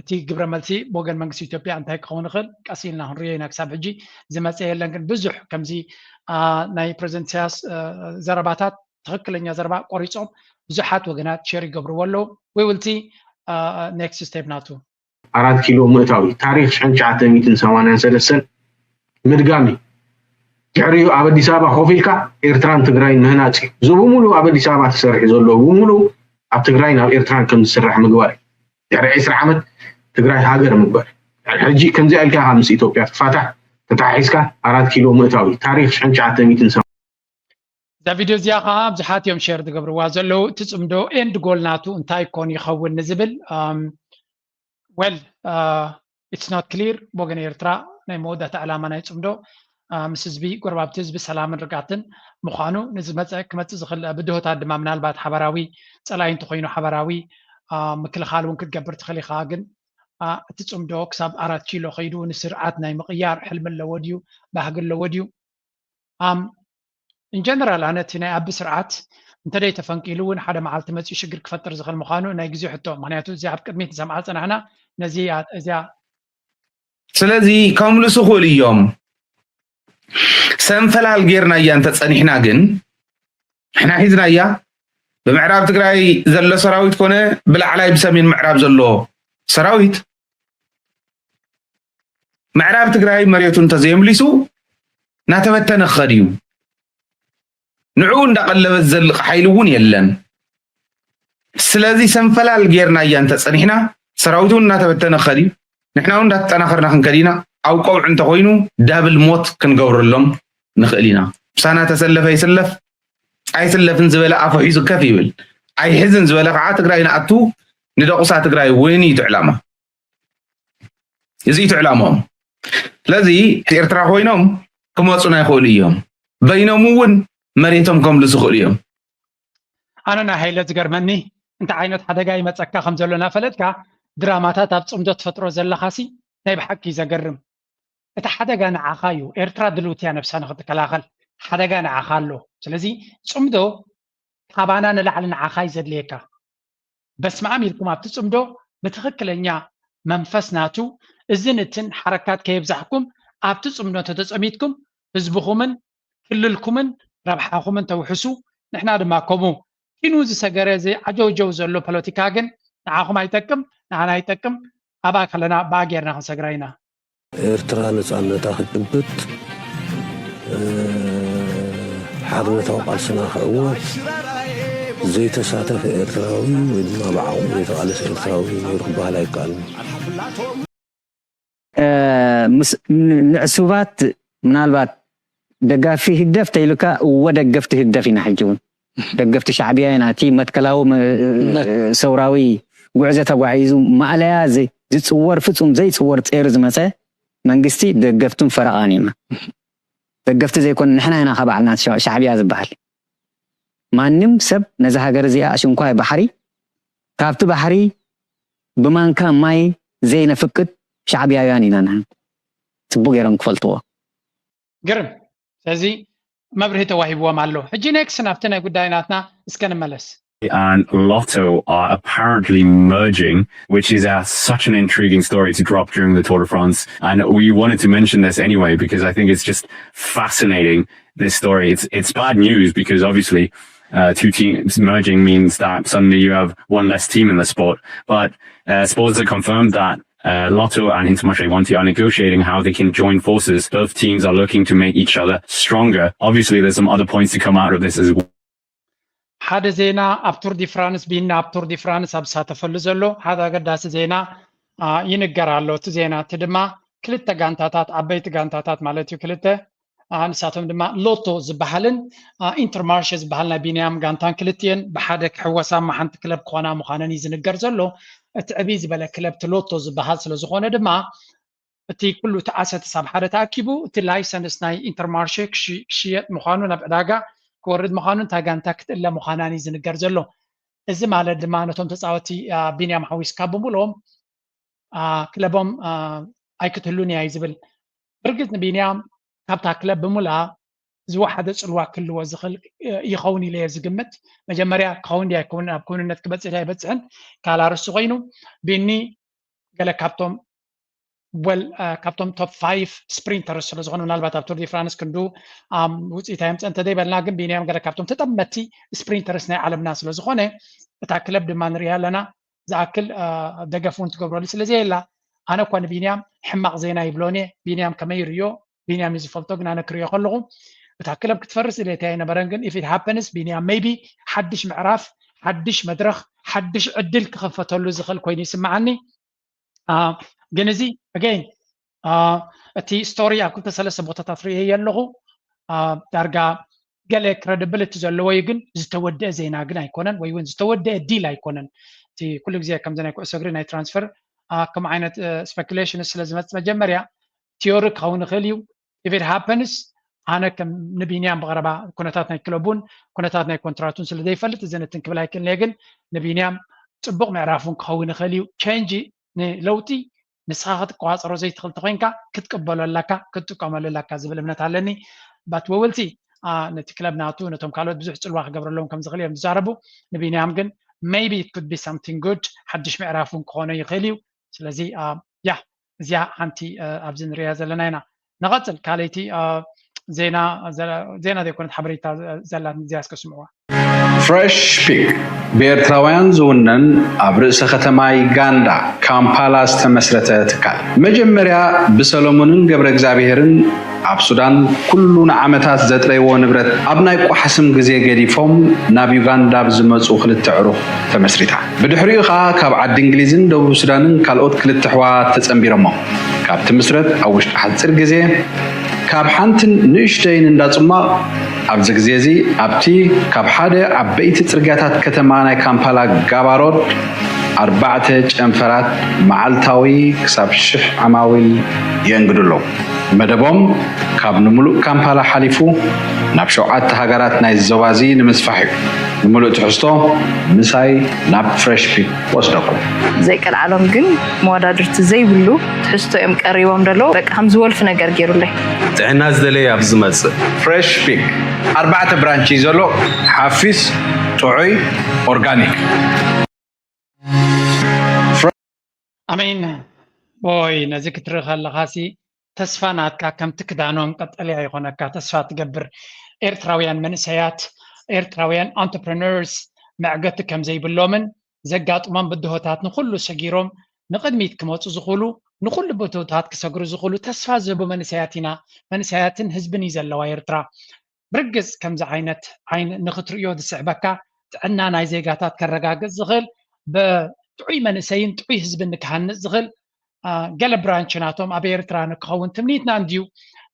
تي قبر ملسي بوغن منكس إثيوبيا انتهي قون خل كاسيلنا هنرينا كساب حجي زي ما سيهل لنكن بزح كمزي ناي بريزنت سياس زرباتات تخكلن يا زربا قريصهم بزحات وغنات شيري قبرو ولو we will see next step ناتو 4 كيلو مئتاوي تاريخ 1983 مدقامي جعريو اب اديس ابا خوفيلكا ايرتران تግራይ نهناصي زبو مولو اب اديس ابا تسرح زلو مولو اب تግራይ ናብ ايرتران كم تسرح مغبار يعني 10 عمت تግራይ هاجر مغبار يعني حجي كنزي الكا خمس اثيوبيا تفاتح تتعيسكا 4 كيلو مئتاوي تاريخ 1983 فيديو زياقه بزحات يوم شير تقبروا زلو تصمدو اند جول ناتو انتاي كون يخون نزبل well it's not clear بوغن إيرترا ناي مودة علامة ناي تصمدو مسز بي قربابت زبي سلام رقاتن مخانو نزمت كمت زخل بدهو تاد ما منال بعد حبراوي صلاين تخينو حبراوي مكل خالون كتقبر تخلي خاغن تصمدو كساب 4 كيلو خيدو نسرعات ناي مقيار حلم لوديو باهق لوديو in general أنا تنا أب سرعات انت لي تفنقيلون حدا معلت متي شجر كفتر زخل مخانو ناي غزي حتو معناتو زي عب قدميت زمعت انا هنا نزيات ازيا سلازي كاملسو خول اليوم سنفلال غيرنا يا انت تصنيحنا جن احنا حيزنا يا بمعراب تግራይ زلو سراويت كونه بلعلاي بسمين معراب زلو سراويت معراب تግራይ مريتون تزيمليسو ناتبتن خديو نعون دقلبت زلق حيلون يلن سلازي سنفلال غيرنا يا انت تصنيحنا سراويتون ناتبتن خديو نحنا وند تناخرنا خنكدينا او قوع انت خوينو دابل موت كنغورلهم نخلينا بسانا تسلف يسلف اي سلفن زبلا افو حيزو كف يبل اي حزن زبلا قعا تግራይنا اتو ندقصا تግራይ ويني تعلامه يزيت علامهم لذي ايرترا خوينهم كموصنا يخول يوم بينهم ون مريتهم كم لسخول يوم انا نحيله تقرمني انت عينت حدقاي مصكا خمزلنا فلتكا دراماتات ابصمدو تفطرو زلخاسي ناي بحكي زقرم اتا حدقا نعاخايو ايرترا دلوتيا نفسها نتكلاخل حدقا نعاخالو سلازي صمدو خابانا نلعل نعاخاي زدليكا بس ما عميلكم ابتصمدو بتخكلنيا منفسناتو ازنتن حركات كيبزحكم ابتصمدو تتصميتكم حزبكم كللكم ربحاكم توحسو ንሕና ድማ ከምኡ ኪኑ ዝሰገረ እዚ ዓጀውጀው ዘሎ ፖለቲካ ግን ንዓኹም ኣይጠቅም ንዓና ኣይጠቅም ኣባ ከለና ባጌርና ክንሰግራ ኢና ኤርትራ ነፃነታ ክትጥብጥ ሓርነታዊ ቃልስና ክዕወት ዘይተሳተፈ ኤርትራዊ ወይ ድማ ብዓቕሙ ዘይተቃለሰ ኤርትራዊ ነይሩ ክበሃል ኣይከኣልን ንዕሱባት ምናልባት ደጋፊ ህደፍ ተይሉካ ወደገፍቲ ህደፍ ኢና ሕጂ እውን ደገፍቲ ሻዕብያ ኢና እቲ መትከላዊ ሰውራዊ ጉዕዞ ተጓዒዙ ማዕለያ ዝፅወር ፍፁም ዘይፅወር ፀይሩ ዝመፀ መንግስቲ ደገፍቱን ፈረቓን ኢና ደገፍቲ ዘይኮን ንሕና ኢና ከባዕልና ሻዕብያ ዝበሃል ማንም ሰብ ነዚ ሃገር እዚኣ ኣሽንኳይ ባሕሪ ካብቲ ባሕሪ ብማንካ ማይ ዘይነፍቅድ ሻዕብያውያን ኢና ንሕና ፅቡቅ ገይሮም ክፈልጥዎ ግርም ስለዚ መብርሂ ተዋሂብዎም ኣሎ ሕጂ ኔክስት ናብቲ ናይ ጉዳይናትና እስከ ንመለስ and Lotto are apparently merging, which is such an intriguing story to drop during the Tour de France. And we wanted to mention this anyway, because I think it's just fascinating, this story. It's bad news because obviously two teams merging means that suddenly you have one less team in the sport. But sports have confirmed that Lotto and Intermarché Wanty are negotiating how they can join forces. Both teams are looking to make each other stronger. Obviously, there's some other points to come out of this as well. ሓደ ዜና ኣብ ቱር ዲ ፍራንስ ቢና ኣብ ቱር ዲ ፍራንስ ኣብ ሳተፈሉ ዘሎ ሓደ ኣገዳሲ ዜና ይንገር ኣሎ እቲ ዜና እቲ ድማ ክልተ ጋንታታት ዓበይቲ ጋንታታት ማለት እዩ ክልተ ንሳቶም ድማ ሎቶ ዝበሃልን ኢንተርማርሼ ዝበሃል ናይ ቢንያም ጋንታን ክልቲአን ብሓደ ክሕወሳ ሓንቲ ክለብ ክኾና ምዃነን እዩ ዝንገር ዘሎ እቲ ዕብይ ዝበለ ክለብ እቲ ሎቶ ዝበሃል ስለ ዝኾነ ድማ እቲ ኩሉ ተኣሰተ ሳብ ሓደ ተኣኪቡ እቲ ላይሰንስ ናይ ኢንተርማርሼ ክሽየጥ ምዃኑ ናብ ዕዳጋ ክወርድ ምዃኑ እንታይ ጋንታ ክትእለ ምዃናን እዩ ዝንገር ዘሎ እዚ ማለት ድማ ነቶም ተፃወቲ ቢንያም ሓዊስካ ብምልኦም ክለቦም ኣይክትህሉን እያ እዩ ዝብል ብርግፅ ንቢንያም ካብታ ክለብ ብምልኣ ዝወሓደ ፅልዋ ክህልዎ ዝኽእል ይኸውን ኢለ እየ ዝግምት መጀመርያ ክኸውን ዲ ኣይከውን ኣብ ኩንነት ክበፅሕ ዲ ኣይበፅሕን ካላርሱ ኮይኑ ቢኒ ገለ ካብቶም ቶፕ 5 ስፕሪንተርስ ስለ ዝኾኑ ምናልባት ኣብ ቱር ዲ ፍራንስ ክንዱ ውፅኢታ የምፅእ እንተዘይበልና ግን ቢንያም ገለ ካብቶም ተጠመቲ ስፕሪንተርስ ናይ ዓለምና ስለ ዝኾነ እታ ክለብ ድማ ንሪኣ ኣለና ዝኣክል ደገፍ እውን ትገብረሉ ስለዘየላ ኣነ እኳ ንቢንያም ሕማቕ ዜና ይብሎን እየ ቢንያም ከመይ ርዮ ቢንያም እዩ ዝፈልጦ ግን ኣነ ክሪኦ ከለኹ እታ ክለብ ክትፈርስ ኢለታ ኣይነበረን ግን ኢፍ ኢት ሃፐንስ ቢንያም ሜይቢ ሓድሽ ምዕራፍ ሓድሽ መድረኽ ሓድሽ ዕድል ክኸፈተሉ ዝኽእል ኮይኑ ይስማዓኒ ግን እዚ ኣገይን እቲ ስቶሪ ኣብ ክልተ ሰለስተ ቦታታት ሪእየ ኣለኹ ዳርጋ ገለ ክሬዲብሊቲ ዘለዎ እዩ ግን ዝተወድአ ዜና ግን ኣይኮነን ወይ እውን ዝተወድአ ዲል ኣይኮነን እቲ ኩሉ ግዜ ከምዚ ናይ ኩዕሶ እግሪ ናይ ትራንስፈር ከም ዓይነት ስፔኩሌሽን ስለ ዝመፅእ መጀመርያ ቲዮሪ ክኸውን ይኽእል እዩ ኢፍ ኢት ሃፐንስ ኣነ ከም ንቢንያም ብቐረባ ኩነታት ናይ ክለቡን ኩነታት ናይ ኮንትራቱን ስለ ዘይፈልጥ እዚ ነትን ክብል ኣይክእልን እየ ግን ንቢንያም ፅቡቕ ምዕራፉን ክኸውን ይኽእል እዩ ቼንጂ ንለውጢ ንስኻ ክትቆፃፀሮ ዘይትኽእል ተኮይንካ ክትቅበሎ ኣለካ ክትጥቀመሉ ኣለካ ዝብል እምነት ኣለኒ ባት ወወልቲ ነቲ ክለብ ናቱ ነቶም ካልኦት ብዙሕ ፅልዋ ክገብረሎም ከም ዝኽእል እዮም ዝዛረቡ ንቢንያም ግን ሜይቢ ኢት ኩድ ቢ ሳምቲንግ ጉድ ሓድሽ ምዕራፉን ክኾነ ይኽእል እዩ ስለዚ ያ እዚኣ ሓንቲ ኣብዚ ንሪኣ ዘለና ኢና ንቐፅል ካልይቲ ዜና ዘይኮነት ሓበሬታ ዘላት እዚኣ እስከስምዕዋ ፍሬሽ ፒክ ብኤርትራውያን ዝውነን ኣብ ርእሰ ከተማ ዩጋንዳ ካምፓላ ዝተመስረተ ትካል መጀመርያ ብሰሎሞንን ገብረ እግዚአብሔርን ኣብ ሱዳን ኩሉ ንዓመታት ዘጥረይዎ ንብረት ኣብ ናይ ቋሕስም ግዜ ገዲፎም ናብ ዩጋንዳ ብዝመፁ ክልተ ዕሩኽ ተመስሪታ ብድሕሪኡ ከዓ ካብ ዓዲ እንግሊዝን ደቡብ ሱዳንን ካልኦት ክልተ ኣሕዋት ተፀንቢሮሞም ካብቲ ምስረት ኣብ ውሽጢ ሓፂር ግዜ ካብ ሓንትን ንእሽተይን እንዳፅማቕ ኣብዚ ግዜ እዚ ኣብቲ ካብ ሓደ ዓበይቲ ፅርግያታት ከተማ ናይ ካምፓላ ጋባሮድ 4 ጨንፈራት መዓልታዊ ክሳብ 1000 ዓማዊል የንግድሎ መደቦም ካብ ንሙሉእ ካምፓላ ሓሊፉ ናብ 7 ሃገራት ናይ ዞባዚ ንምስፋሕ እዩ ንሙሉእ ትሕዝቶ ምሳይ ናብ ፍሬሽ ፒክ ወስደኩም ዘይቀልዓሎም ግን መወዳድርቲ ዘይብሉ ትሕዝቶ እዮም ቀሪቦም ደሎ በቃ ከም ዝወልፍ ነገር ገይሩለይ ጥዕና ዝደለየ ኣብ ዝመፅእ ፍሬሽ ፒክ 4 ብራንች ዘሎ ሓፊስ ጥዑይ ኦርጋኒክ ኣሜን ቦይ ነዚ ክትርኢ ከለኻሲ ተስፋ ናትካ ከምቲ ክዳኖም ቀጠልያ ይኾነካ ተስፋ ትገብር ኤርትራውያን መንእሰያት ኤርትራውያን entrepreneurs معقت كم زي بلومن زقات من بدهوتات نخل سجيرهم نقدميت كموت زخولو نخل بدهوتات كسجر زخولو تسفى زبو منسياتين هزبني زلوا يرترا برجز كم زعينت عين نخطريو دسعبكا تعنا ناي زيقاتات كرقاق زغل بتعوي منسيين تعوي هزبنك هن زغل قال برانشناتهم أبي يرترا نكون تمنيتنا نديو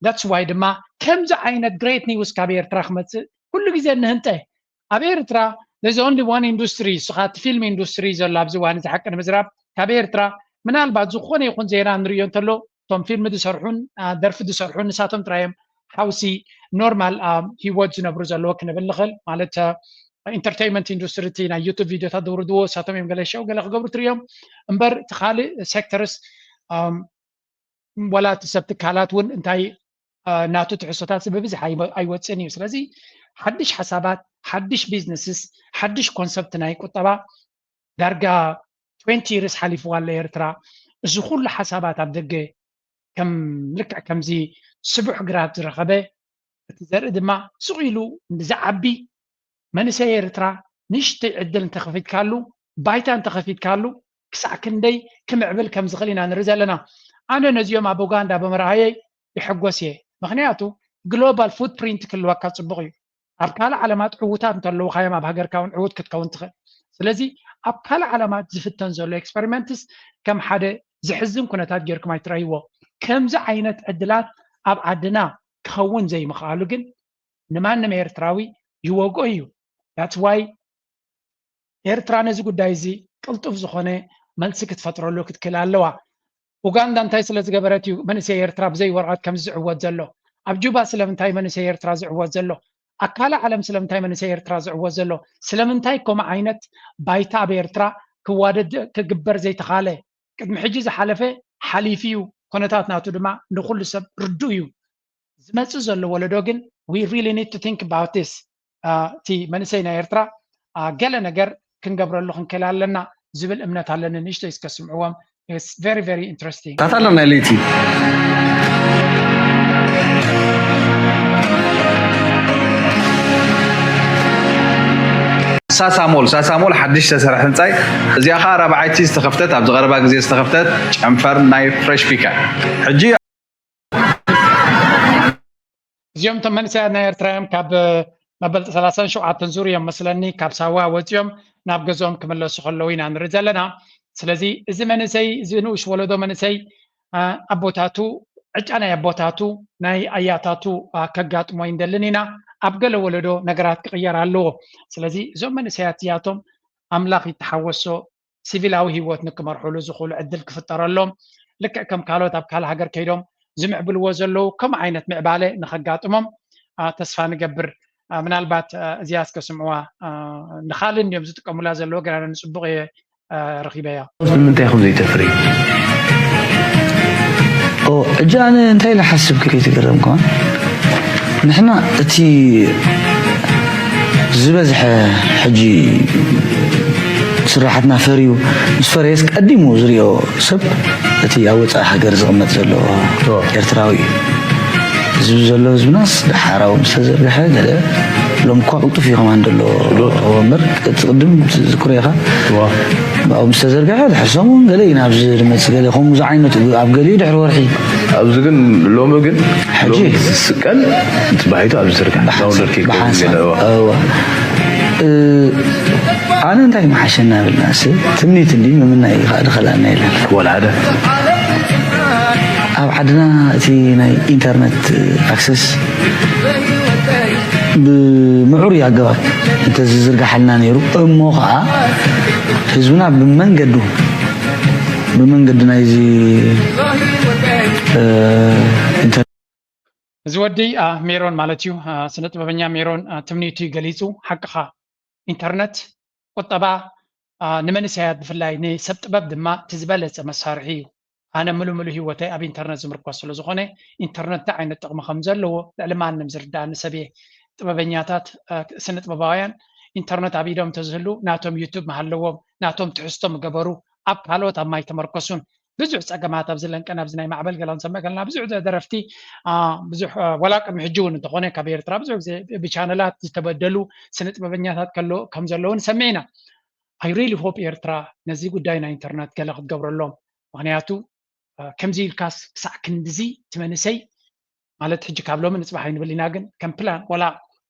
that's why دما كم زعينت great news كابي يرترا خمت كل جزء نهنته أبي يرترا there's only one industry سخات فيلم industry زلا بزوان زحكنا مزراب كابي يرترا من البعض زخوني يكون زينا نريون تلو توم فيلم دسرحون درف دسرحون نساتهم ترايم حوسي نورمال هي وودز نبرز اللو كنا باللغل مالتها entertainment industry تينا يوتيوب فيديو تدور دو ساتهم يوم قال شو قال قبل تريوم امبر تخالي sectors ولا تسبت كالات ون انتاي ناتو تحسوتات ببزح اي واتسني سلازي حدش حسابات حدش بيزنسز حدش كونسبت ناي قطبا درجة 20 يرس حليفوا على إيرترا زخول حسابات عبدقة كم لك كم زي سبع جرات رقبة تزرد ما سويلو زعبي من سيرترا نشت عدل تخفيت كالو بايتان تخفيت كالو كساكن دي كم عبل كم زغلينا نرزق لنا أنا نزيوم أبو غاندا بمرايي يحقوسيه مخنياتو جلوبال فوت برينت كل وقت صبغي أبكال علامات عوتات نتلو خيام بهجر كون عود كتكون تخ سلازي أبكال علامات زفتن زولو إكسبيرمنتس كم حدا زحزم كنا تاجركم يترايوه كم زعينة عدلات أب عدنا كون زي مخالوجن نمان نميرتراوي يوقعيو that's why إيرترا نزق دايزي قلتوف زخونة ملسك تفترو لو كتكلالوا وغاندا انتاي سلز جبرتيو من سيرترا بزي ورقات كم زعوات زلو أبجوبا سلمنتاي من سيرترا زعوات زلو أكال عالم سلمنتاي من سيرترا زعوات زلو سلمنتاي كوم عينت بايتا بيرترا كوادد كجبر زي تخاله قد محجز حلفه حليفيو كونتات ناتو دما نقول سب ردويو زمص زلو ولدوغن we really need to think about this تي من سينا يرترا قال نجر كنقبر كنكلالنا زبل امنات علنا نشتا يسكسمعوهم it's very very interesting تعالنا ليتي ساسامول حدش تسرح هنصاي ازيا خا ربعايتي استخفتت ابز غربا غزي استخفتت عنفر ناي فريش بيكا حجي زيوم تمن ساعه نيرترايم كاب مبل 30 شعات تنزوريا مسلني كاب سوا وزيوم ناب غزوم كملسو خلوينا نرزلنا سلازي زمنسي زنوش ولدو منسي ابوتاتو اجانا يبوتاتو ناي اياتاتو كغاطمو يندلنينا ابغل ولدو نغرات قيرالو سلازي زوم منسياتياتهم املاخ يتحوسو سيفيلاو هيوت نكمرحلو زخول عدل كفترالهم لك كم كالوت ابكال هاجر كيدوم زمع بالوزلو كم عينت معباله نخغاطمم تسفا نقبر من البات زياس كسمعوا نخالن يوم زتقملا زلو غران نصبغ رخيبايا من تاخذ زي تفري او اجانا انتي لحسب كري تقرمكم نحنا تي زبزح حجي سراحتنا فريو مس فريس قديمو زريو سب تي اوصا حجر زغمت زلو ኤርትራዊ زب زلو زبناس دحراو مستزرح هذا لو مكو عطف يخم عندلو عمر تقدم ذكريها او مستزرح هذا حسمون قالينا ابز المسجد هم زعينه اب قالي دحر ورحي ابز كن لو مغن حجي سكن تبعيتو ابز زرقه داولركي ايوه انا انتي ما حشنا بالناس تمنيت اللي منا دخلنا الى ولا هذا أو عندنا في إنترنت أكسس بمعور يا جواب أنت زرق حلنا نيرو موقع حزبنا بمن قدنا يزي زودي ميرون مالتيو سنة ببنيا ميرون تمنيتي قليزو حقها إنترنت قطبا نمن سياد بفلاي ني سبت باب دما تزبالة مسارحيو أنا ملو هوتي أبي إنترنت زمركوا سلو زخونة إنترنت عين التقم خمزة لو لما نمزر دان سبيه تبابنياتات سنة بابايان إنترنت أبي دوم تزهلو ناتهم يوتيوب محلوهم ناتهم تحستم قبرو أب حالوت أما يتمركزون ብዙሕ ፀገማት ኣብ ዝለንቀን ኣብዚ ናይ ማዕበል ገላ ንሰምዕ ከለና ብዙሕ ደረፍቲ ብዙሕ ወላ ቅድሚ ሕጂ እውን እንተኾነ ካብ ኤርትራ ብዙሕ ግዜ ብቻነላት ዝተበደሉ ስነ ጥበበኛታት ከም ዘለውን ሰሚዕና ኣይ ሪሊ ሆፕ ኤርትራ ነዚ ጉዳይ ናይ ኢንተርነት ገለ ክትገብረሎም ምክንያቱ ከምዚ ኢልካስ ክሳዕ ክንድዚ ትመንሰይ ማለት ሕጂ ካብ ሎሚ ንፅባሕ ኣይንብል ኢና ግን ከም ፕላን ወላ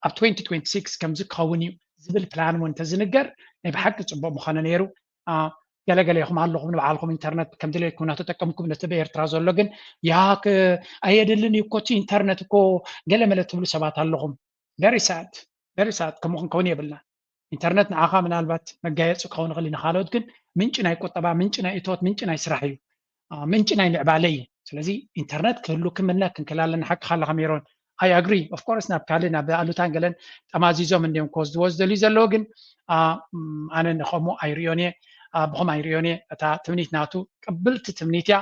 ኣብ 2026 ከምዚ ክኸውን እዩ ዝብል ፕላን እውን እንተዝንገር ናይ ብሓቂ ፅቡቅ ምኾነ ነይሩ ገለገለ ኢኹም ኣለኹም ንባዕልኩም ኢንተርነት ከም ድሌትኩም እናተጠቀምኩም ነቲ ብኤርትራ ዘሎ ግን ያ ኣየድልን እዩ እኮ እቲ ኢንተርነት እኮ ገለመለ ትብሉ ሰባት ኣለኹም ቨሪ ሳድ ከምኡ ክንከውን የብልና ኢንተርነት ንዓኻ ምናልባት መጋየፂ ክኸውን ይኽእል ኢና ካልኦት ግን ምንጭ ናይ ቁጠባ ምንጭ ናይ እቶት ምንጭ ናይ ስራሕ እዩ ምንጭ ናይ ምዕባለ እዩ ስለዚ ኢንተርነት ክህሉ ክምነ ክንክል ኣለና ሓቂ ካለካ ሜሮን ኣይ ኣግሪ ኦፍኮርስ ናብ ካልእ ናብ ኣሉታን ገለን ጠማዚዞም እንዲኦም ክወስድዎ ዝደልዩ ዘለዎ ግን ኣነ ንከምኡ ኣይርዮን እየ ብኹም ኣይርዮን እየ እታ ትምኒት ናቱ ቅብልቲ ትምኒት እያ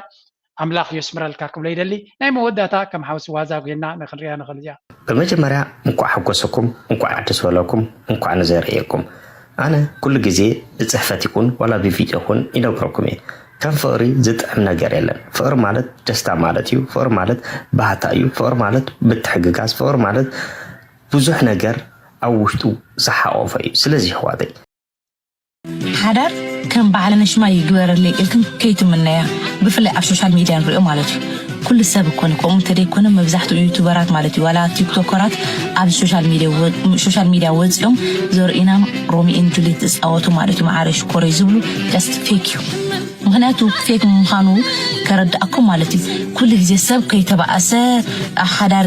ኣምላኽ የስምረልካ ክብሎ ይደሊ ናይ መወዳእታ ከም ሓውሲ ዋዛ ጌና ንክንሪያ ንኽእል እያ በመጀመርያ እንኳዕ ሓጎሰኩም እንኳዕ ደስ በለኩም እንኳዕ ንዘርእየኩም ኣነ ኩሉ ግዜ ብፅሕፈት ይኩን ዋላ ብቪድዮ ይኩን ይነግረኩም እየ ከም ፍቅሪ ዝጥዕም ነገር የለን ፍቅሪ ማለት ደስታ ማለት እዩ ፍቅሪ ማለት ባህታ እዩ ፍቅሪ ማለት ብትሕግጋዝ ፍቅሪ ማለት ብዙሕ ነገር ኣብ ውሽጡ ዝሓቆፈ እዩ ስለዚ ኣሕዋተይ ሓዳር ከም ባዕልና ሽማ ይግበረለይ ኢልኩም ከይትምነያ ብፍላይ ኣብ ሶሻል ሚድያ ንሪኦ ማለት እዩ ኩሉ ሰብ ኮነ ከምኡ ተደይኮነ መብዛሕትኡ ዩቱበራት ማለት እዩ ዋላ ቲክቶከራት ኣብ ሶሻል ሚድያ ወፂኦም ዘርእና ሮሚኤን ጁሊት ዝፃወቱ ማለት እዩ ማዕረ ሽኮረይ ዝብሉ ጀስት ፌክ እዩ ምክንያቱ ፌክ ምዃኑ ከረዳእኩም ማለት እዩ ኩሉ ግዜ ሰብ ከይተባእሰ ሓዳር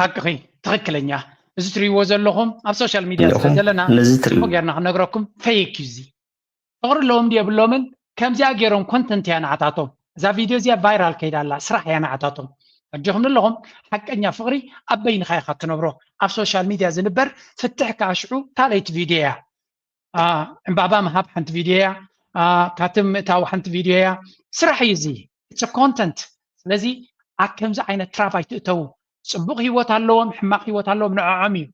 ሓቂ ትክክለኛ እዚ ትሪእዎ ዘለኹም ኣብ ሶሻል ሚድያ ስለዘለና ፅቡቅ ጌርና ክነግረኩም ፌክ እዩ እዚ ፍቅሪ ኣለዎም ድዩ የብሎምን ከምዚኣ ገይሮም ኮንተንት እያ ንዓታቶም እዛ ቪድዮ እዚኣ ቫይራል ከይዳላ ስራሕ እያ ንዓታቶም እጅኹም ኣለኹም ሓቀኛ ፍቅሪ ኣብ በይንኻ ኢኻ ትነብሮ ኣብ ሶሻል ሚድያ ዝንበር ፍትሕ ካሽዑ ካልአይቲ ቪድዮ እያ ዕምባባ ምሃብ ሓንቲ ቪድዮ እያ ካትም ምእታዊ ሓንቲ ቪድዮ እያ ስራሕ እዩ እዚ ኢትስ ኮንተንት ስለዚ ኣብ ከምዚ ዓይነት ትራፍ ኣይትእተው ፅቡቅ ሂወት ኣለዎም ሕማቅ ሂወት ኣለዎም ንዕዖም እዩ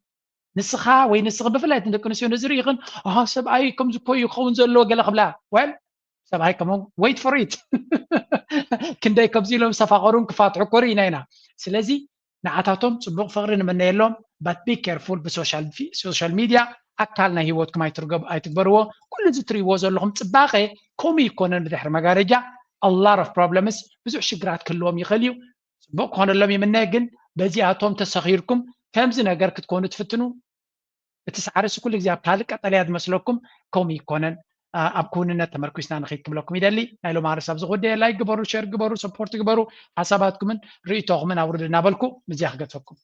ንስኻ ወይ ንስኽ ብፍላይ ደቂ ኣንስትዮ ንዝርኢኽን ሰብኣይ ከምዚ እኮ እዩ ክኸውን ዘለዎ ገለ ክብላ ወል ሰብኣይ ከምኡ ወይት ፎር ኢት ክንደይ ከምዚ ኢሎም ዝተፋቀሩን ክፋትሑ እኮ ርኢና ኢና ስለዚ ንዓታቶም ፅቡቅ ፍቅሪ ንመነየሎም ባት ቢ ኬርፉል ብሶሻል ሚድያ ኣካል ናይ ሂወትኩም ኣይትግበርዎ ኩሉ እዚ ትሪእዎ ዘለኹም ፅባቐ ከምኡ ይኮነን ብድሕሪ መጋረጃ ኣላር ኦፍ ፕሮብለምስ ብዙሕ ሽግራት ክህልዎም ይኽእል እዩ ፅቡቅ ክኾነሎም ይምነ ግን በዚኣቶም ተሰኺርኩም ከምዚ ነገር ክትኮኑ ትፍትኑ እቲ ሳዕርሲ ኩሉ ግዜ ኣብ ካልእ ቀጠልያ ዝመስለኩም ከምኡ ይኮነን ኣብ ክውንነት ተመርኪስና ንኸይድ ክብለኩም ይደሊ ናይ ሎማ ርዕስ ኣብዚ ጉዳይ ላይክ ግበሩ ሸር ግበሩ ሰፖርት ግበሩ ሓሳባትኩምን ርእቶኹምን ኣውርድ እናበልኩ ምዝያ ክገድፈኩም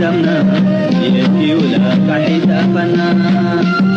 Damna, yeti ula kahita pana.